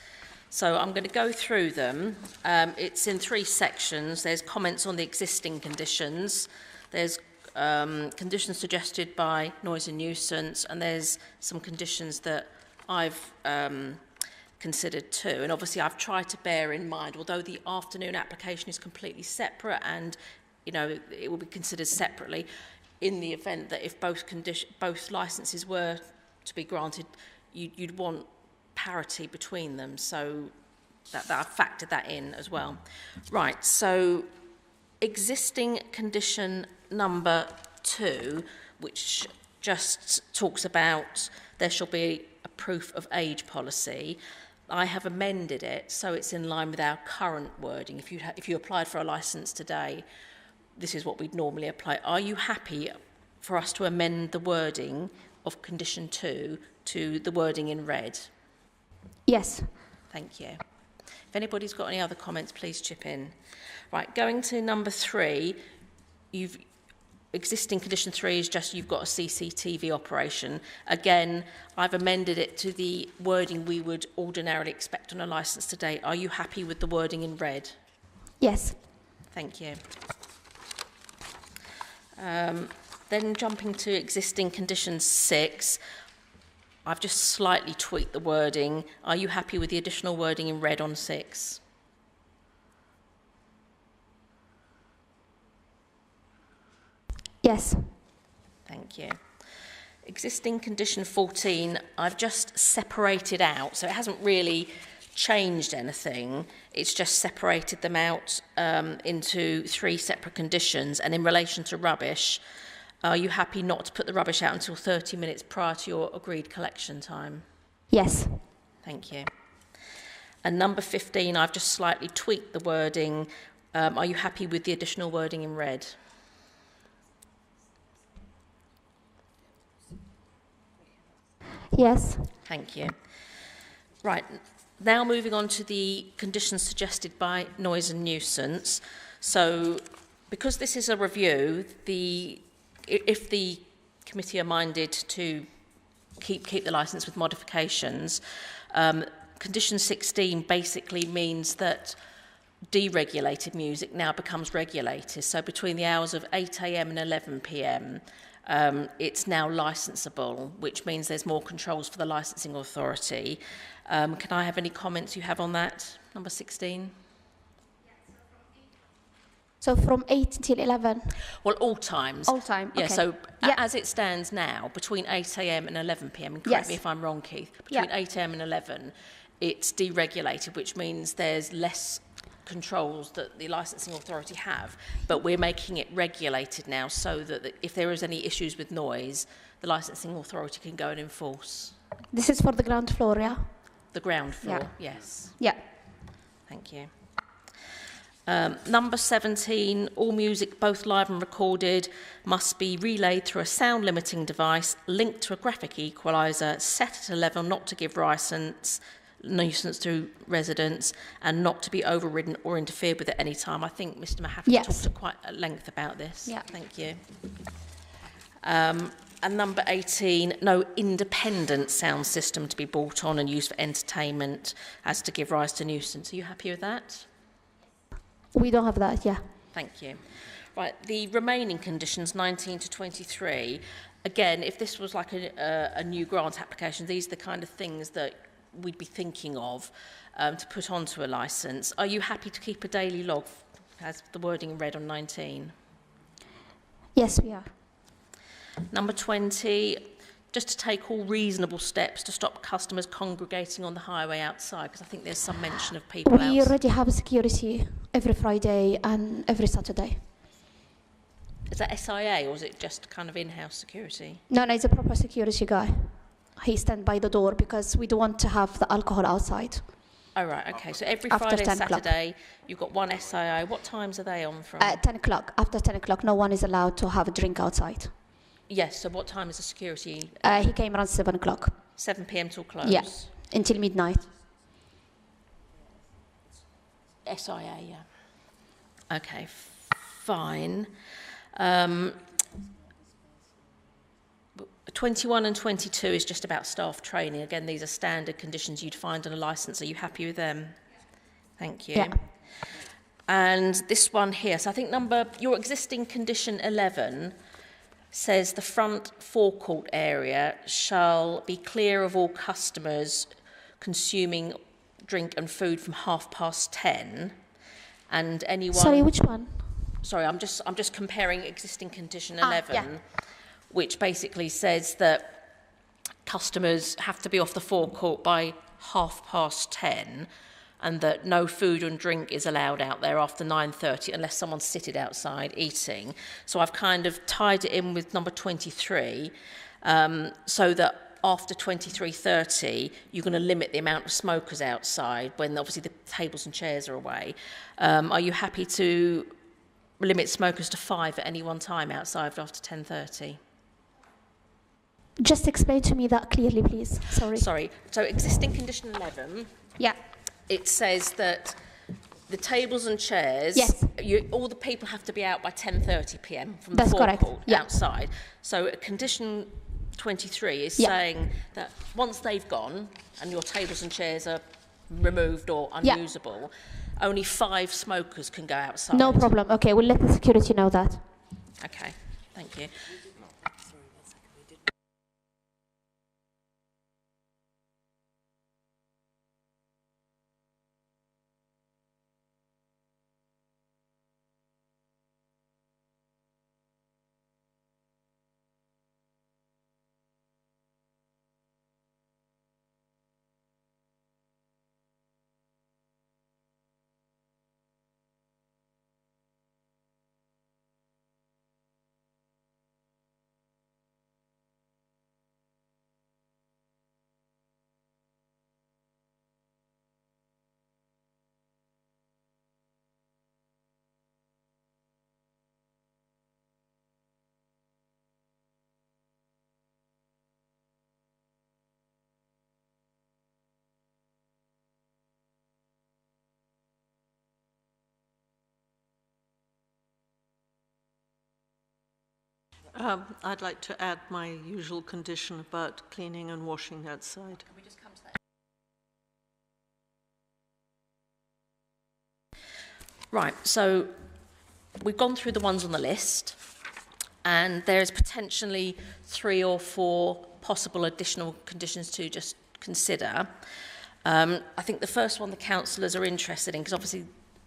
So I'm going to go through them. It's in 3 sections. There's comments on the existing conditions. There's conditions suggested by noise and nuisance, and there's some conditions that I've considered too. And obviously I've tried to bear in mind, although the afternoon application is completely separate and, you know, it will be considered separately, in the event that if both licences were to be granted, you'd want parity between them. So that I've factored that in as well. Right, so existing condition number 2, which just talks about there shall be a proof of age policy. I have amended it so it's in line with our current wording. If you applied for a licence today, this is what we'd normally apply. Are you happy for us to amend the wording of condition 2 to the wording in red? Yes. Thank you. If anybody's got any other comments, please chip in. Right, going to number 3, existing condition 3 is just you've got a CCTV operation. Again, I've amended it to the wording we would ordinarily expect on a licence today. Are you happy with the wording in red? Yes. Thank you. Then jumping to existing condition 6, I've just slightly tweaked the wording. Are you happy with the additional wording in red on 6? Yes. Thank you. Existing condition 14, I've just separated out, so it hasn't really changed anything. It's just separated them out into 3 separate conditions. And in relation to rubbish, are you happy not to put the rubbish out until 30 minutes prior to your agreed collection time? Yes. Thank you. And number 15, I've just slightly tweaked the wording. Are you happy with the additional wording in red? Yes. Thank you. Right, now moving on to the conditions suggested by noise and nuisance. So, because this is a review, if the committee are minded to keep the licence with modifications, condition 16 basically means that deregulated music now becomes regulated. So between the hours of 8 a.m. and 11 p.m, it's now licensable, which means there's more controls for the licensing authority. Can I have any comments you have on that, number 16? So from 8 till 11? Well, all times. All time, Yeah, okay. so Yeah. as it stands now, between 8 a.m. and 11 p.m., and correct Yes. me if I'm wrong, Keith, between Yeah. 8 a.m. and 11, it's deregulated, which means there's less controls that the licensing authority have, but we're making it regulated now so that if there is any issues with noise, the licensing authority can go and enforce. This is for the ground floor, yeah? The ground floor, Yeah. yes. Yeah. Thank you. Number 17, all music, both live and recorded, must be relayed through a sound limiting device linked to a graphic equaliser set at a level not to give nuisance to residents and not to be overridden or interfered with at any time. I think Mr Mahaffey Yes. talked at quite at length about this. Yeah. Thank you. And number 18, no independent sound system to be brought on and used for entertainment as to give rise to nuisance. Are you happy with that? We don't have that, yeah. Thank you. Right, the remaining conditions, 19 to 23, again, if this was like a new grant application, these are the kind of things that we'd be thinking of to put onto a licence. Are you happy to keep a daily log, as the wording read on 19? Yes, we are. Number 20, just to take all reasonable steps to stop customers congregating on the highway outside, because I think there's some mention of people We outside. already have security every Friday and every Saturday. Is that SIA or is it just kind of in-house security? No, it's a proper security guy. He stands by the door because we don't want to have the alcohol outside. Oh, right, okay. So every After Friday and 10 o'clock. Saturday, you've got one SIA. What times are they on from? At 10 o'clock. After 10 o'clock, no one is allowed to have a drink outside. Yes, so what time is the security? He came around 7 o'clock. 7 p.m. till close? Yeah, until midnight. SIA, yeah. Okay, fine. 21 and 22 is just about staff training. Again, these are standard conditions you'd find on a licence. Are you happy with them? Thank you. Yeah. And this one here, so I think your existing condition 11 says the front forecourt area shall be clear of all customers consuming drink and food from 10:30, and anyone. Sorry, which one? Sorry, I'm just comparing existing condition 11, yeah. which basically says that customers have to be off the forecourt by 10:30, and that no food and drink is allowed out there after 9:30 unless someone's seated outside eating. So I've kind of tied it in with number 23, so that after 23:30, you're going to limit the amount of smokers outside when obviously the tables and chairs are away. Are you happy to limit smokers to 5 at any one time outside after 10:30? Just explain to me that clearly, please. Sorry. Sorry. So existing condition 11, Yeah. it says that the tables and chairs, Yes. all the people have to be out by 10:30 p.m. from That's the correct, forecourt yeah. outside. So condition 23 is Yeah. saying that once they've gone and your tables and chairs are removed or Yeah. unusable, only 5 smokers can go outside. No problem. Okay, we'll let the security know that. Okay, thank you. I'd like to add my usual condition about cleaning and washing outside. Can we just come to that? Right, so we've gone through the ones on the list, and there's potentially 3 or 4 possible additional conditions to just consider. I think the first one the councillors are interested in, because obviously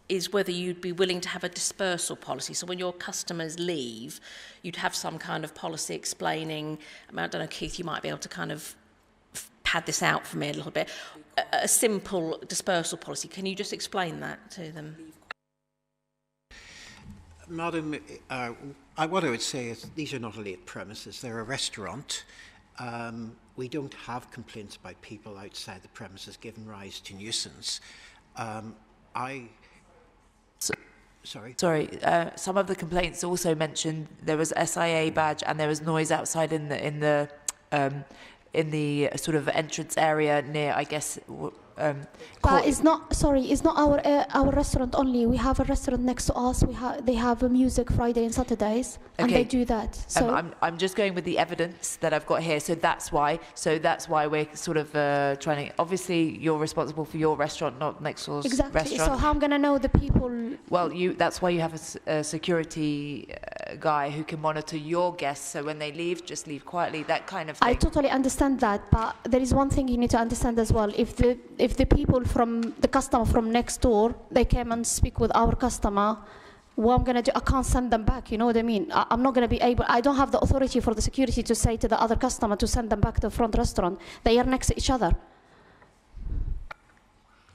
is whether you'd be willing to have a dispersal policy. So when your customers leave, you'd have some kind of policy explaining, I mean, I don't know, Keith, you might be able to kind of pad this out for me a little bit. A simple dispersal policy. Can you just explain that to them? Madam, what I would say is these are not a late premises. They're a restaurant. We don't have complaints about people outside the premises giving rise to nuisance. Sorry. Some of the complaints also mentioned there was SIA badge and there was noise outside in the sort of entrance area near, I guess. It's not. Sorry, it's not our restaurant only. We have a restaurant next to us. They have music Friday and Saturdays, and they do that. So I'm just going with the evidence that I've got here. So that's why we're sort of trying to. Obviously, you're responsible for your restaurant, not next door's exactly. restaurant. So how I'm gonna know the people? Well, that's why you have a security guy who can monitor your guests. So when they leave, just leave quietly. That kind of thing. I totally understand that, but there is one thing you need to understand as well. If the people the customer from next door, they came and speak with our customer, what I'm going to do, I can't send them back, you know what I mean? I'm not going to be able, I don't have the authority for the security to say to the other customer to send them back to the front restaurant. They are next to each other.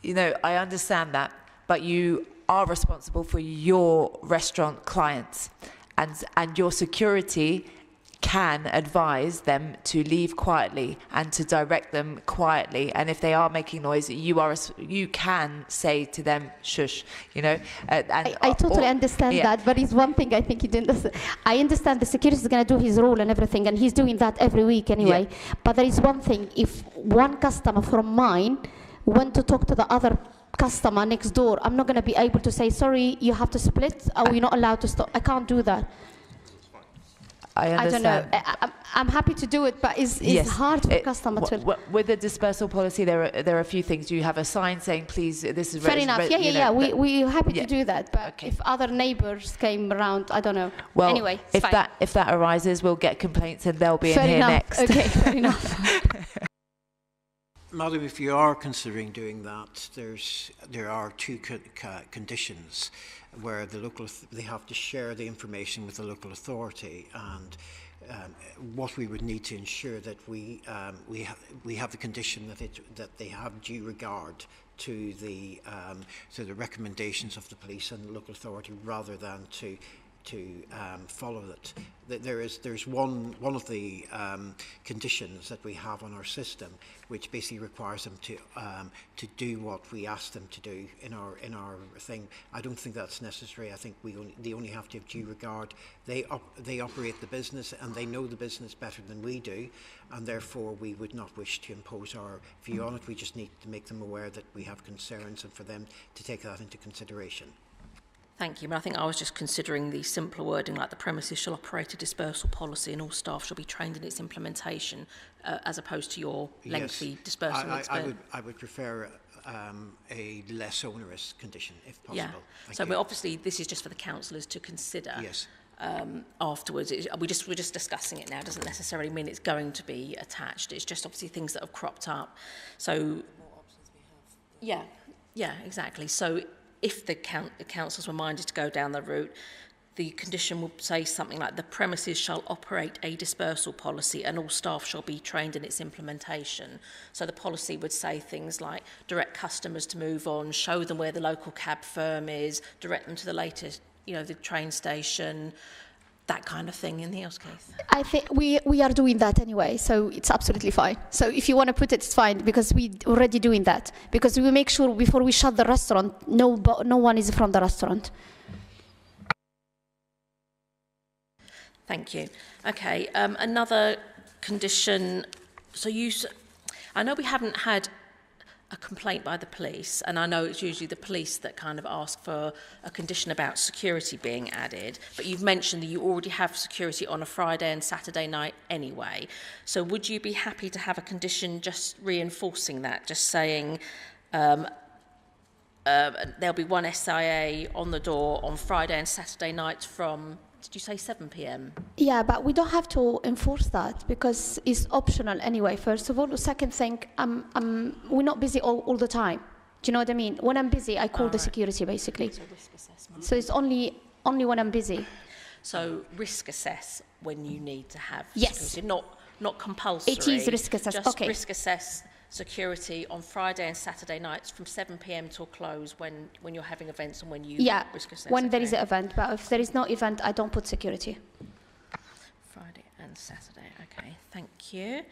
You know, I understand that, but you are responsible for your restaurant clients, and your security can advise them to leave quietly and to direct them quietly, and if they are making noise, you can say to them shush, you know. I totally understand that, but it's one thing I think you didn't understand. I understand the security is going to do his role and everything, and he's doing that every week anyway, but there is one thing. If one customer from mine went to talk to the other customer next door, I'm not going to be able to say, sorry, you have to split, or you're not allowed to stop. I can't do that. I understand. I don't know. I'm happy to do it, but it's hard for customer to. With the dispersal policy, there are a few things. You have a sign saying, "Please, this is." Fair enough. We're happy to do that. But if other neighbours came around, I don't know. Well, anyway, if that arises, we'll get complaints, and they'll be fair in here enough. next. Okay, fair enough. Madam, if you are considering doing that, there are two conditions where they have to share the information with the local authority, and what we would need to ensure that we have the condition that they have due regard to the recommendations of the police and the local authority, rather than to follow that. There's one of the conditions that we have on our system, which basically requires them to do what we ask them to do in our thing. I don't think that's necessary. I think they only have to have due regard. They operate the business, and they know the business better than we do, and therefore we would not wish to impose our view on it. We just need to make them aware that we have concerns, and for them to take that into consideration. Thank you. But I think I was just considering the simpler wording, like the premises shall operate a dispersal policy and all staff shall be trained in its implementation, as opposed to your lengthy dispersal. I would prefer a less onerous condition, if possible. Yeah. So obviously this is just for the councillors to consider. Yes. Afterwards, we're just discussing it now. It doesn't necessarily mean it's going to be attached. It's just obviously things that have cropped up. So, yeah, exactly. So if the councils were minded to go down the route, the condition would say something like the premises shall operate a dispersal policy and all staff shall be trained in its implementation. So the policy would say things like direct customers to move on, show them where the local cab firm is, direct them to the latest, the train station, that kind of thing. Anything else, Keith? I think we are doing that anyway, so it's absolutely fine. So if you want to put it, it's fine, because we're already doing that. Because we make sure before we shut the restaurant, no one is from the restaurant. Thank you. Okay, another condition. So I know we haven't had a complaint by the police, and I know it's usually the police that kind of ask for a condition about security being added, but you've mentioned that you already have security on a Friday and Saturday night anyway. So would you be happy to have a condition just reinforcing that, just saying there'll be one SIA on the door on Friday and Saturday nights from, did you say 7 p.m? Yeah, but we don't have to enforce that because it's optional anyway, first of all. The second thing, we're not busy all the time. Do you know what I mean? When I'm busy, I call the security, basically. So risk assessment. So it's only when I'm busy. So risk assess when you need to have Yes. security, not compulsory. It is risk assess, Just okay. risk assess security on Friday and Saturday nights from 7 p.m. till close when you're having events and when you Yeah, risk assess. when there is okay. an event. But if there is no event, I don't put security. Friday and Saturday. Okay, thank you.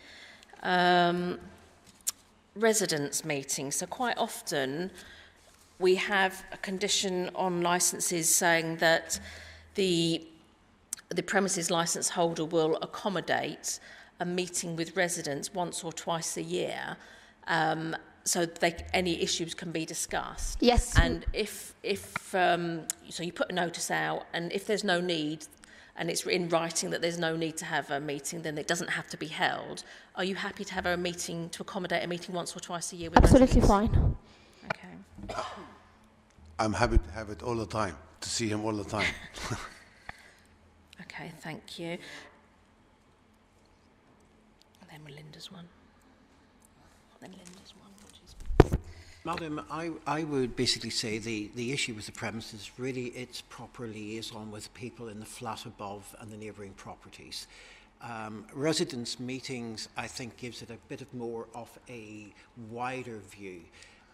Residents meetings. So quite often we have a condition on licences saying that the premises licence holder will accommodate a meeting with residents once or twice a year, so any issues can be discussed. Yes. And if so you put a notice out, and if there's no need, and it's in writing that there's no need to have a meeting, then it doesn't have to be held. Are you happy to have a meeting, to accommodate a meeting once or twice a year with Absolutely residents? fine. Okay. I'm happy to have it all the time, to see him all the time. Okay, thank you. And then Melinda's one. And then Linda's one, which is... Madam, I would basically say the issue with the premises, really it's proper liaison with people in the flat above and the neighbouring properties. Residents' meetings, I think, gives it a bit of more of a wider view.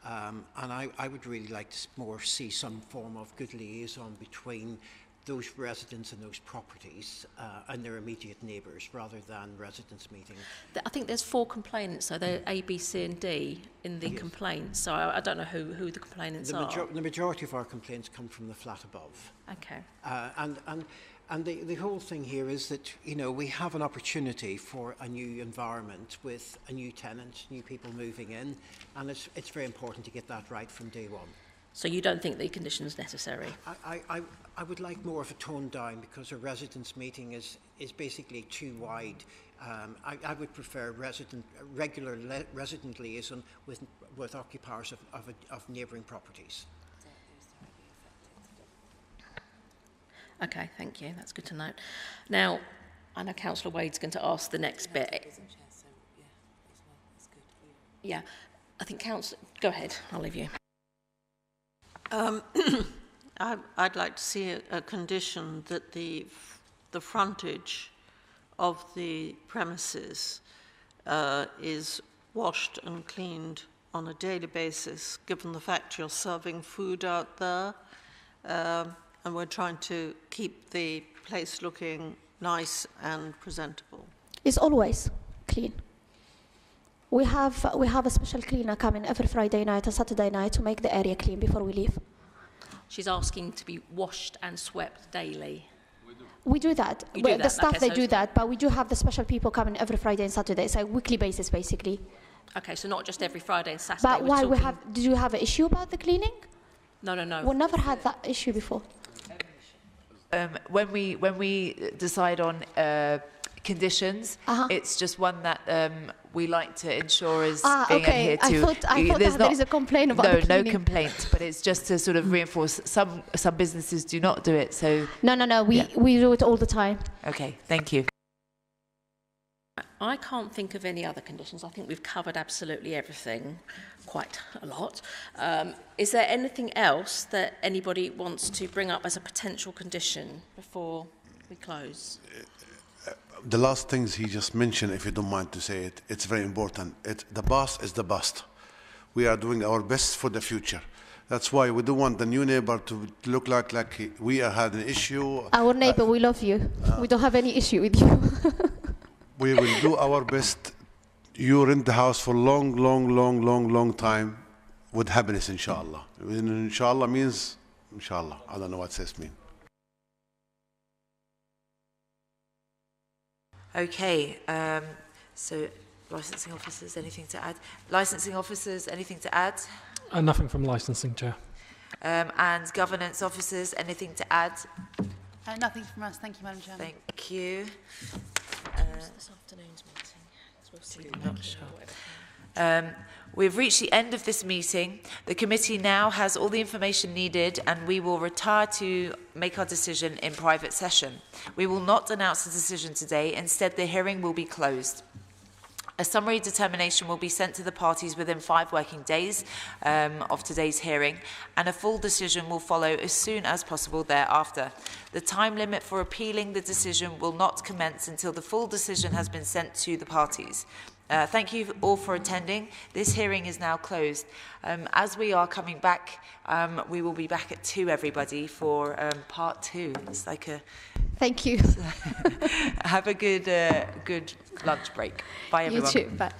And I would really like to more see some form of good liaison between those residents and those properties and their immediate neighbours, rather than residents' meetings. I think there's 4 complainants, so they're A, B, C and D in the complaints. So I don't know who the complainants are. The majority of our complaints come from the flat above. Okay. And the whole thing here is that, you know, we have an opportunity for a new environment with a new tenant, new people moving in, and it's very important to get that right from day one. So you don't think the condition's necessary? I would like more of a tone down, because a residents' meeting is basically too wide. I would prefer regular resident liaison with occupiers of neighbouring properties. Okay, thank you. That's good to note. Now, I know Councillor Wade's going to ask the next bit. Yeah, I think Councillor... Go ahead, I'll leave you. I'd like to see a condition that the frontage of the premises is washed and cleaned on a daily basis, given the fact you're serving food out there, and we're trying to keep the place looking nice and presentable. It's always clean. We have a special cleaner coming every Friday night and Saturday night to make the area clean before we leave. She's asking to be washed and swept daily. We do that. You do that? The staff, Okay, they so do that, but we do have the special people coming every Friday and Saturday. It's a weekly basis, basically. Okay, so not just every Friday and Saturday. But why we have... Did you have an issue about the cleaning? No. We never had that issue before. When we decide on conditions, it's just one that we like to ensure is being adhered to. I thought there is a complaint about the cleaning. No complaint, but it's just to sort of reinforce. Some businesses do not do it, so... No, we do it all the time. Okay, thank you. I can't think of any other conditions. I think we've covered absolutely everything, quite a lot. Is there anything else that anybody wants to bring up as a potential condition before we close? The last things he just mentioned, if you don't mind to say it, it's very important. The boss is the bust. We are doing our best for the future. That's why we don't want the new neighbor to look like we had an issue. Our neighbor, we love you. We don't have any issue with you. We will do our best. You rent the house for long time with happiness, inshallah. Inshallah means inshallah. I don't know what this means. Okay, so licensing officers, anything to add? Licensing officers, anything to add? Nothing from licensing, Chair. And governance officers, anything to add? Nothing from us. Thank you, Madam Chairman. Thank you. This afternoon's meeting. We've reached the end of this meeting. The committee now has all the information needed, and we will retire to make our decision in private session. We will not announce the decision today. Instead, the hearing will be closed. A summary determination will be sent to the parties within 5 working days of today's hearing, and a full decision will follow as soon as possible thereafter. The time limit for appealing the decision will not commence until the full decision has been sent to the parties. Thank you all for attending. This hearing is now closed. As we are coming back, we will be back at 2, everybody, for part 2. It's like a... Thank you. Have a good lunch break. Bye, everyone. You too. Bye.